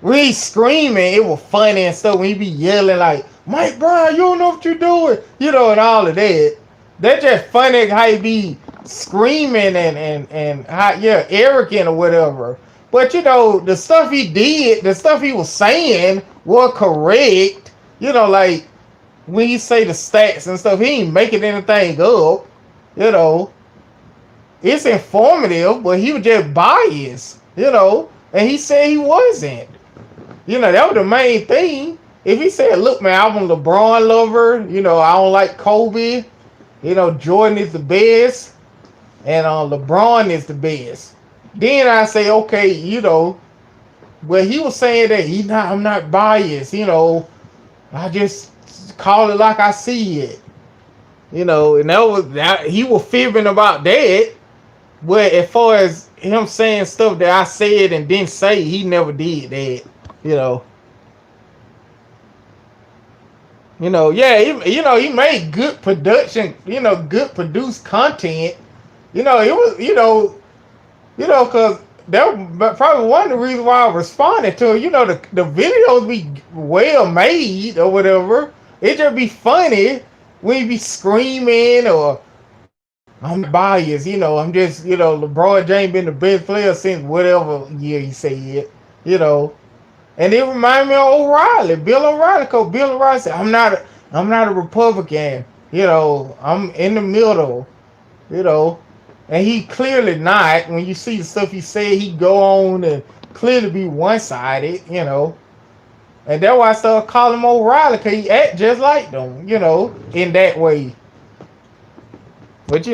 when he screaming, it was funny and stuff. When he be yelling like, Mike Brown, you don't know what you're doing, and all of that. That's just funny how he be screaming and how, yeah, arrogant or whatever. But, the stuff he did, the stuff he was saying was correct. Like, when he say the stats and stuff, he ain't making anything up, you know it's informative, but he was just biased, and he said he wasn't. That was the main thing. If he said, look, man, I'm a LeBron lover, I don't like Kobe, Jordan is the best, and LeBron is the best. Then I say, okay, well, he was saying that I'm not biased, I just call it like I see it, and he was fibbing about that. But as far as him saying stuff that I said and didn't say, he never did that. You know. Yeah, he made good production, good produced content. It was, cause that was probably one of the reasons why I responded to it. The videos be well made or whatever. It just be funny when you be screaming or I'm not biased, I'm just, LeBron James been the best player since whatever year he said, you know. And it reminded me of O'Reilly, Bill O'Reilly, cause Bill O'Reilly said, I'm not a Republican, I'm in the middle, you know. And he clearly not. When you see the stuff he said, he go on and clearly be one-sided, And that's why I started calling him O'Reilly, cause he act just like them, in that way. But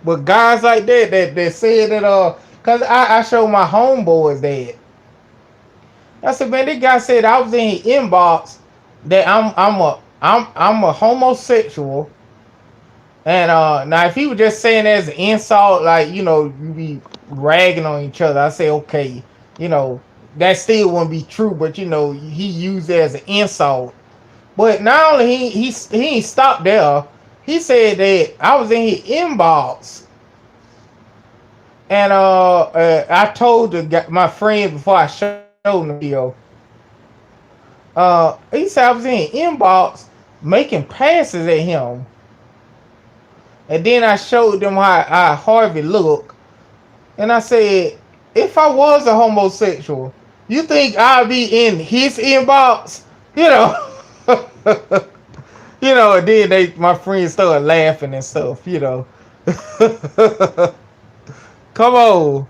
but guys like that said that cause I showed my homeboys that. I said, man, this guy said I was in his inbox that I'm a homosexual. And now if he was just saying as an insult, like, you be ragging on each other, I say okay, that still wouldn't be true, but he used it as an insult. But not only he ain't stopped there, he said that I was in his inbox. And I told my friend before I showed him the video. He said I was in inbox making passes at him, and then I showed them how Harvey looked, and I said, if I was a homosexual, you think I'd be in his inbox? And then my friends started laughing and stuff. Come on.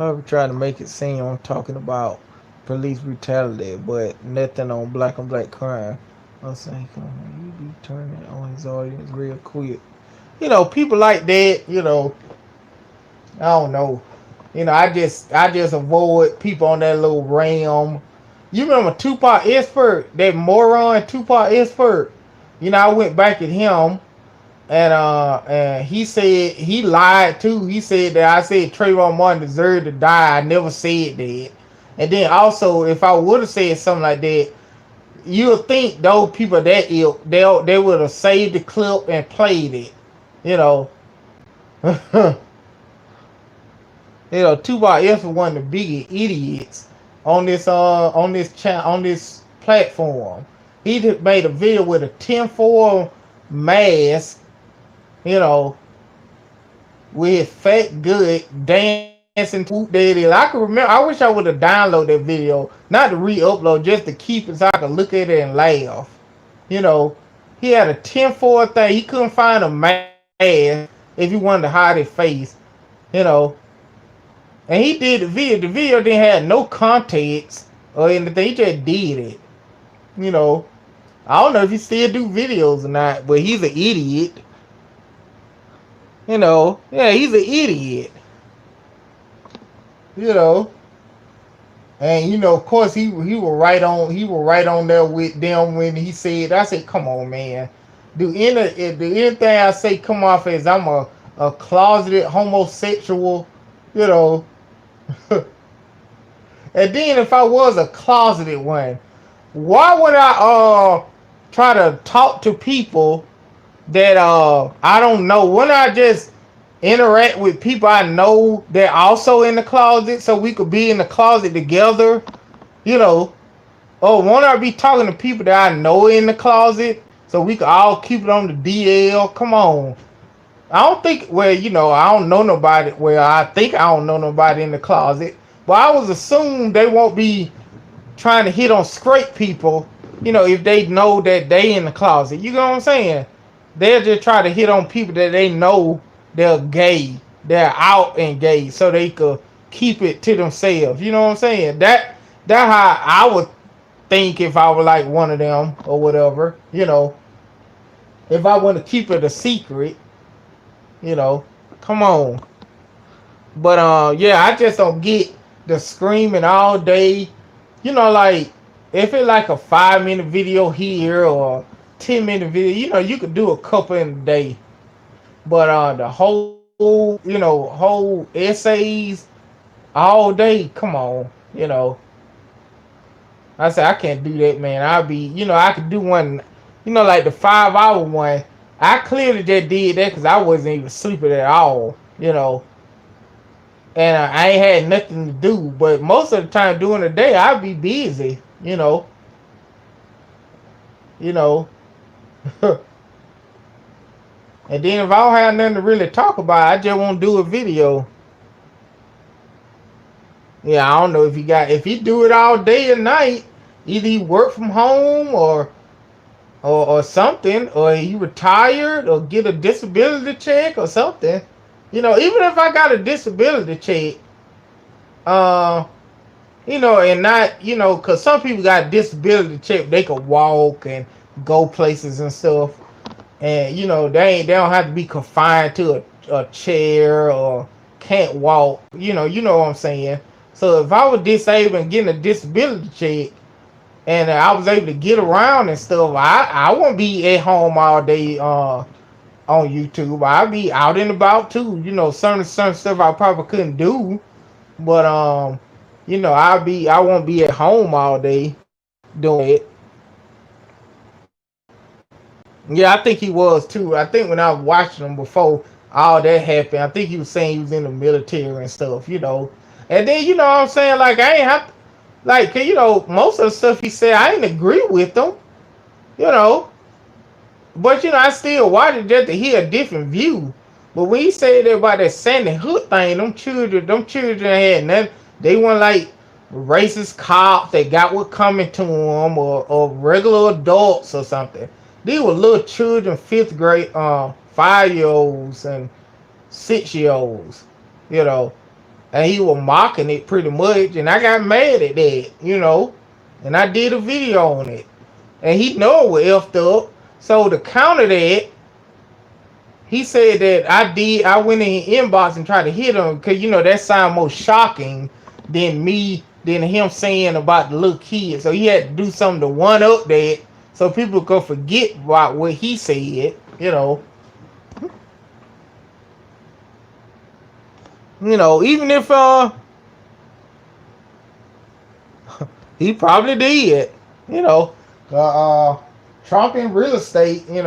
I'm trying to make it seem I'm talking about police brutality, but nothing on black on black crime. I was saying, come on, you be turning on his audience real quick. People like that, I don't know. I just avoid people on that little realm. You remember Tupac Expert, that moron Tupac Expert? I went back at him, and he said he lied too. He said that I said Trayvon Martin deserved to die. I never said that. And then also, if I would have said something like that, you'll think those people that ill, they would have saved the clip and played it. You know. Tupac is one of the biggest idiots on this platform. He just made a video with a tinfoil mask, you know, with fat good dancing to Whoop Daddy. I can remember. I wish I would have downloaded that video, not to re-upload, just to keep it so I could look at it and laugh. You know, He had a tinfoil thing. He couldn't find a mask if he wanted to hide his face, you know. And he did the video. The video didn't have no context or anything. He just did it, you know. I don't know if he still do videos or not, but he's an idiot. You know, yeah, he's an idiot. You know, and you know, of course, he was right on there with them when he said. I said, come on, man. Do anything I say come off as I'm a closeted homosexual? You know, and then if I was a closeted one, why would I try to talk to people that I don't know? Wouldn't I just interact with people I know that also in the closet so we could be in the closet together? You know, or won't I be talking to people that I know in the closet so we could all keep it on the DL? Come on. I don't think, well, you know, I don't know nobody. Well, I think I don't know nobody in the closet. But I was assumed they won't be trying to hit on straight people, you know, if they know that they in the closet. You know what I'm saying? They'll just try to hit on people that they know they're gay. They're out and gay so they could keep it to themselves. You know what I'm saying? That how I would think if I were like one of them or whatever, you know. If I want to keep it a secret, you know, come on. But yeah, I just don't get the screaming all day. You know, like if it's like a 5 minute video here or 10 minute video, you know, you could do a couple in a day. But the whole, you know, whole essays all day, come on, you know. I said I can't do that, man. I'll be, you know, I could do one, you know, like the 5 hour one. I clearly just did that because I wasn't even sleeping at all, you know. And I ain't had nothing to do. But most of the time during the day, I'd be busy, you know. You know. And then if I don't have nothing to really talk about, I just won't do a video. Yeah, I don't know if he do it all day and night, either he work from home or something, or he retired or get a disability check or something. You know, even if I got a disability check, uh, you know, and not, you know, because some people got disability check, they could walk and go places and stuff, and you know, they don't have to be confined to a chair or can't walk. You know what I'm saying. So if I was disabled and getting a disability check, and I was able to get around and stuff, I won't be at home all day on YouTube. I'll be out and about too. You know, some stuff I probably couldn't do, but you know, I won't be at home all day doing it. Yeah, I think he was too. I think when I was watching him before all that happened, I think he was saying he was in the military and stuff. You know, and then you know what I'm saying, like I ain't have to, like, you know, most of the stuff he said I didn't agree with him. You know, but you know, I still watch it just to hear a different view. But when he said that about that Sandy Hook thing, them children had nothing. They weren't like racist cops that got what coming to them, or regular adults or something. These were little children, 5th grade, 5 year olds and 6 year olds. You know, and he was mocking it pretty much, and I got mad at that. You know, and I did a video on it, and he know it was effed up. So to counter that, he said that I went in his inbox and tried to hit him because you know that sound more shocking than him saying about the little kid. So he had to do something to one up that so people could forget about what he said. Even if he probably did. You know, Trump in real estate. And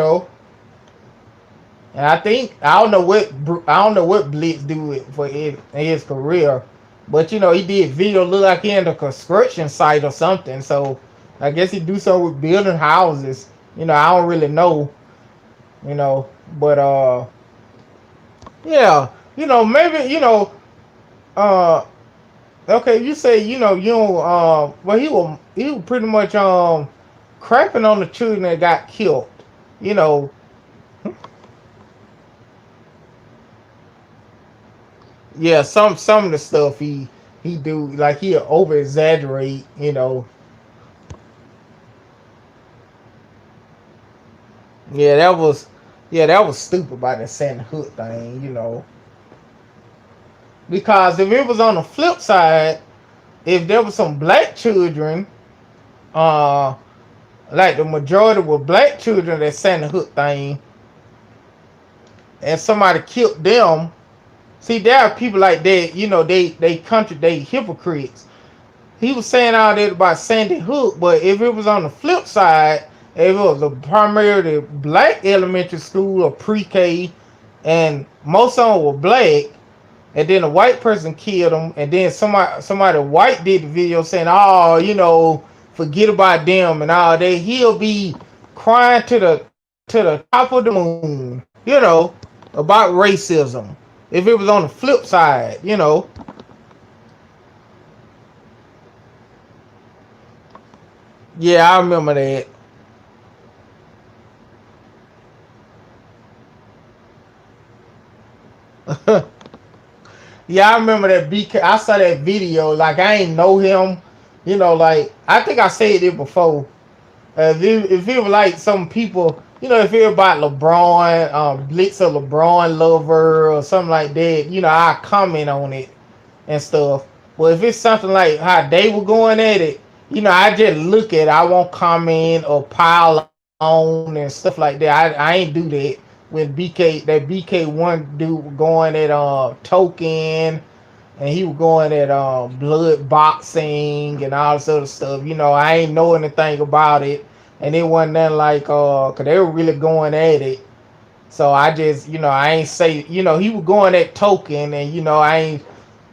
I don't know what Blitz do it for his career, but he did video look like he in a construction site or something. So I guess he do something with building houses. I don't really know. But yeah, maybe uh okay, you say you don't well he was pretty much crapping on the children that got killed. you know, yeah, some of the stuff he do, like he over exaggerate, Yeah, that was stupid about the Santa Hook thing, because if it was on the flip side, if there was some black children, uh, like the majority were black children that Santa Hook thing, and somebody killed them. See, there are people like that, they hypocrites. He was saying all that about Sandy Hook, but if it was on the flip side, if it was a primarily black elementary school or pre-K, and most of them were black, and then a white person killed them, and then somebody white did the video saying, "Oh, forget about them and all that," he'll be crying to the top of the moon, about racism. If it was on the flip side, yeah, I remember that. Yeah, I remember that BK. I saw that video. Like I ain't know him. Like I think I said it before. If it was like some people, if it was about LeBron, Blitz a LeBron lover or something like that, I comment on it and stuff. But if it's something like how they were going at it, I just look at it. I won't comment or pile on and stuff like that. I ain't do that. When BK1 dude going at Token, and he was going at blood boxing and all this other stuff. I ain't know anything about it, and it wasn't nothing like cause they were really going at it. So I just, I ain't say, he was going at Token, and I ain't,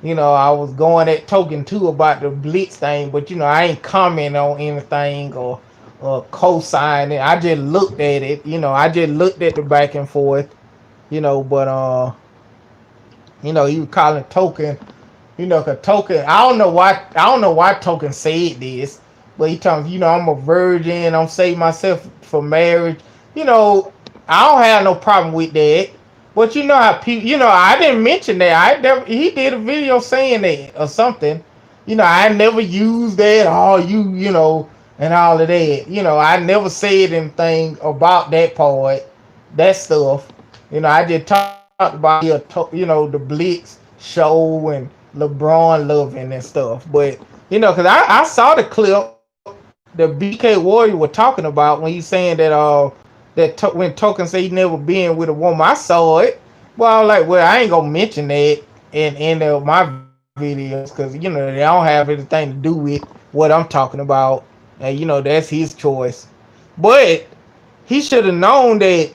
I was going at Token too about the Blitz thing, but I ain't comment on anything or co-sign it. I just looked at it, I just looked at the back and forth, but he was calling Token. Cause Token, I don't know why Token said this, but he told me, I'm a virgin, I'm saving myself for marriage. You know, I don't have no problem with that. But you know how people, I didn't mention that. He did a video saying that or something. I never used that. Oh, and all of that. I never said anything about that part, that stuff. I just talked about the Blitz show and LeBron loving and stuff. But because I saw the clip that BK Warrior was talking about when he's saying that when Token said he never been with a woman. I saw it. Well, I was like, well, I ain't gonna mention that in my videos because they don't have anything to do with what I'm talking about, and that's his choice. But he should have known that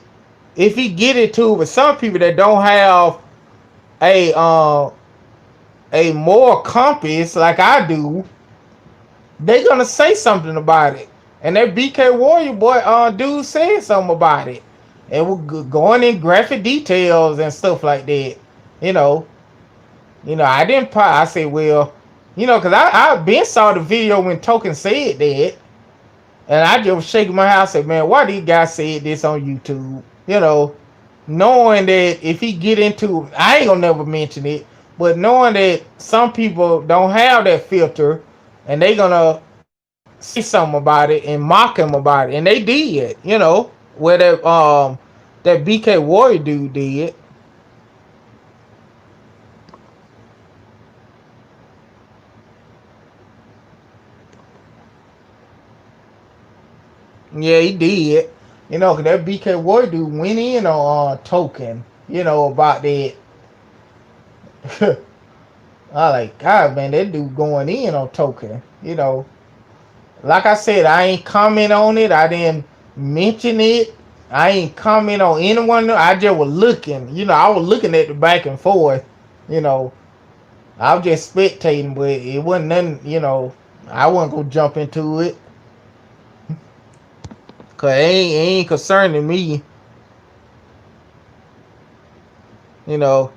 if he get it to with some people that don't have a moral compass like I do, they gonna say something about it. And that BK Warrior boy, dude said something about it, and we're going in graphic details and stuff like that. You know, I didn't. I said, well, because I been saw the video when Token said that, and I just was shaking my head. I said, man, why these guys said this on YouTube? Knowing that if he get into, I ain't gonna never mention it, but knowing that some people don't have that filter, and they gonna say something about it and mock him about it, and they did, where that BK Warrior dude did. Yeah, he did. Cause that BK Warrior dude went in on Token, about that. I like, God, man, that dude going in on Token. Like I said, I ain't comment on it. I didn't mention it. I ain't comment on anyone. I just was looking. I was looking at the back and forth. You know, I was just spectating, but it wasn't nothing. I wasn't gonna jump into it because it ain't concerning me. You know,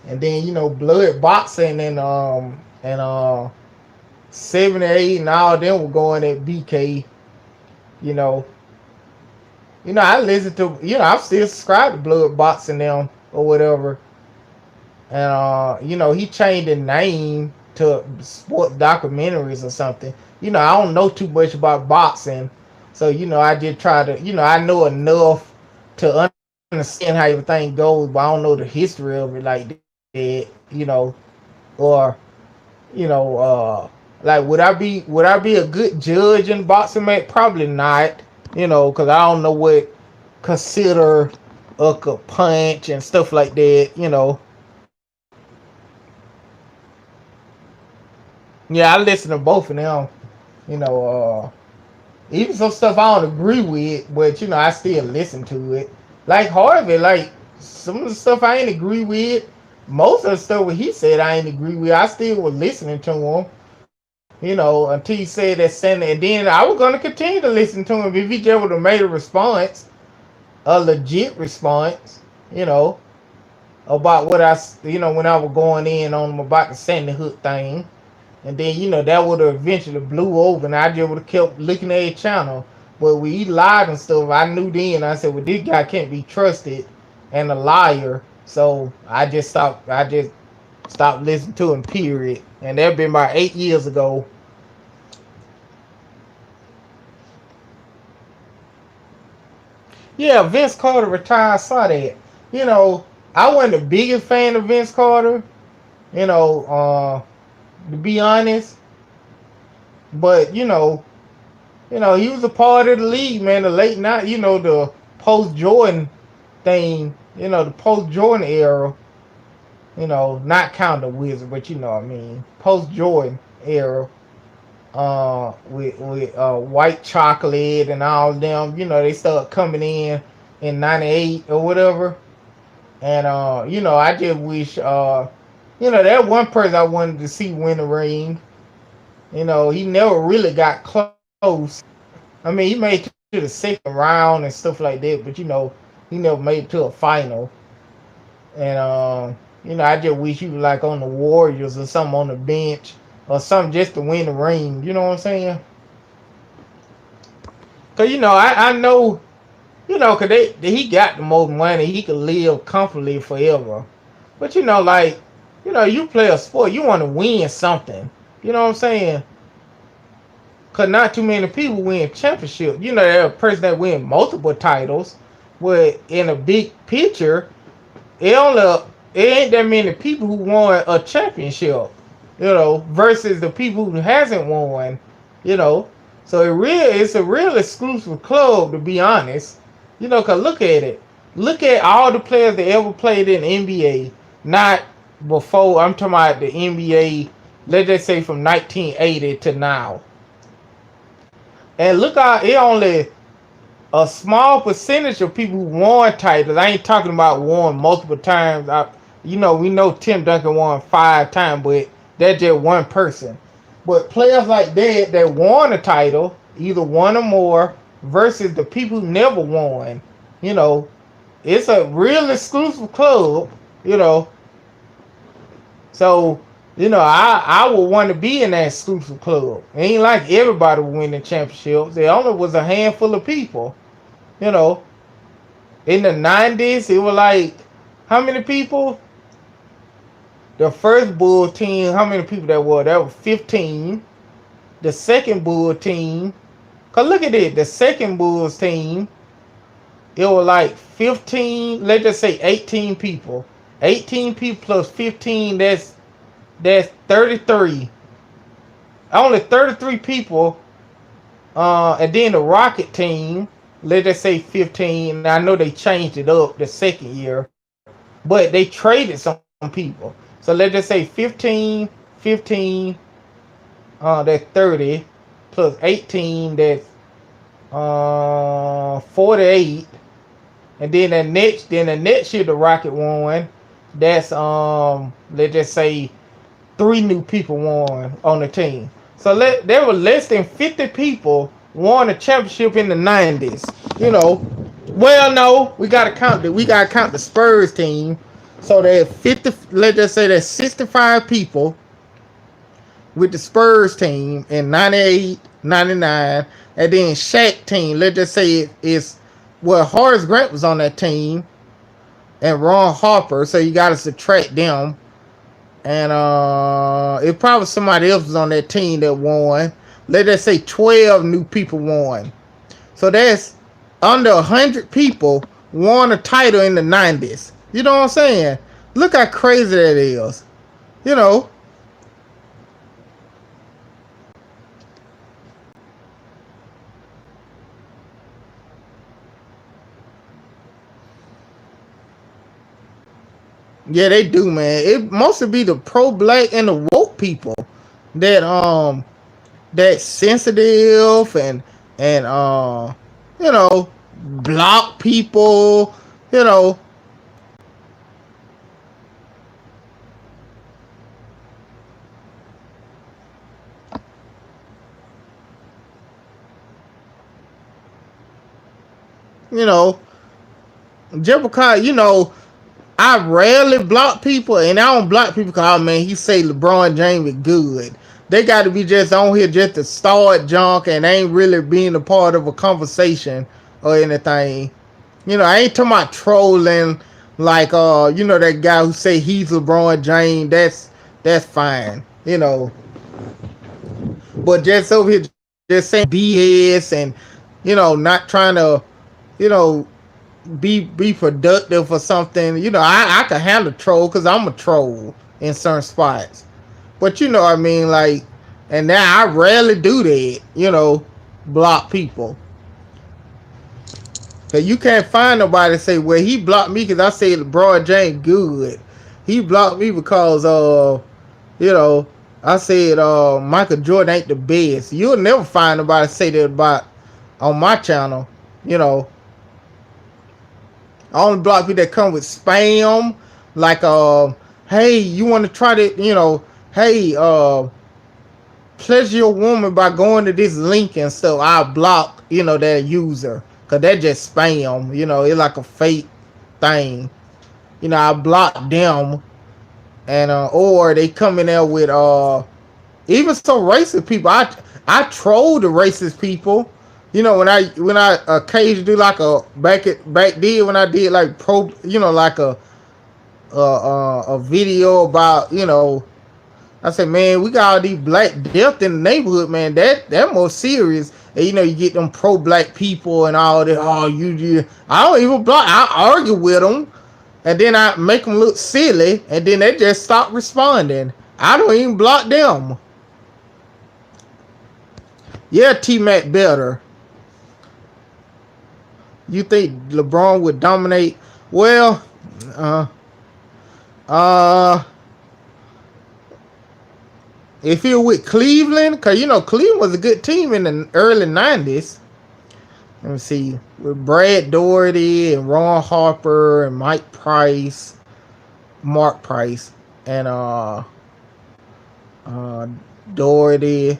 and then blood boxing and 78 and all them were going at BK. You know, I listen to, I'm still subscribed to Blood Boxing them or whatever. And he changed the name to Sport Documentaries or something. I don't know too much about boxing, so I just try to, I know enough to understand how everything goes, but I don't know the history of it like that, or like would I be a good judge in boxing match? Probably not, because I don't know what consider a punch and stuff like that. Yeah, I listen to both of them. You know, even some stuff I don't agree with, but I still listen to it. Like Harvey, like some of the stuff I ain't agree with. Most of the stuff what he said I ain't agree with. I still was listening to him. Until he said that sentence, and then I was gonna continue to listen to him if he just would have made a response, a legit response. You know, about what when I was going in on him about the Sandy Hook thing. And then, that would have eventually blew over and I just would have kept looking at his channel. But when he lied and stuff, I knew then, I said, well, this guy can't be trusted and a liar. So I just stopped listening to him, period. And that been about 8 years ago. Yeah, Vince Carter retired, I saw that. I wasn't the biggest fan of Vince Carter, you know, to be honest. But, he was a part of the league, man. The late night, the post Jordan thing, the post Jordan era, not count the Wizard, but what I mean, post Jordan era, with White Chocolate and all of them, they started coming in '98 or whatever, and I just wish, that one person I wanted to see win the ring. He never really got close. I mean, he made it to the second round and stuff like that, but he never made it to a final. And I just wish he was like on the Warriors or something on the bench or something just to win the ring. You know what I'm saying? Cause I know, cause he got the most money, he could live comfortably forever. But like, you play a sport, you want to win something. You know what I'm saying? Cause not too many people win championship. They're a person that win multiple titles, but in a big picture, it only it ain't that many people who won a championship. Versus the people who hasn't won. You know, so it's a real exclusive club to be honest. Cause look at it. Look at all the players that ever played in the NBA. Not before. I'm talking about the NBA. Let's just say from 1980 to now. And look how it only a small percentage of people who won titles. I ain't talking about won multiple times. We know Tim Duncan won 5 times, but that's just one person. But players like that won a title, either one or more, versus the people who never won. You know, it's a real exclusive club. You know, so I would want to be in that exclusive club. It ain't like everybody winning championships. There only was a handful of people. You know, in the '90s, it was like how many people? The first Bull team, how many people that were? That was 15. The second Bull team, cause look at it. The second Bulls team, it was like 15. Let's just say 18 people. 18 people plus 15. That's 33. Only 33 people. And then the Rocket team, let's just say 15. I know they changed it up the second year, but they traded some people. So let's just say 15, that's 30, plus 18, that's 48. And then the next year the Rocket won. That's let's just say 3 new people won on the team. So there were less than 50 people won a championship in the '90s. Well, no, we gotta count the Spurs team. So there's 50. Let's just say there's 65 people with the Spurs team in '98, '99, and then Shaq team. Let's just say it's well, Horace Grant was on that team, and Ron Harper. So you got to subtract them, and it probably somebody else was on that team that won. Let's just say 12 new people won. So that's under 100 people won a title in the 90s. You know what I'm saying? Look how crazy that is. You know, yeah, they do, man. It mostly be the pro black and the woke people that that sensitive and you know, block people. You know, you know, just because I rarely block people, and I don't block people because, oh man, he say LeBron James is good. They got to be just on here just to start junk and ain't really being a part of a conversation or anything. I ain't talking about trolling like that guy who say he's LeBron James. That's fine. But just over here just saying BS and not trying to you know be productive or something. I can handle troll because I'm a troll in certain spots. But I mean, like, and now I rarely do that. Block people. Cause you can't find nobody to say, well, he blocked me because I said LeBron James good. He blocked me because you know, I said Michael Jordan ain't the best. You'll never find nobody say that about on my channel. You know, I only block people that come with spam, like hey, you want to try to, hey, pleasure your woman by going to this link and stuff. I block, that user because that just spam. It's like a fake thing. I block them, and or they come in there with even some racist people. I troll the racist people. When I occasionally do like a back then when I did like like a video about I said, man, we got all these black death in the neighborhood, man. That more serious. And you get them pro black people and all that. Oh, you I don't even block. I argue with them, and then I make them look silly, and then they just stop responding. I don't even block them. Yeah, T Mac better. You think LeBron would dominate? Well, uh, uh, if you're with Cleveland, because Cleveland was a good team in the early 90s. Let me see. With Brad Doherty and Ron Harper and Mark Price, and uh, Doherty,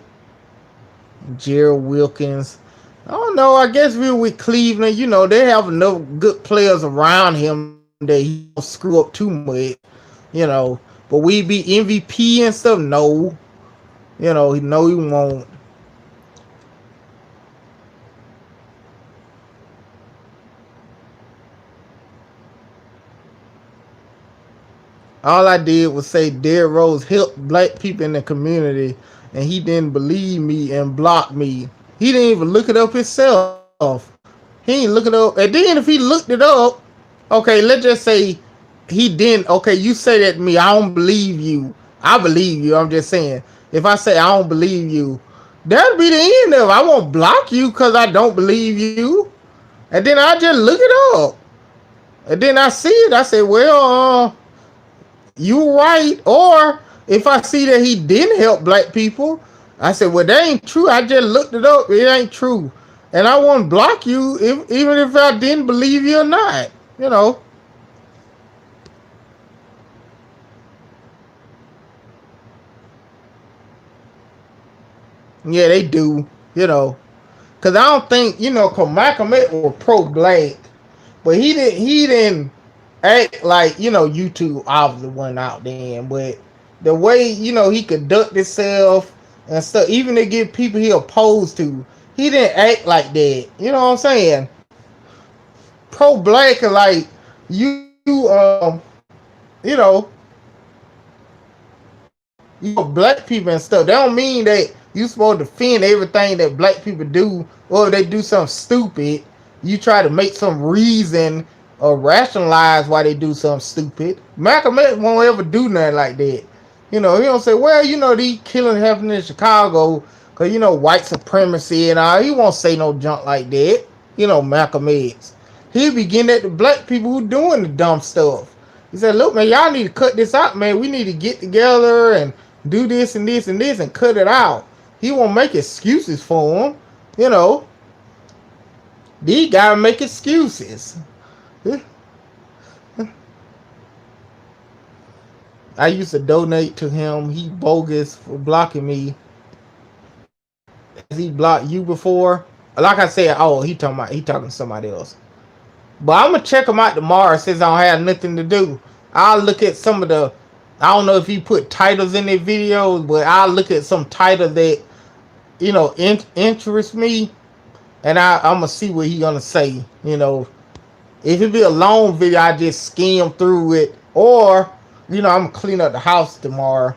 Gerald Wilkins. I don't know. I guess we're with Cleveland. They have enough good players around him that he don't screw up too much. But we be MVP and stuff. No, no, he won't. All I did was say Derrick Rose helped black people in the community, and he didn't believe me and blocked me. He didn't even look it up himself. He ain't look it up. And then if he looked it up, okay, let's just say he didn't. Okay, you say that to me. I don't believe you. I believe you. I'm just saying. If I say I don't believe you, that'll be the end of it. I won't block you because I don't believe you. And then I just look it up. And then I see it. I say, well, you right. Or if I see that he didn't help black people, I said, well, that ain't true. I just looked it up. It ain't true. And I won't block you even if I didn't believe you or not. You know. Yeah, they do. Because I don't think, cause Malcolm X was pro-black, but he didn't act like, YouTube obviously went out then, but the way, he conduct himself and stuff, even to get people he opposed to, he didn't act like that. You know what I'm saying? pro black and like you know black people and stuff. That don't mean that you supposed to defend everything that black people do, or if they do something stupid, you try to make some reason or rationalize why they do something stupid. Malcolm X won't ever do nothing like that. He don't say, well, these killings happening in Chicago because, white supremacy and all. He won't say no junk like that. Malcolm X. He be getting at the black people who doing the dumb stuff. He said, look, man, y'all need to cut this out, man. We need to get together and do this and this and this and cut it out. He won't make excuses for him. These guys make excuses. I used to donate to him. He bogus for blocking me. Has he blocked you before? Like I said, he talking to somebody else. But I'm gonna check him out tomorrow since I don't have nothing to do. I'll look at some of the. I don't know if he put titles in their videos, but I'll look at some title that interest me, and I'm gonna see what he gonna say. If it be a long video, I just skim through it, or I'm gonna clean up the house tomorrow.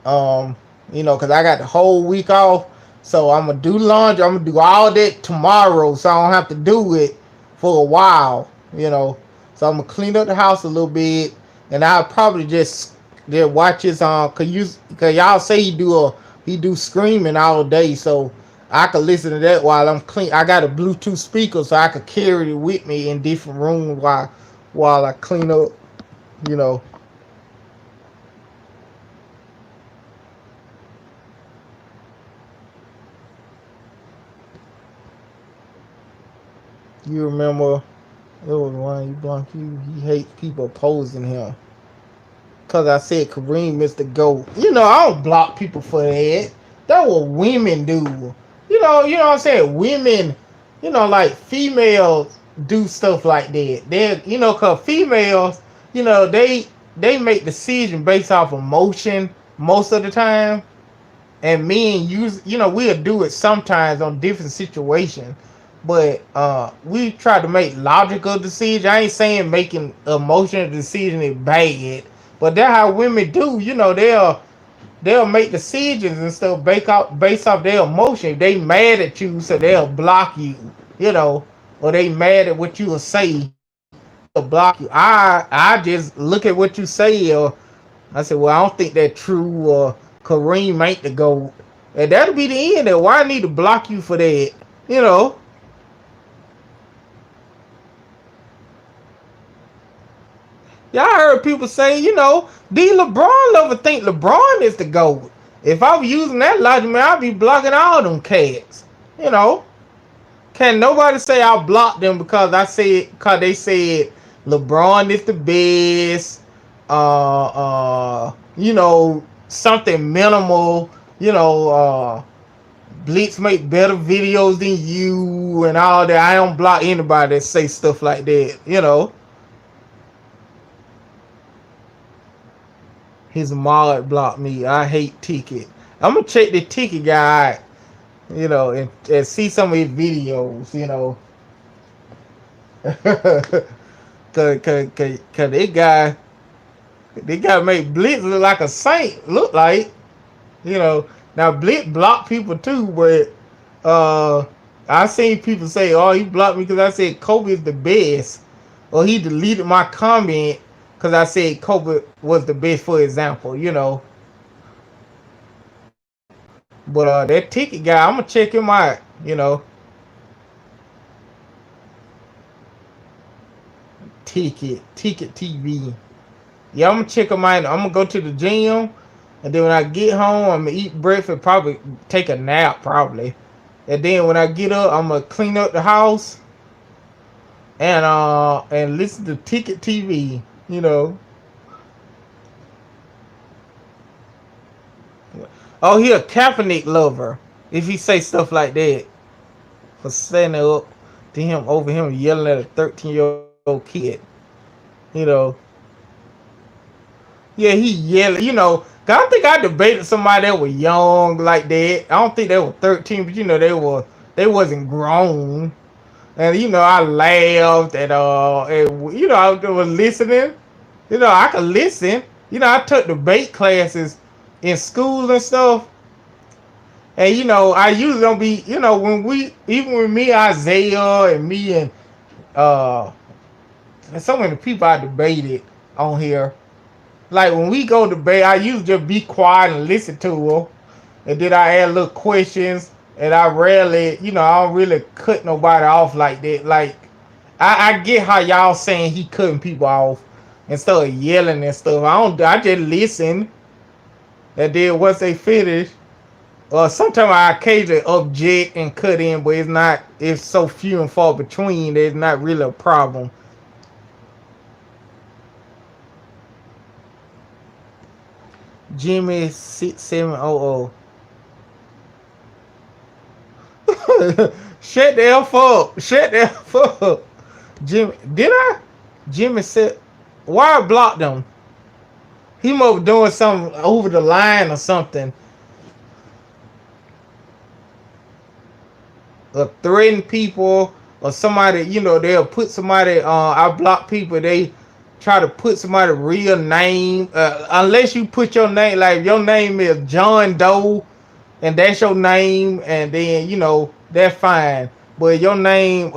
Because I got the whole week off, so I'm gonna do laundry. I'm gonna do all that tomorrow, so I don't have to do it for a while. So I'm gonna clean up the house a little bit, and I'll probably just watch his cause y'all say he do screaming all day, so I could listen to that while I'm clean. I got a Bluetooth speaker, so I could carry it with me in different rooms while I clean up. You remember it was one you blocked you. He hates people opposing him. Cause I said Kareem is the GOAT. I don't block people for that. That's what women do. What I'm saying? Women, like females do stuff like that. Cause females, they make decisions based off emotion most of the time. And men we'll do it sometimes on different situations. But we try to make logical decisions. I ain't saying making emotional decisions is bad, but that's how women do. They'll make decisions and stuff based off their emotion. If they mad at you, so they'll block you. Or they mad at what you will say, they'll block you. I just look at what you say, or I say, well, I don't think that's true, or Kareem ain't the GOAT, and that'll be the end of it. Why I need to block you for that? Y'all heard people say, D LeBron lover think LeBron is the GOAT. If I was using that logic, man, I'd be blocking all them cats. Can nobody say I blocked them because they said LeBron is the best, something minimal, Blitz make better videos than you and all that. I don't block anybody that say stuff like that. His mod blocked me. I hate Ticket. I'm gonna check the Ticket guy out, and see some of his videos, cause they gotta make Blitz look like a saint. Look like, now Blitz blocked people too, but I seen people say, "Oh, he blocked me because I said Kobe is the best," or he deleted my comment because I said Kobe was the best, for example. But that Ticket guy, I'm gonna check him out. Ticket TV. Yeah, I'm gonna check him out. I'm gonna go to the gym, and then when I get home, I'm gonna eat breakfast. Probably take a nap, probably. And then when I get up, I'm gonna clean up the house and listen to Ticket TV. Oh, he a Kaepernick lover. If he say stuff like that, for standing up to him over him yelling at a 13-year-old kid. You know. Yeah, he yelling. I don't think I debated somebody that was young like that. I don't think they were 13, but they wasn't grown. And I laughed and I was listening. I could listen. I took debate classes in school and stuff. And I usually don't be, when we, even with me, Isaiah, and me, uh and so many people I debated on here. Like when we go debate, I usually just be quiet and listen to them, and then I add little questions. And I rarely, I don't really cut nobody off like that. Like I get how y'all saying he cutting people off and start yelling and stuff. I don't. I just listen, and then once they finish, sometimes I occasionally object and cut in, but it's not. It's so few and far between. It's not really a problem. Jimmy 6700. Shut the F up. Shut the F up. Jimmy, did I? Jimmy said, why I blocked them? He must be doing something over the line or something. Or threaten people or somebody, they'll put somebody, I block people, they try to put somebody real name. Unless you put your name, like if your name is John Doe and that's your name, and then that's fine. But your name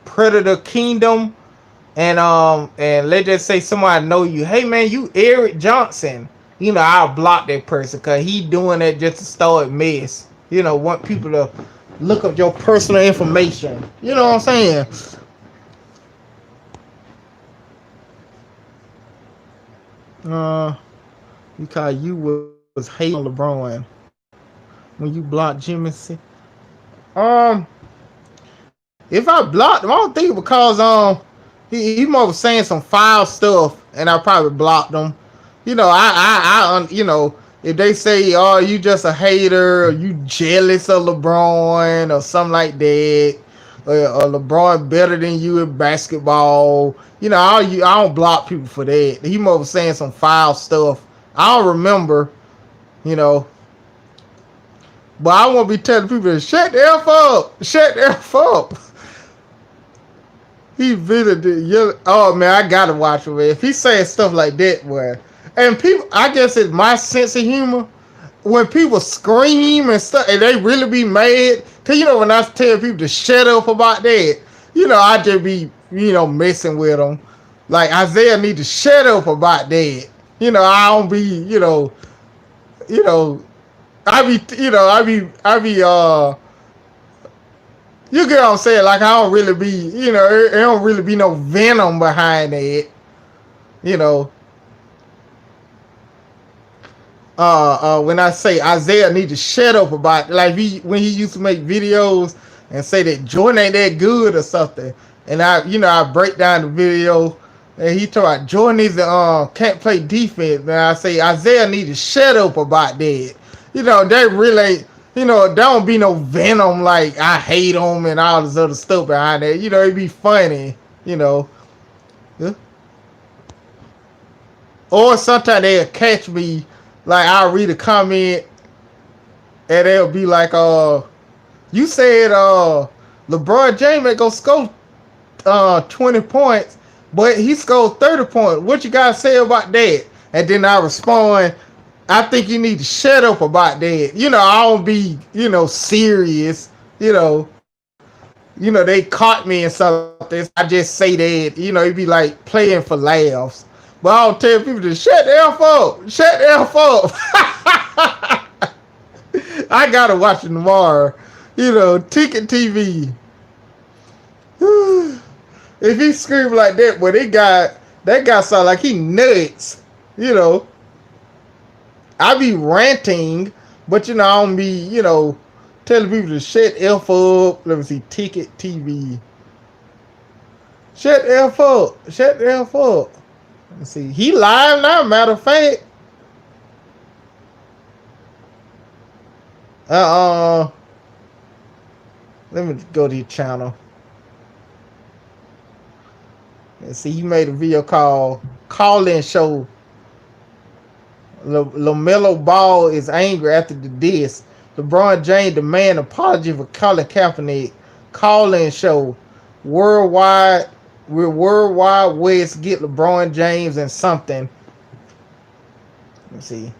Predator Kingdom, and let's just say somebody know you, hey man, you Eric Johnson, I'll block that person because he doing that just to start mess. Want people to look up your personal information. You know what I'm saying? Because you was hating on LeBron when you blocked Jimmy C. If I blocked him, I don't think it because he was saying some foul stuff, and I probably blocked him. If they say, "Oh, you just a hater," or "You jealous of LeBron," or something like that, or LeBron better than you in basketball, I don't block people for that. He was saying some foul stuff. I don't remember, you know, but I won't be telling people to shut the F up, shut the F up. He really did. Yeah. Oh man, I gotta watch him. Man. If he saying stuff like that, boy, and people, I guess it's my sense of humor. When people scream and stuff, and they really be mad, cause when I tell people to shut up about that, I just be messing with them. Like Isaiah need to shut up about that. I don't be you know I be you get what I'm saying? Like I don't really be, it don't really be no venom behind it. You know, when I say Isaiah need to shut up about like when he used to make videos and say that Jordan ain't that good or something, and I break down the video and he talk about Jordan needs to can't play defense, and I say Isaiah need to shut up about that. That really. Don't be no venom like I hate him and all this other stuff behind that. It'd be funny, you know. Yeah. Or sometimes they'll catch me, like I'll read a comment and they'll be like, you said LeBron James ain't gonna score 20 points, but he scored 30 points. What you guys say about that? And then I respond, I think you need to shut up about that. I don't be, serious. They caught me in something. I just say that, it'd be like playing for laughs. But I don't tell people to shut the F up. Shut the F up. I gotta watch it tomorrow. Ticket TV. If he scream like that, boy, that guy sound like he nuts. I be ranting, but I don't be, telling people to shut F up. Let me see, Ticket TV. Shut the F up. Shut the F up. Let's see. He live now, matter of fact. Let me go to your channel. Let's see, he made a video called Call-In Show. LaMelo Ball is angry after the diss. LeBron James demand apology for Colin Kaepernick. call-in show. Worldwide, we're Worldwide West get LeBron James and something. Let's see.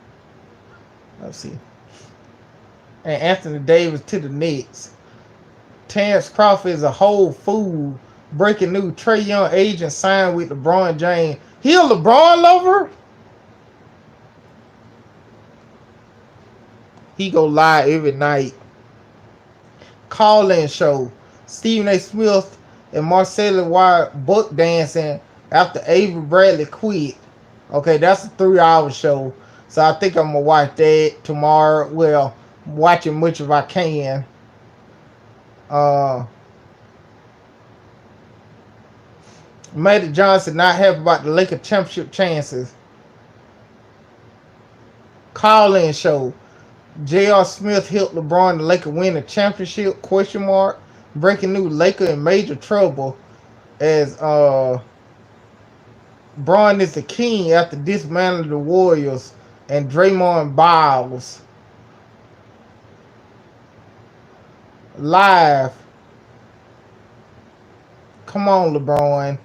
Let's see. And Anthony Davis to the Knicks. Terrence Crawford is a whole fool. Breaking news: Trey Young agent signed with LeBron James. He a LeBron lover? He go live every night. Call-in show. Stephen A. Smith and Marcella White book dancing after Avery Bradley quit. Okay, that's a 3-hour show. So I think I'm gonna watch that tomorrow. Well, watching much if I can. Uh Magic Johnson not happy about the Lakers championship chances. Call-in show. J.R. Smith helped LeBron the Lakers win the championship? Question mark. Breaking news: Lakers in major trouble as Braun is the king after dismantling the Warriors and Draymond Biles. Live. Come on, LeBron.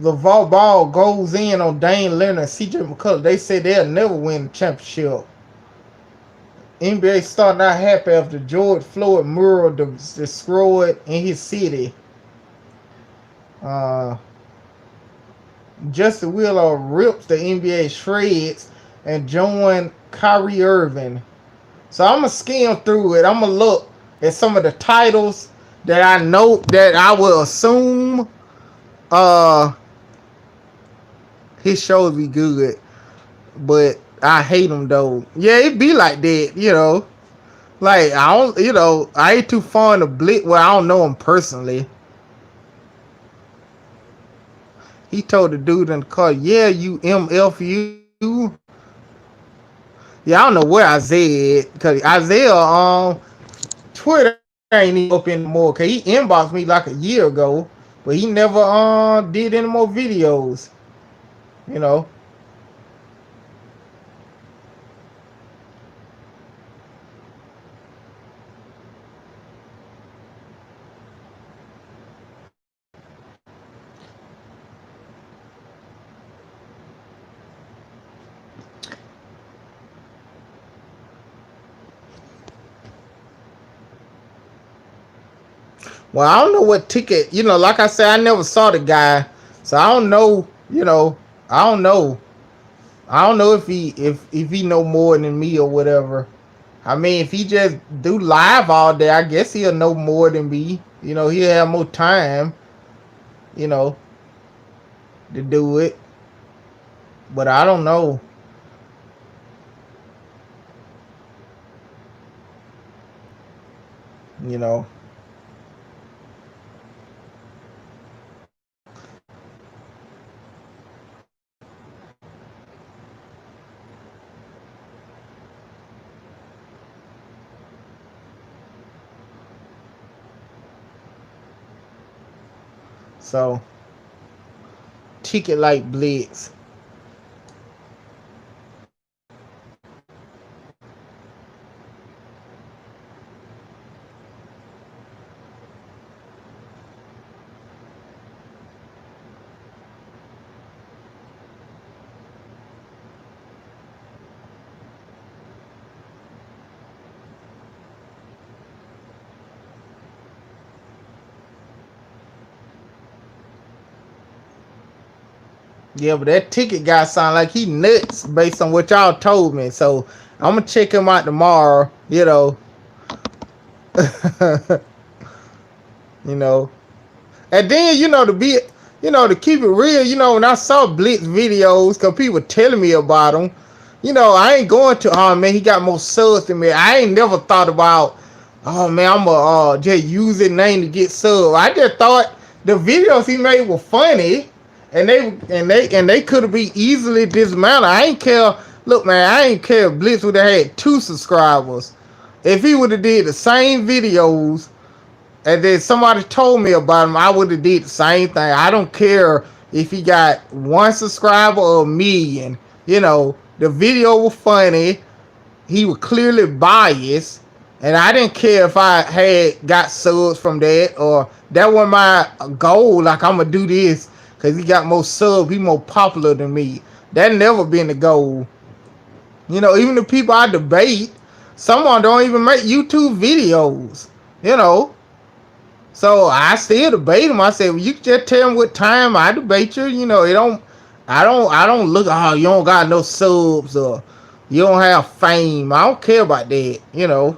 LeVar Ball goes in on Dame Leonard and CJ McCullough. They say they'll never win the championship. NBA star not happy after George Floyd mural destroyed in his city. Justin Wheeler rips the NBA shreds and join Kyrie Irving. So I'm gonna skim through it. I'm gonna look at some of the titles that I know that I will assume his shows be good, but I hate him though. Yeah, it be like that, you know. Like I don't, you know, I ain't too fond of Blitz. Well, I don't know him personally. He told the dude in the car, "Yeah, you MFU." Yeah, I don't know where Isaiah is, because Isaiah Twitter ain't even up anymore. Cause he inboxed me like a year ago, but he never did any more videos. You know. Well, I don't know what ticket. You know, like I said, I never saw the guy, so I don't know. You know, I don't know. I don't know if he know more than me or whatever. I mean, if he just do live all day, I guess he'll know more than me. You know, he'll have more time. You know, to do it. But I don't know. You know. So ticket like Blitz. Yeah, but that ticket guy sound like he nuts based on what y'all told me. So I'm gonna check him out tomorrow. You know, you know. And then to keep it real, when I saw Blitz videos, cause people telling me about them, I ain't going to. Oh man, he got more subs than me. I ain't never thought about. Oh man, I'm a just use his name to get subs. I just thought the videos he made were funny, and they could have been easily dismantled. I ain't care. Look, man, I ain't care if Blitz would have had 2 subscribers. If he would have did the same videos and then somebody told me about him, I would have did the same thing. I don't care if he got 1 subscriber or 1 million. The video was funny. he was clearly biased, and I didn't care if I had got subs from that or that was my goal. Like I'm gonna do this because he got more subs, he more popular than me. That never been the goal. You know, even the people I debate, someone don't even make YouTube videos. You know, so I still debate him. I said, well, you just tell him what time I debate you. You know, it don't. I don't look. Oh, you don't got no subs or you don't have fame. I don't care about that. You know.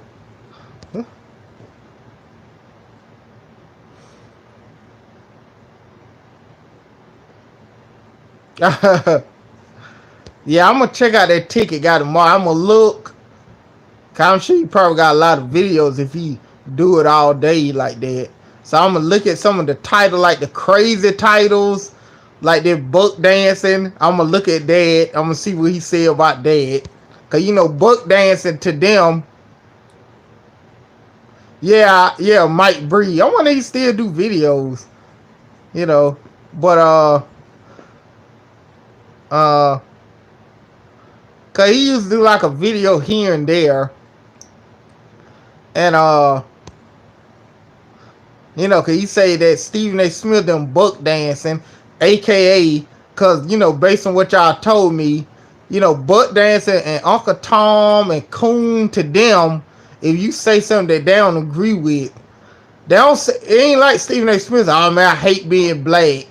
Yeah, I'm gonna check out that ticket guy tomorrow. I'm gonna look. Cause I'm sure you probably got a lot of videos if you do it all day like that. So I'm gonna look at some of the title, like the crazy titles, like that buck dancing. I'm gonna look at that. I'm gonna see what he said about that. Cause you know buck dancing to them. Yeah, yeah, Mike Bree. I wonder if he still do videos. You know, but uh, cause he used to do like a video here and there, and you know, cause he say that Stephen A. Smith them buck dancing, aka, cause you know, based on what y'all told me, you know, buck dancing and Uncle Tom and Coon to them, if you say something that they don't agree with, they don't say it ain't like Stephen A. Smith. Oh man, I hate being black.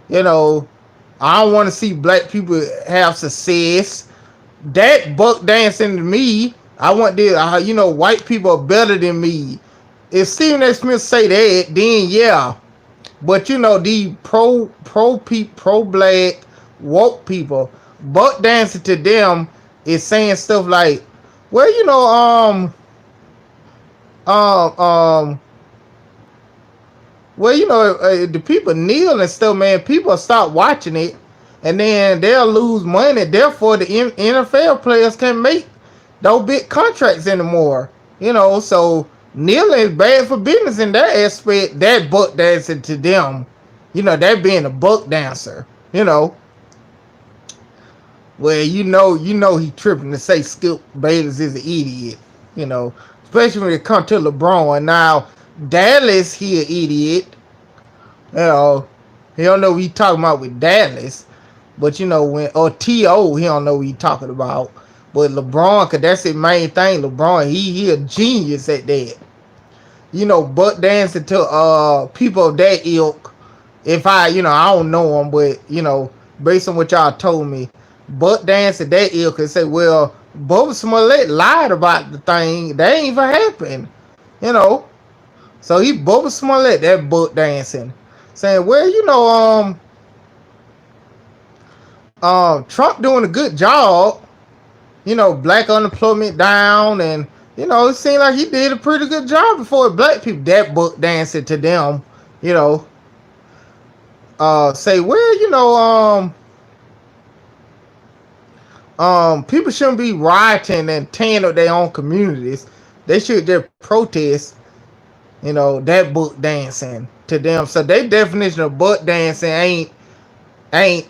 You know, I don't want to see black people have success. That buck dancing to me, I want this. You know, white people are better than me. If Stephen A. Smith say that, then yeah. But you know, the pro black woke people, buck dancing to them is saying stuff like, well, you know, um, um, well, you know, the people kneel and stuff, man. People stop watching it, and then they'll lose money. Therefore, the NFL players can't make those big contracts anymore. You know, so kneeling is bad for business in that aspect. That buck dancing to them, you know, that being a buck dancer. You know, well, you know, he tripping to say Skip Bayless is an idiot. You know, especially when it comes to LeBron. Now, Dallas, he an idiot. You know, he don't know what he talking about with Dallas. But you know, when or T.O., he don't know what he talking about. But LeBron, cause that's his main thing. LeBron, he a genius at that. You know, butt dancing to people of that ilk. If I don't know him, but you know, based on what y'all told me, butt dancing that ilk and say, well, Bubba Smollett lied about the thing. That ain't even happened. You know, so he Bubba Smollett that butt dancing, saying, well, you know, Trump doing a good job. You know, black unemployment down, and you know, it seemed like he did a pretty good job before black people. That book dancing to them, you know, say, well, you know, people shouldn't be rioting and tearing up their own communities. They should just protest. You know, that book dancing to them. So their definition of butt dancing ain't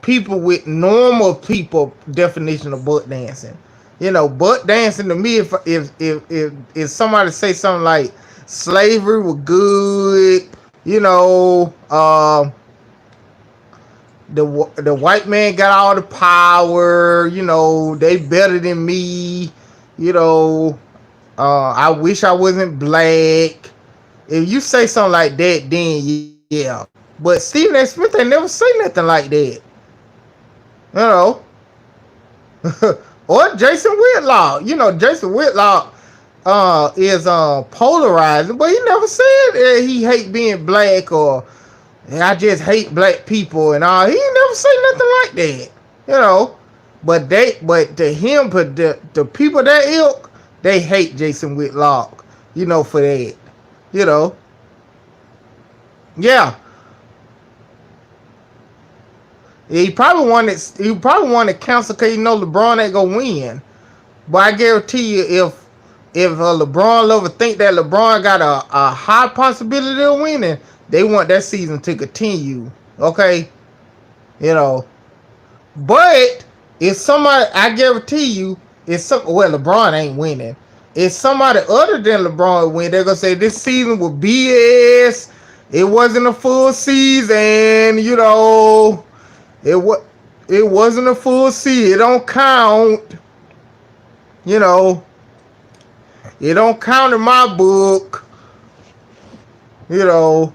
people with normal people definition of butt dancing. You know, butt dancing to me, if somebody say something like slavery was good, you know, the white man got all the power, you know, they better than me, you know, I wish I wasn't black. If you say something like that, then yeah. But Stephen A. Smith ain't never say nothing like that. You know. Or Jason Whitlock. You know, Jason Whitlock is polarizing, but he never said that he hate being black or I just hate black people and all. He ain't never say nothing like that. You know. But to him, but the people that ilk, they hate Jason Whitlock, you know, for that. You know. Yeah. He probably wanted to cancel because you know LeBron ain't gonna win. But I guarantee you, if LeBron lover think that LeBron got a high possibility of winning, they want that season to continue. Okay, you know. But if somebody, I guarantee you, It's some well, LeBron ain't winning. If somebody other than LeBron win, they're gonna say this season was BS. It wasn't a full season, you know. It was it wasn't a full season. It don't count, you know. It don't count in my book, you know.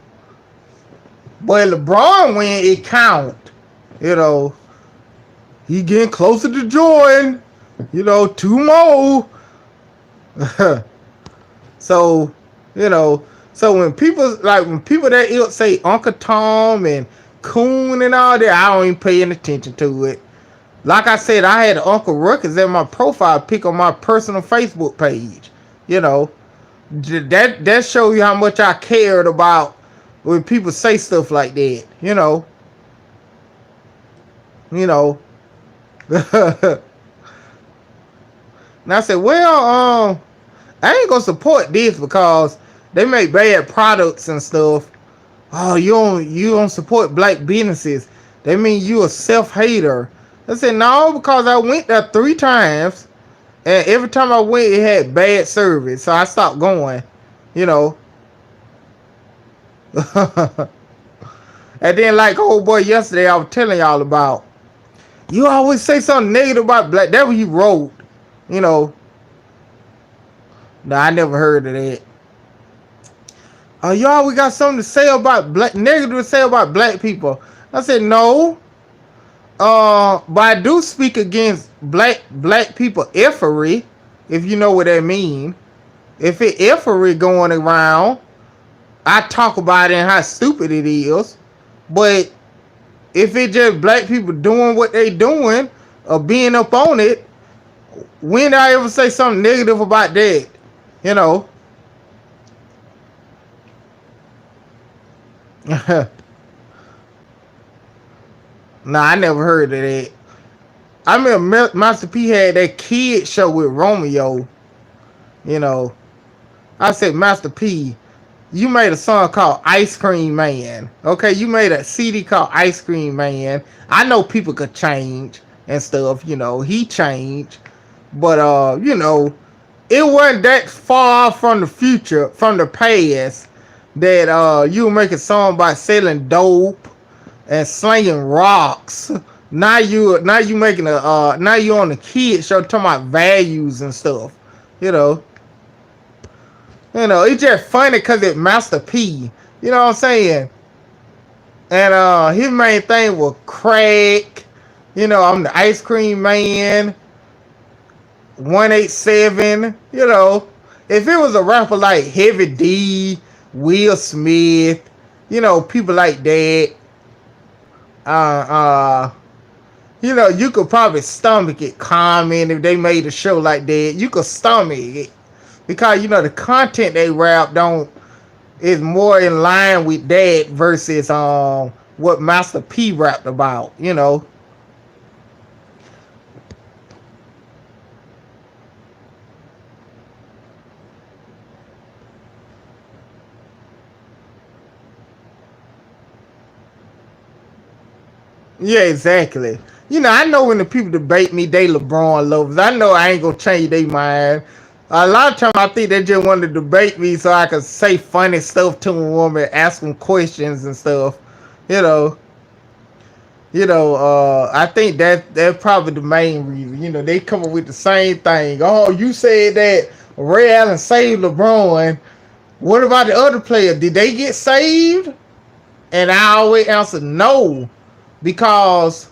But LeBron win, it count, you know. He getting closer to Jordan, you know. Two more. So, you know, so when people that say Uncle Tom and Coon and all that, I don't even pay any attention to it. Like I said, I had Uncle Ruckus in my profile pic on my personal Facebook page. You know, that shows you how much I cared about when people say stuff like that. You know. And I said, well, I ain't gonna support this because they make bad products and stuff. Oh, you don't support black businesses. That mean you a self-hater. I said, no, because I went there 3 times and every time I went it had bad service. So I stopped going, you know. And then like old boy yesterday I was telling y'all about. You always say something negative about black. That's what you wrote, you know. No, I never heard of that. You always got something to say about black, negative to say about black people. I said no. But I do speak against black people effery, if you know what that mean. If it effery going around, I talk about it and how stupid it is. But if it just black people doing what they doing or being up on it, when did I ever say something negative about that? You know. Nah, I never heard of that. I remember Master P had that kid show with Romeo. You know, I said, Master P, you made a song called Ice Cream Man. Okay, you made a CD called Ice Cream Man. I know people could change and stuff. You know, he changed, but you know, it wasn't that far from the future, from the past, that you make a song about selling dope and slinging rocks. Now you making now you on the kid show talking about values and stuff. You know. It's just funny because it's Master P. You know what I'm saying? And his main thing was crack. You know, I'm the ice cream man. 187. You know, if it was a rapper like Heavy D, Will Smith, you know, people like that. You know, you could probably stomach it. Comment if they made a show like that, you could stomach it because you know the content they rap is more in line with that versus what Master P rapped about. You know. Yeah, exactly. You know, I know when the people debate me, they LeBron lovers. I know I ain't gonna change their mind. A lot of times I think they just want to debate me so I can say funny stuff to them and ask them questions and stuff. You know. I think that's probably the main reason. You know, they come up with the same thing. Oh, you said that Ray Allen saved LeBron. What about the other players? Did they get saved? And I always answer no. Because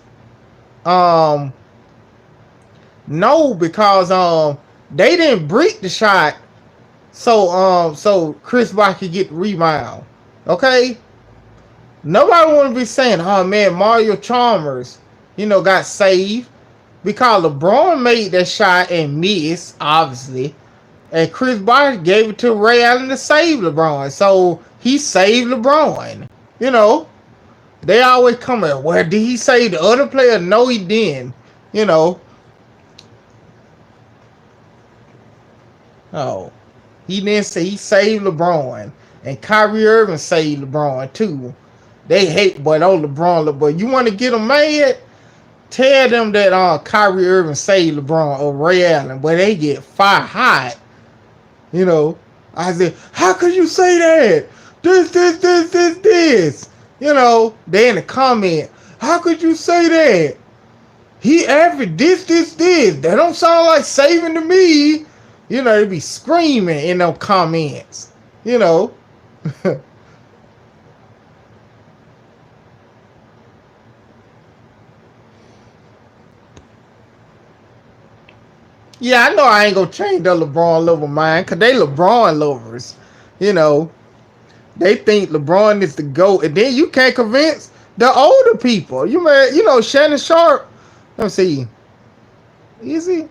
no, because they didn't break the shot so Chris Bosh could get the rebound. Okay? Nobody wanna be saying, oh man, Mario Chalmers, you know, got saved. Because LeBron made that shot and missed, obviously. And Chris Bosh gave it to Ray Allen to save LeBron. So he saved LeBron. You know. They always come at, well, did he save the other player? No, he didn't. You know. Oh. He didn't say he saved LeBron. And Kyrie Irving saved LeBron too. They hate, but oh, LeBron, but you want to get them mad? Tell them that Kyrie Irving saved LeBron or Ray Allen, but they get fire hot. You know, I said, how could you say that? This. You know, they in the comment, how could you say that? He averaged this. That don't sound like saving to me. You know, they be screaming in them comments. You know. Yeah, I know I ain't gonna change the LeBron lover mind, cause they LeBron lovers. You know, they think LeBron is the GOAT, and then you can't convince the older people. You know, Shannon Sharp. Let me see. Easy.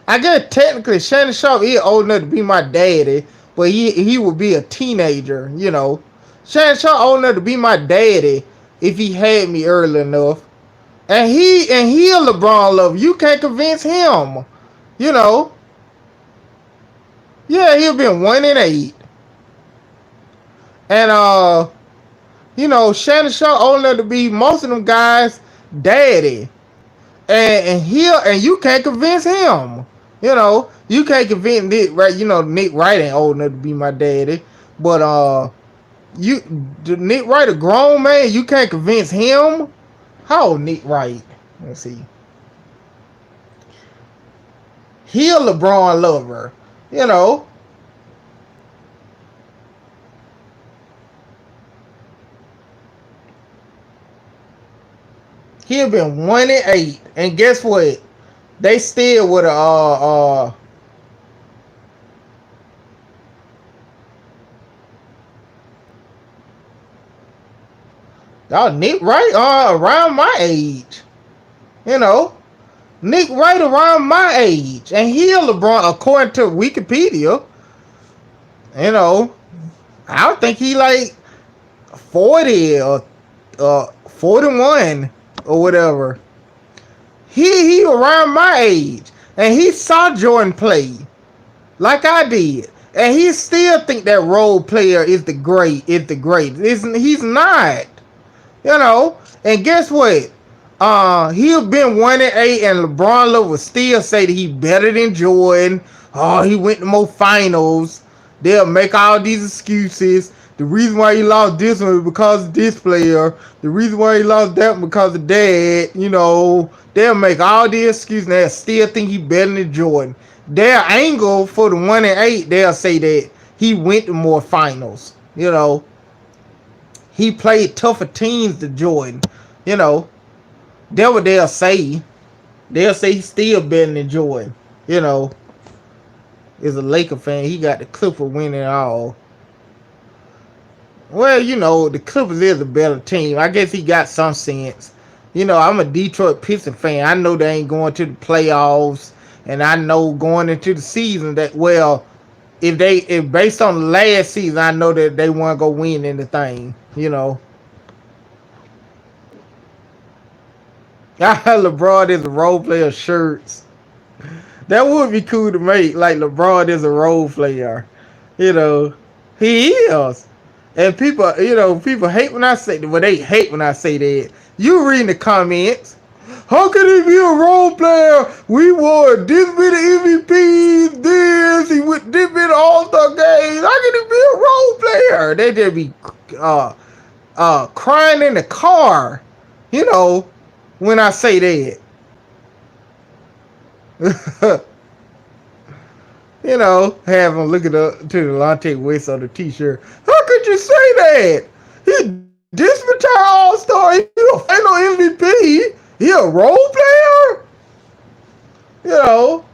I guess technically Shannon Sharp is old enough to be my daddy, but he would be a teenager. You know, Shannon Sharp old enough to be my daddy if he had me early enough. And he a LeBron lover. You can't convince him. You know. Yeah, he'll been 1-8. And you know, Shannon Sharp old enough to be most of them guys' daddy. And you can't convince him. You know, you can't convince Nick Wright. You know, Nick Wright ain't old enough to be my daddy. But Nick Wright a grown man. You can't convince him. How old Nick Wright? Let's see. He a LeBron lover. You know. He have been 1-8. And guess what? They still with a Nick Wright around my age. You know. Nick Wright around my age. And he a LeBron according to Wikipedia. You know. I don't think he like 40 or 41 or whatever. He around my age. And he saw Jordan play. Like I did. And he still think that role player is the great. He's not. You know. And guess what? He'll been 1-8, and LeBron Love will still say that he better than Jordan. Oh, he went to more finals. They'll make all these excuses. The reason why he lost this one is because of this player. The reason why he lost that one because of that. You know, they'll make all the excuses, and they'll still think he better than Jordan. Their angle for the 1-8, they'll say that he went to more finals. You know, he played tougher teams than Jordan. You know, that's what they'll say. They'll say he's still better than Jordan. You know, as a Laker fan, he got the Clippers winning all. Well, you know, the Clippers is a better team. I guess he got some sense. You know, I'm a Detroit Pistons fan. I know they ain't going to the playoffs. And I know going into the season that, well, if based on the last season, I know that they want to go win anything. You know. LeBron is a role player shirts. That would be cool to make. Like LeBron is a role player. You know. He is. And people, you know, people hate when I say that. Well, they hate when I say that. You read the comments. How can he be a role player? We won this many MVPs, he went this many All-Star games. How can he be a role player? They just be crying in the car, you know, when I say that. You know, have him looking up to the Delonte West on the t-shirt. How could you say that? He this retired All-Star. He don't ain't no MVP. He a role player? You know.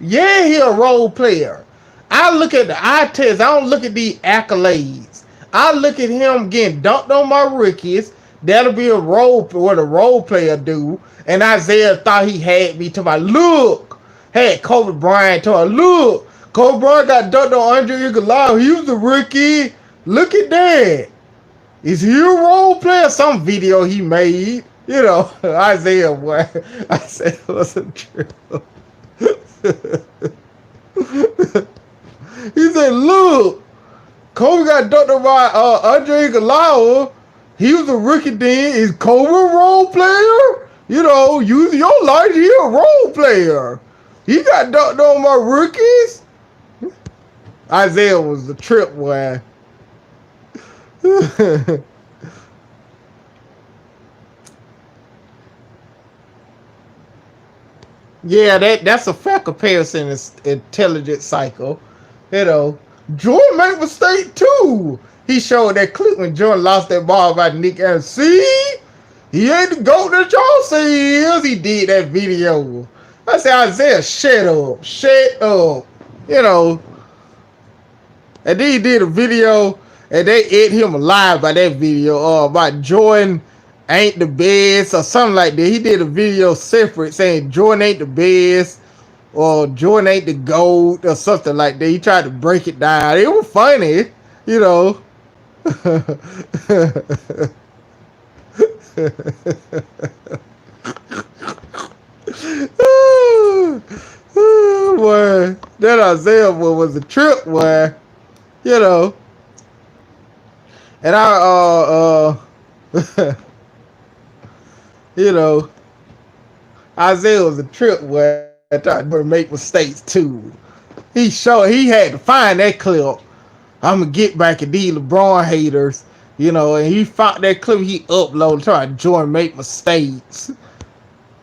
Yeah, he a role player. I look at the eye test. I don't look at the accolades. I look at him getting dunked on my rookies. That'll be a role, what a role player do. And Isaiah thought he had me to my look. Had Kobe Bryant to my look. Kobe Bryant got dunked on Andre Iguodala. He was the rookie. Look at that. Is he a role player? Some video he made. You know, Isaiah, boy. Isaiah wasn't true. He said, look, Kobe got dunked on by Andre Iguodala. He was a rookie then. Is Kobe a role player? You know, using your life, he a role player. He got dunked on my rookies. Isaiah was the trip boy. Yeah, that's a fair comparison. Is intelligent cycle. You know, Jordan made mistake too. He showed that clip when Jordan lost that ball by Nick and see, he ain't the GOAT that y'all say he is. He did that video. I said, Isaiah, shut up. Shut up. You know, and then he did a video and they ate him alive by that video about Jordan ain't the best or something like that. He did a video separate saying Jordan ain't the best or Jordan ain't the GOAT or something like that. He tried to break it down. It was funny, you know. Boy, that Isaiah boy was a trip, boy. You know. And you know, Isaiah was a trip, boy. Trying to make mistakes too. He had to find that clip. I'm gonna get back at these LeBron haters, you know, and he found that clip he uploaded trying to Jordan make mistakes.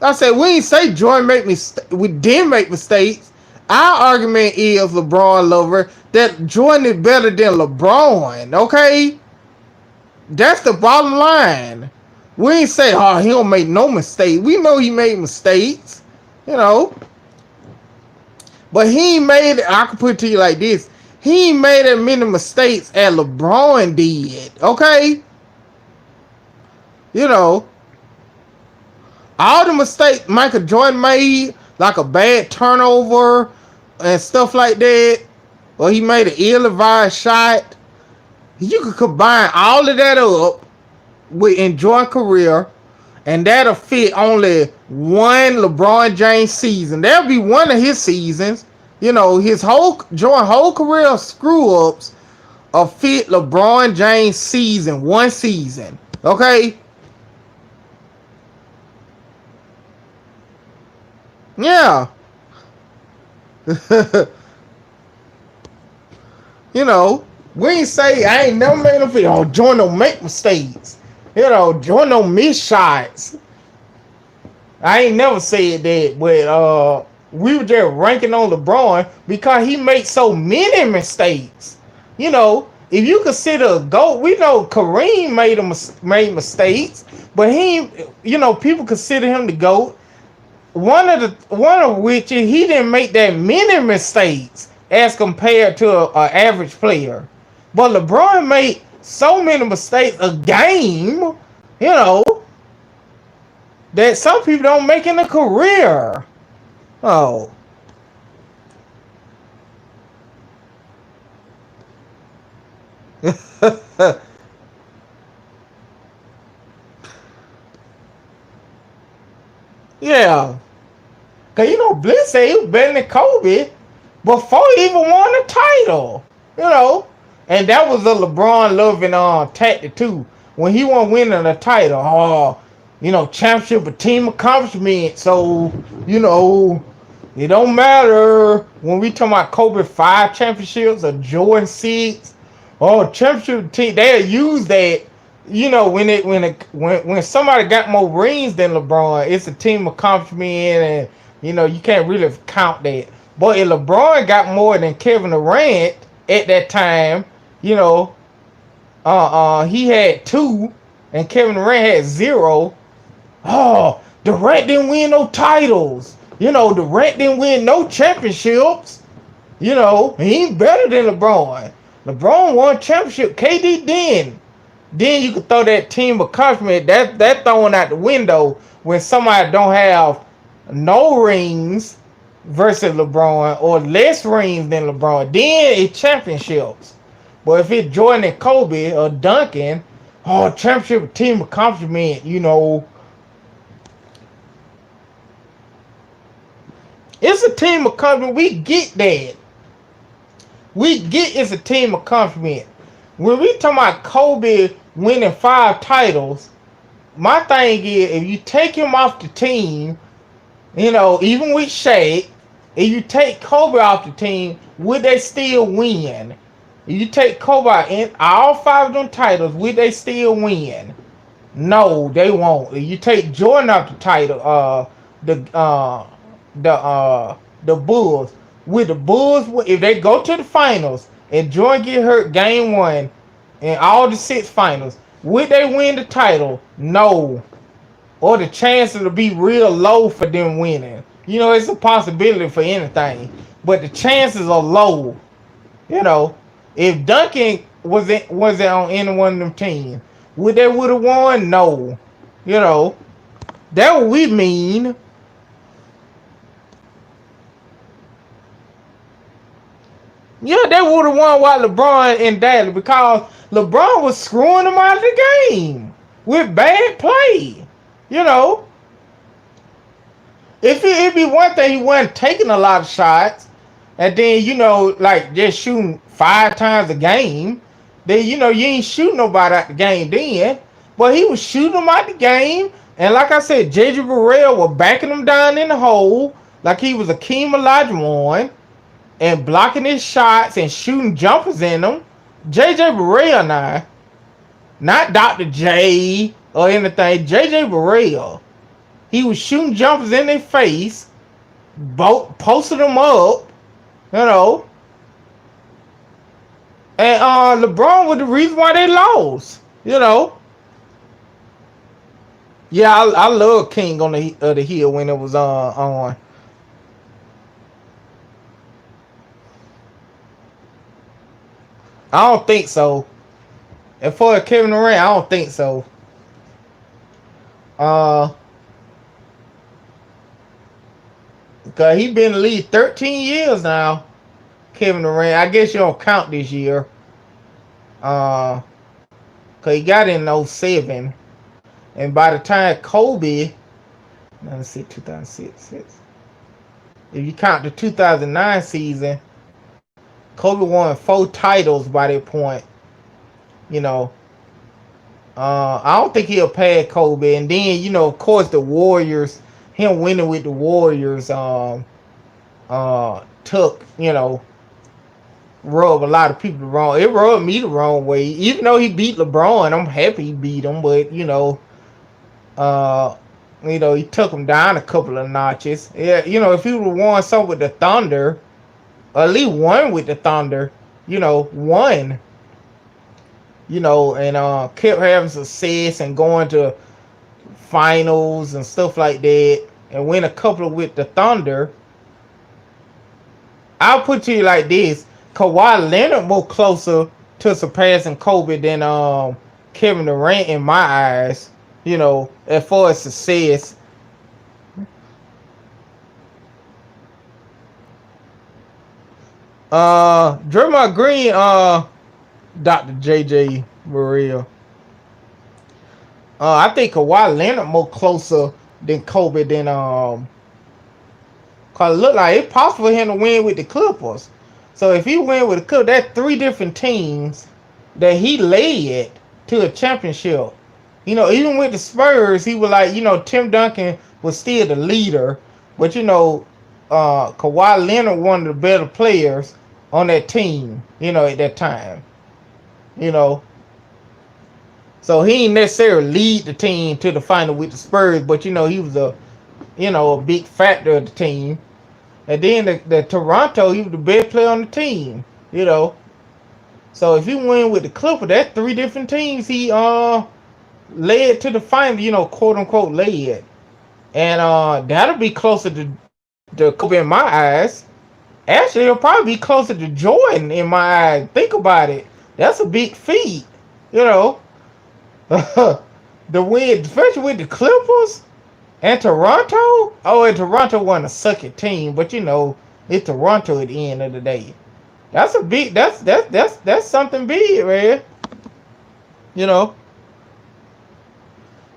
I said, we ain't say Jordan make mistakes. We didn't make mistakes. Our argument is, LeBron lover, that Jordan is better than LeBron, okay? That's the bottom line. We ain't say, oh, he don't make no mistakes. We know he made mistakes, you know. But he made it, I can put it to you like this. He made as many mistakes as LeBron did, okay? You know, all the mistakes Michael Jordan made, like a bad turnover and stuff like that, or he made an ill-advised shot, you could combine all of that up with enjoying career, and that'll fit only one LeBron James season. That'll be one of his seasons. You know, Jordan whole career of screw ups will fit LeBron James season, one season. Okay? Yeah. You know, we ain't say I ain't never made a video. Oh, Jordan don't make mistakes. You know, Jordan don't miss shots. I ain't never said that, but we were just ranking on LeBron because he makes so many mistakes. You know, if you consider a GOAT, we know Kareem made mistakes, but he, you know, people consider him the GOAT. One of which is he didn't make that many mistakes as compared to an average player. But LeBron made so many mistakes a game, you know, that some people don't make in a career. Oh. Yeah. Because, you know, Blitz said he was better than Kobe before he even won a title. You know. And that was a LeBron loving tactic, too. When he wasn't winning a title. Oh, you know, championship, a team accomplishment. So, you know, it don't matter when we talk about Kobe 5 championships or Jordan 6. Oh, championship team, they'll use that. You know, when somebody got more rings than LeBron, it's a team accomplishment, and you know you can't really count that. But if LeBron got more than Kevin Durant at that time, you know, he had 2, and Kevin Durant had 0. Oh, Durant didn't win no titles. You know, Durant didn't win no championships. You know, he ain't better than LeBron. LeBron won championship. KD didn't. Then you could throw that team accomplishment. That throwing out the window when somebody don't have no rings versus LeBron or less rings than LeBron. Then it's championships. But if it's Jordan and Kobe or Duncan, oh, championship team accomplishment, you know. It's a team accomplishment. We get that. We get it's a team accomplishment. When we talk about Kobe winning 5 titles. My thing is, if you take him off the team, even with Shaq, if you take Kobe off the team, would they still win? If you take Kobe out in all 5 of them titles, would they still win? No, they won't. If you take Jordan off the title, the the the Bulls, with the Bulls, if they go to the finals and Jordan get hurt game 1 in all the 6 finals, would they win the title? No, or the chances will be real low for them winning. It's a possibility for anything, but the chances are low. You know, if Duncan was it on any one of them teams, would have won? No. You know, that what we mean. Yeah, they would have won while LeBron in Dallas because LeBron was screwing them out of the game with bad play. You know, if it'd be one thing he wasn't taking a lot of shots, and then like just shooting 5 times a game, then you ain't shooting nobody out the game then. But he was shooting them out the game, and like I said, JJ Barea was backing him down in the hole like he was Akeem Olajuwon and blocking his shots and shooting jumpers in them. JJ Barea now, not Dr. J or anything. JJ Barea, he was shooting jumpers in their face, posted them up, you know. And LeBron was the reason why they lost, you know. Yeah, I love King on the Hill when it was on. I don't think so. And for Kevin Durant, I don't think so. Cause he been in the league 13 years now. Kevin Durant. I guess you don't count this year. Cause he got in '07. And by the time Kobe, let's see, 2006. If you count the 2009 season, Kobe won 4 titles by that point. You know, I don't think he'll pass Kobe. And then, of course, the Warriors, him winning with the Warriors, took, rubbed a lot of people the wrong. It rubbed me the wrong way. Even though he beat LeBron, I'm happy he beat him, but he took him down a couple of notches. Yeah, if he would have won some with the Thunder, or at least one with the Thunder, one, and kept having success and going to finals and stuff like that, and win a couple with the Thunder. I'll put it to you like this: Kawhi Leonard more closer to surpassing Kobe than Kevin Durant in my eyes. As far as success. Draymond Green, Dr. JJ Barea. I think Kawhi Leonard more closer than Kobe than cause it look like it's possible for him to win with the Clippers. So if he win with the Clippers, that's 3 different teams that he led to a championship. Even with the Spurs, he was like, Tim Duncan was still the leader, but Kawhi Leonard one of the better players on that team, at that time. So he ain't necessarily lead the team to the final with the Spurs, but he was a big factor of the team. And then the Toronto, he was the best player on the team, So if he win with the Clippers, that's 3 different teams he led to the final, quote unquote led. And that'll be closer to Kobe in my eyes. Actually, it'll probably be closer to Jordan in my eyes. Think about it. That's a big feat, The win, especially with the Clippers and Toronto. Oh, and Toronto won a sucky team, but it's Toronto at the end of the day. That's a big. That's something big, man.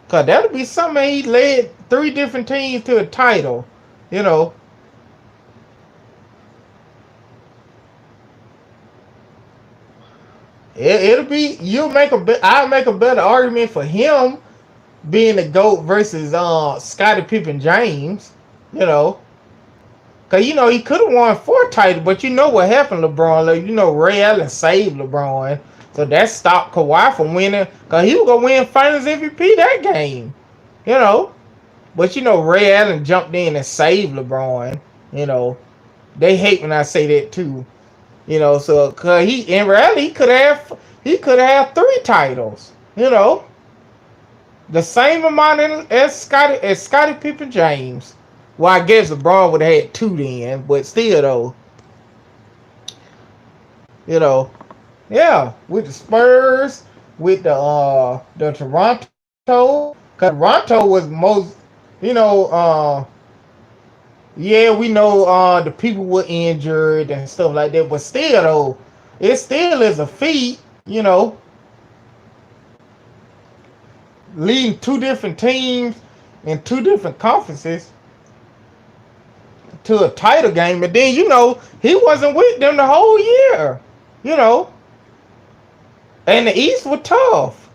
Cause that'll be something he led 3 different teams to a title. It'll be I'll make a better argument for him being the GOAT versus Scottie Pippen James. You know, cause he could have won 4 titles, but you know what happened, LeBron. Like, Ray Allen saved LeBron, so that stopped Kawhi from winning. Cause he was gonna win Finals MVP that game. You know, but Ray Allen jumped in and saved LeBron. You know, they hate when I say that too. So cause he in reality he could have 3 titles. The same amount as Scottie Pippen James. Well, I guess LeBron would have had 2 then, but still though, you know, yeah, with the Spurs, with the Toronto, cause Toronto was most, you know, yeah, we know the people were injured and stuff like that, but still though, it still is a feat, leading 2 different teams in 2 different conferences to a title game, and then he wasn't with them the whole year, you know, and the East was tough,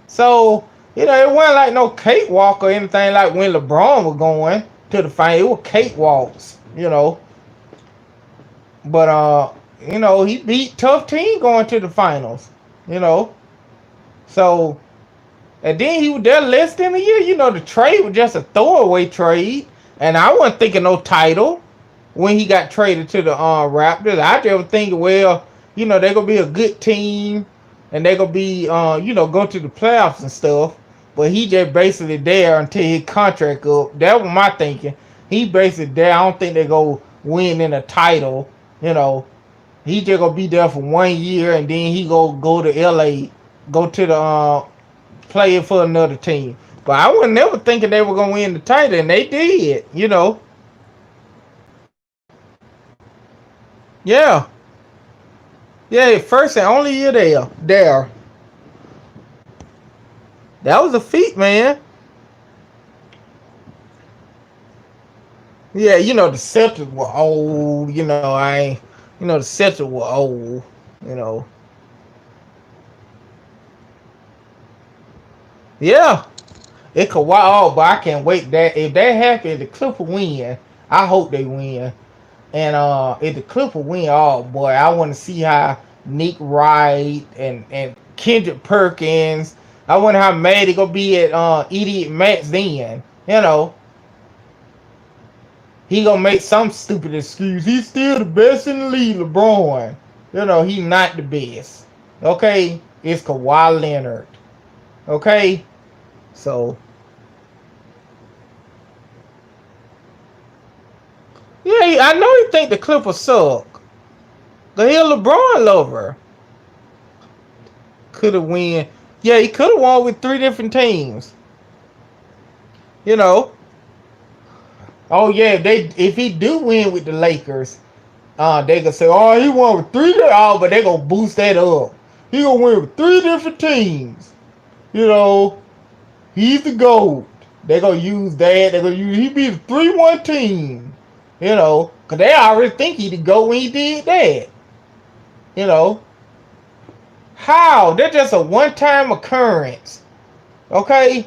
so it wasn't like no cakewalk or anything like when LeBron was going to the final. It was cakewalks, but he beat tough team going to the finals, you know, so. And then he was there less than a year. The trade was just a throwaway trade. And I wasn't thinking no title when he got traded to the Raptors. I just was thinking, well, they're going to be a good team. And they're going to be, go to the playoffs and stuff. But he just basically there until his contract up. That was my thinking. He basically there. I don't think they're going to win in a title. He just going to be there for 1 year. And then he go to LA. Go to the... playing for another team. But I was never thinking they were going to win the title, and they did, Yeah. Yeah, first and only year there. That was a feat, man. Yeah, the Celtics were old, the Celtics were old, you know. Yeah. It could wow, but I can't wait. That if that happens, the Clippers win. I hope they win. And if the Clippers win, oh boy, I want to see how Nick Wright and Kendrick Perkins. I wonder how mad they gonna be at Idiot Max then. He gonna make some stupid excuse. He's still the best in the league, LeBron. He not the best. Okay, it's Kawhi Leonard. Okay, so. Yeah, I know you think the Clippers suck. The hell LeBron lover. Could have won. Yeah, he could have won with 3 different teams. You know. Oh yeah, if he do win with the Lakers, they gonna say, oh, he won with 3. Oh, but they gonna boost that up. He gonna win with 3 different teams. He's the GOAT. They gonna use that. He be the 3-1 team. Cause they already think he the GOAT when he did that. How? That's just a one-time occurrence. Okay?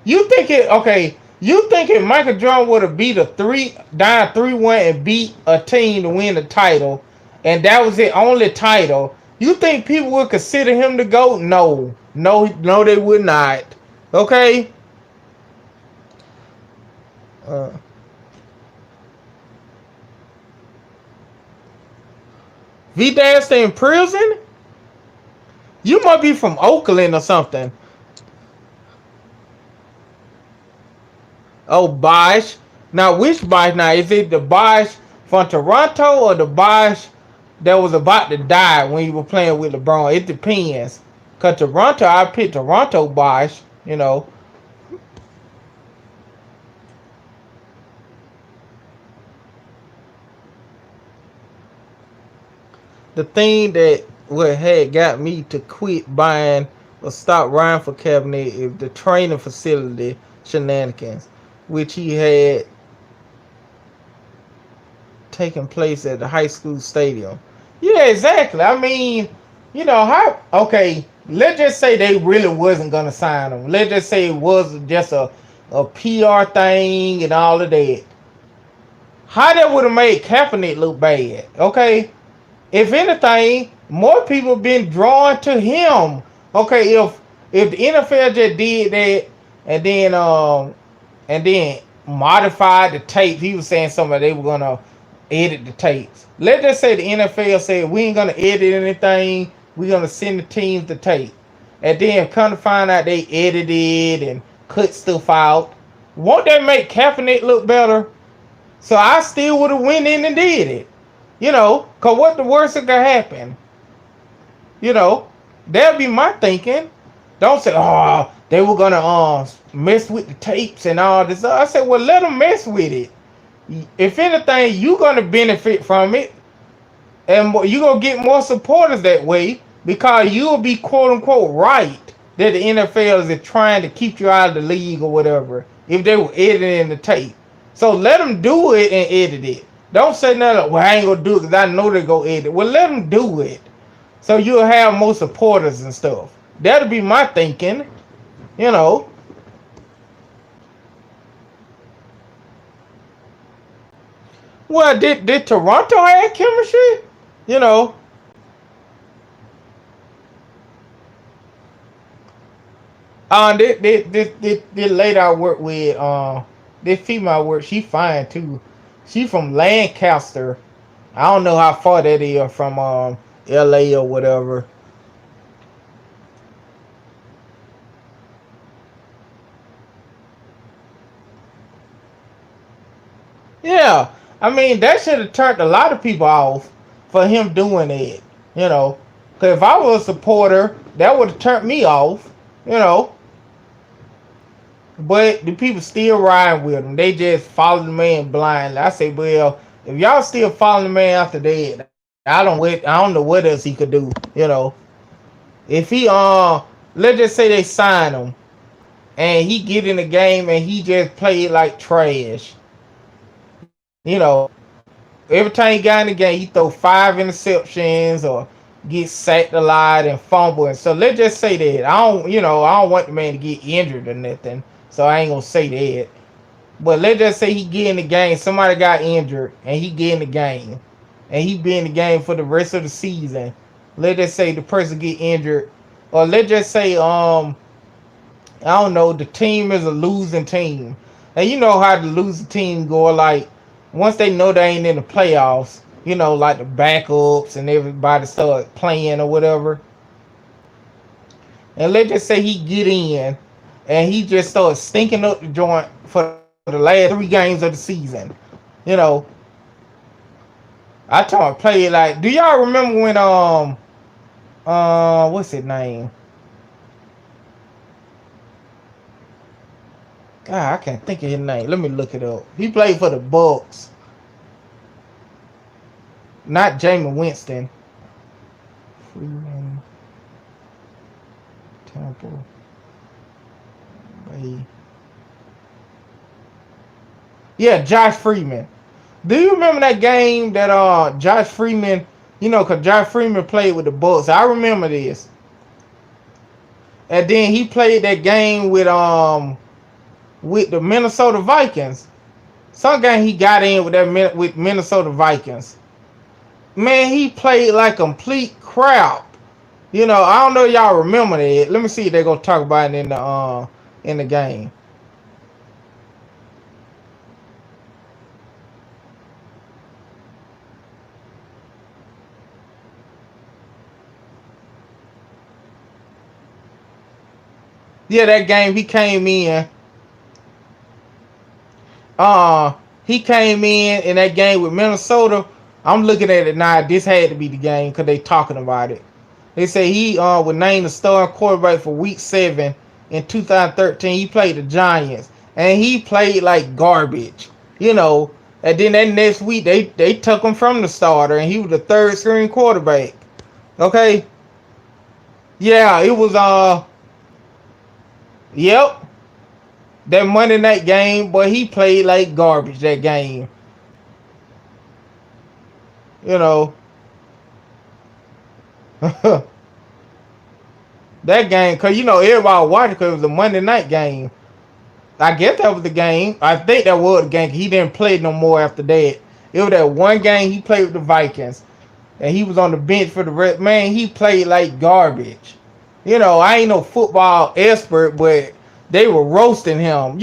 You think if Michael Jordan would have beat down 3-1 and beat a team to win the title, and that was the only title, you think people would consider him the GOAT? No. No, they would not. Okay? V-Dash in prison? You might be from Oakland or something. Oh, Bosh. Now, which Bosh now? Is it the Bosh from Toronto or the Bosh that was about to die when you were playing with LeBron? It depends. Because Toronto, I picked Toronto Bosh, The thing that what had got me to quit buying or stop riding for Cabernet is the training facility shenanigans, which he had taking place at the high school stadium. Yeah, exactly. I mean, how? Okay, let's just say they really wasn't gonna sign him. Let's just say it was just a PR thing and all of that. How that would have made Kaepernick look bad? Okay, if anything, more people been drawn to him. Okay, if the NFL just did that and then modified the tape, he was saying something they were gonna edit the tapes. Let's just say the NFL said we ain't gonna edit anything. We're gonna send the teams the tape, and then come to find out they edited and cut stuff out. Won't that make Kaepernick look better? So I still would have went in and did it. Cause what the worst that could happen? You know, that'd be my thinking. Don't say, oh, they were gonna mess with the tapes and all this. I said, well, let them mess with it. If anything, you gonna benefit from it, and you gonna get more supporters that way because you'll be quote unquote right that the NFL is trying to keep you out of the league or whatever. If they were editing the tape, so let them do it and edit it. Don't say nothing like, well, I ain't gonna do it because I know they go edit. Well, let them do it. So you'll have more supporters and stuff. That'll be my thinking, you know. Well, did Toronto have chemistry? You know, this lady I work with, this female I work, she fine too. She from Lancaster. I don't know how far that is from LA or whatever. Yeah, I mean that should have turned a lot of people off for him doing it. You know, because if I was a supporter, that would have turned me off. You know, but the people still riding with him. They just follow the man blindly. I say, well, if y'all still following the man after that, I don't know what else he could do. You know, if he let's just say they sign him and he get in the game and he just play it like trash. You know, every time he got in the game, he throw 5 interceptions or get sacked a lot and fumble. And so let's just say that I don't want the man to get injured or nothing. So I ain't gonna say that. But let's just say he get in the game. Somebody got injured and he get in the game, and he be in the game for the rest of the season. Let's just say the person get injured, or let's just say I don't know, the team is a losing team. And you know how the losing team go, like once they know they ain't in the playoffs, like the backups and everybody start playing or whatever. And let's just say he get in and he just starts stinking up the joint for the last 3 games of the season. You know, I try to play it like, do y'all remember when what's his name? God, I can't think of his name. Let me look it up. He played for the Bucks. Not Jameis Winston. Freeman. Temple. Bay. Yeah, Josh Freeman. Do you remember that game that Josh Freeman, cause Josh Freeman played with the Bucks. I remember this. And then he played that game with the Minnesota Vikings. Some game he got in with Minnesota Vikings. Man, he played like complete crap. I don't know if y'all remember that. Let me see if they're gonna talk about it in the game. Yeah, that game uh he came in that game with Minnesota. I'm looking at it now. This had to be the game because they talking about it. They say he was named the starting quarterback for Week 7 in 2013. He played the Giants and he played like garbage. And then that next week they took him from the starter and he was the third string quarterback. Okay, yeah, it was yep, that Monday night game, but he played like garbage that game. You know, that game, cause everybody watched it, cause it was a Monday night game. I guess that was the game. I think that was the game. He didn't play no more after that. It was that one game he played with the Vikings, and he was on the bench for the Red. Man, he played like garbage. I ain't no football expert, but they were roasting him.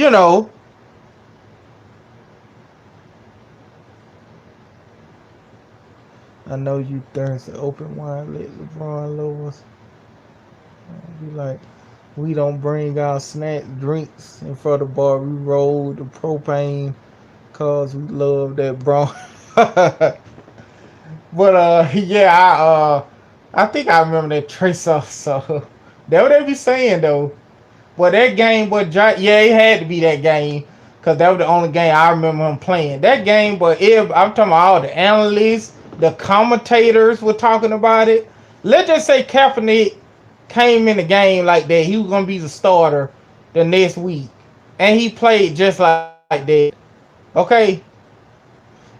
I know you thirsty. Open wine, let LeBron Lewis be like, we don't bring our snacks, drinks in front of the bar. We roll the propane cause we love that bro. But yeah, I think I remember that trace off. So that what they be saying though. But that game, yeah, it had to be that game because that was the only game I remember him playing. That game, but if I'm talking about all the analysts, the commentators were talking about it. Let's just say Kaepernick came in the game like that. He was gonna be the starter the next week, and he played just like that. Okay,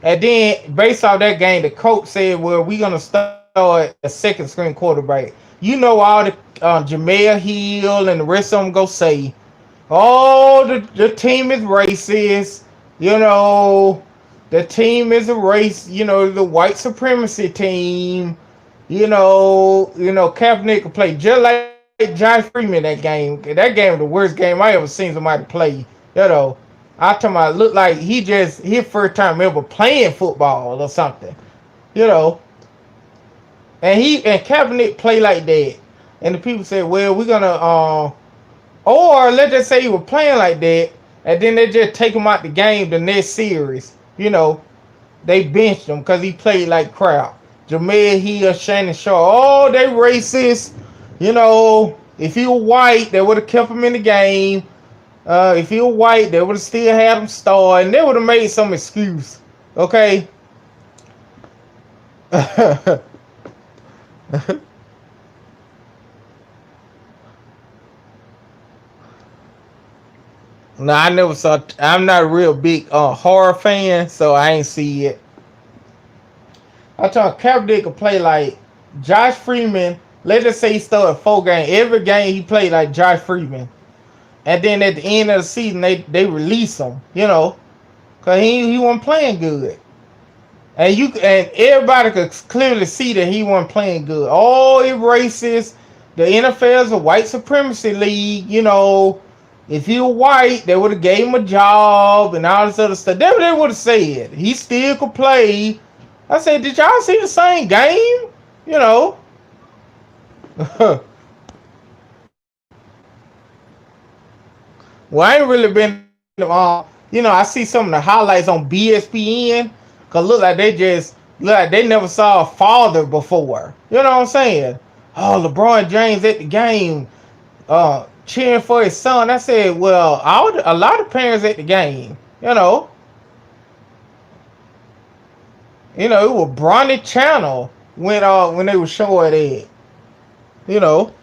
and then based off that game, the coach said, "Well, we're gonna start a second string quarterback." All the Jameer Hill and the rest of them go say, "Oh, the team is racist." You know, the team is a race. The white supremacy team. Kaepernick could play just like Josh Freeman that game. That game was the worst game I ever seen somebody play. You know, I talking about look like he just his first time ever playing football or something. You know, and Kaepernick play like that, and the people say, well, we're gonna or let's just say he was playing like that, and then they just take him out the game the next series. They benched him because he played like crap. Jameer Hill, Shannon Sharp, oh, they racist. If he was white, they would have kept him in the game. If he was white, they would have still had him start, and they would have made some excuse. Okay. No, I never saw. I'm not a real big horror fan, so I ain't see it. I thought Kaepernick could play like Josh Freeman. Let's just say he started 4 games. Every game he played like Josh Freeman, and then at the end of the season they release him. Cause he wasn't playing good, and everybody could clearly see that he wasn't playing good. Oh, it racist. The NFL is a white supremacy league. If he was white, they would have gave him a job and all this other stuff. That's what they would have said. He still could play. I said, did y'all see the same game? You know. Well, I ain't really been. I see some of the highlights on BSPN. Cause look like they never saw a father before. You know what I'm saying? Oh, LeBron James at the game, cheering for his son. I said, well, a lot of parents at the game. It was Bronny Channel when they were showing it. You know.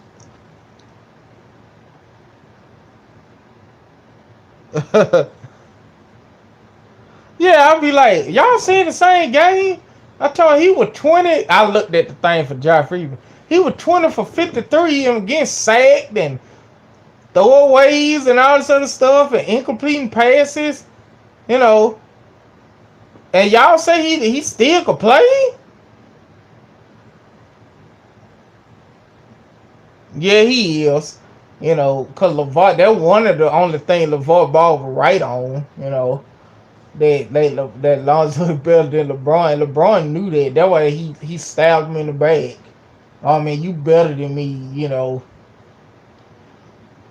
Yeah, I'll be like, y'all seeing the same game? I told him he was 20. I looked at the thing for Josh Freeman. He was 20 for 53 and getting sacked and throwaways and all this other stuff and incompleting passes. You know. And y'all say he still could play? Yeah, he is. Cause LeVar, that one of the only thing LeVar Ball was right on. That Lonzo better than LeBron. LeBron knew that. That's why he stabbed him in the back. I mean, you better than me.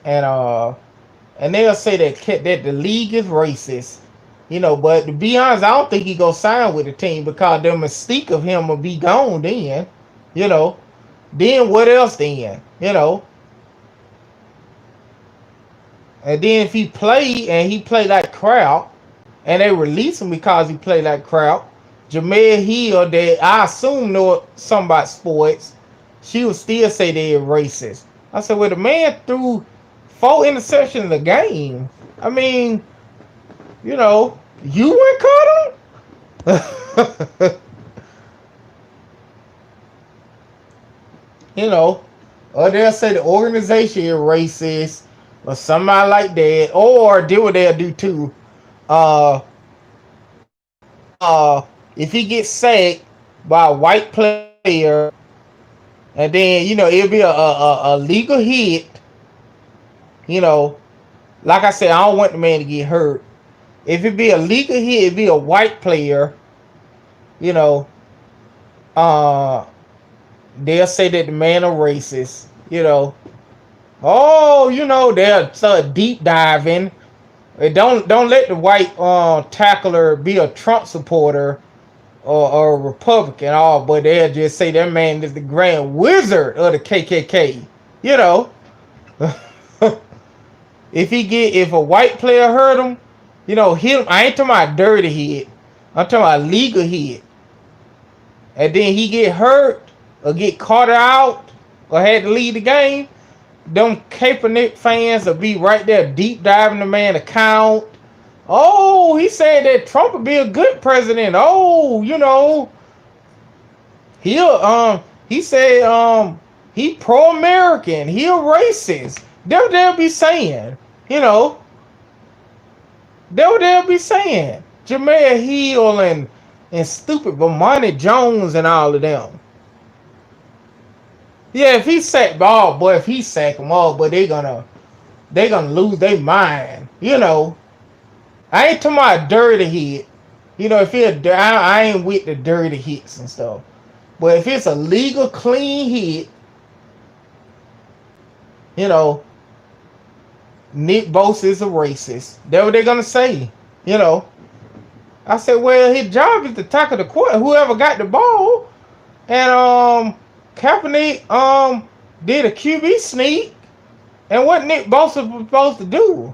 And they'll say that the league is racist. But to be honest, I don't think he gonna sign with the team because the mystique of him will be gone then. You know. Then what else then? And then if he play like crap, and they release him because he played like crap, Jameer Hill, that I assume know something about sports, she would still say they're racist. I said, well, the man threw 4 interceptions in a game. I mean, you wouldn't cut him? you know, or they'll say the organization is racist or somebody like that, or do what they'll do too. Uh, if he gets sacked by a white player, and then it'll be a legal hit, you know, like I said, I don't want the man to get hurt. If it be a legal hit, it be a white player, you know, uh, they'll say that the man are racist, Oh, they'll start deep diving. Don't let the white tackler be a Trump supporter or a Republican. All, but they'll just say that man is the grand wizard of the KKK. You know, if a white player hurt him, hit him. I ain't talking about dirty hit. I'm talking about legal hit. And then he get hurt or get caught out or had to leave the game. Them Kaepernick fans will be right there deep diving the man account. Oh, he said that Trump would be a good president. Oh, he said he pro-American. He a racist. They'll be saying, they'll be saying Jameer Hill and stupid Bomani Jones and all of them. Yeah, if he sack ball, boy, if he sack them all, but they gonna lose their mind. I ain't talking about dirty hit. If I ain't with the dirty hits and stuff. But if it's a legal clean hit, Nick Bosa is a racist. That's what they're gonna say. I said, well, his job is to tackle the court. Whoever got the ball, and Kaepernick did a QB sneak, and what Nick Bosa was supposed to do,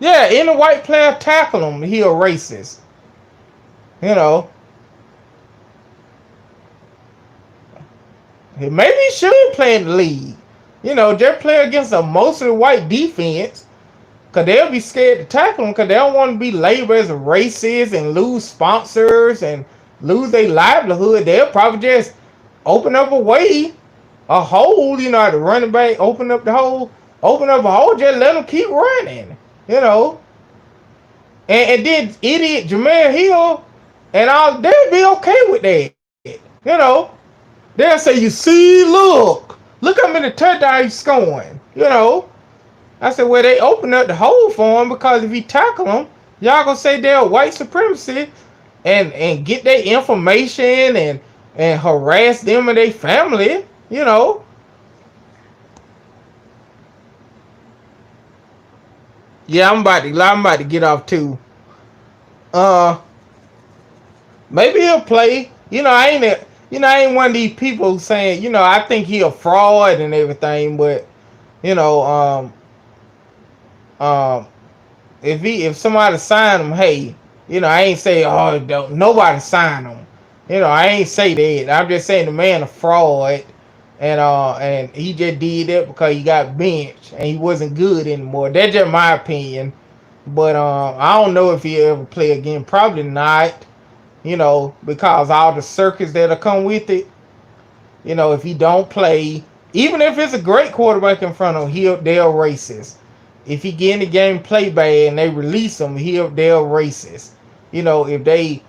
yeah, any white player tackle him, he a racist, maybe he should play in the league, just play against a mostly white defense. Because they'll be scared to tackle them because they don't want to be labeled as a racist and lose sponsors and lose their livelihood. They'll probably just open up a hole, at the running back, open up a hole, just let them keep running, And then idiot Jameer Hill and all, they'll be okay with that, They'll say, you see, look how many touchdowns he's scoring, I said, well, they open up the hole for him because if he tackle them, y'all gonna say they're white supremacy and get their information and harass them and their family, Yeah, I'm about to get off too. Maybe he'll play. I ain't one of these people saying, I think he a fraud and everything, but you know, if somebody sign him, hey, I ain't say don't nobody sign him. I ain't say that. I'm just saying the man a fraud, and he just did that because he got benched and he wasn't good anymore. That's just my opinion. But I don't know if he'll ever play again. Probably not. Because all the circus that'll come with it. If he don't play, even if it's a great quarterback in front of him, they're racist. If he get in the game, play bad, and they release him, they're racist. If they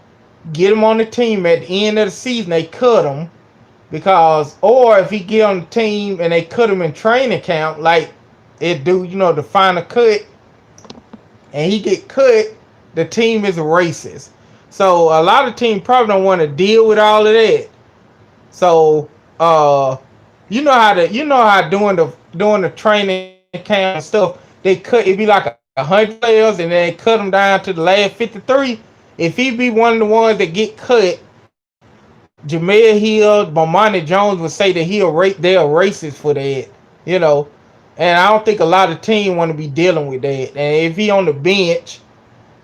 get him on the team at the end of the season, they cut him or if he get on the team and they cut him in training camp, like it do, the final cut, and he get cut, the team is a racist. So a lot of teams probably don't want to deal with all of that. So how during the training camp and stuff, they cut it be like 100 players and then they cut them down to the last 53. If he be one of the ones that get cut, Jameer Hill, Bomani Jones would say that they're racist for that, And I don't think a lot of teams want to be dealing with that. And if he on the bench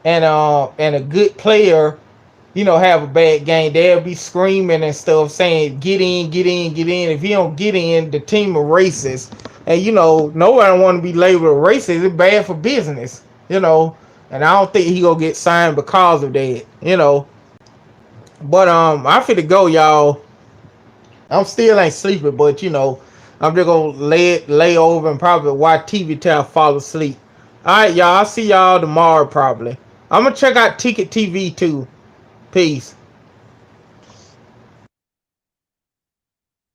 and a good player, have a bad game, they'll be screaming and stuff saying, get in, get in, get in. If he don't get in, the team are racist. And, nobody want to be labeled a racist. It's bad for business, And I don't think he gonna get signed because of that, But I finna go, y'all. I'm still ain't sleeping, but I'm just gonna lay over and probably watch TV till I fall asleep. All right, y'all. I'll see y'all tomorrow probably. I'm gonna check out Ticket TV too. Peace.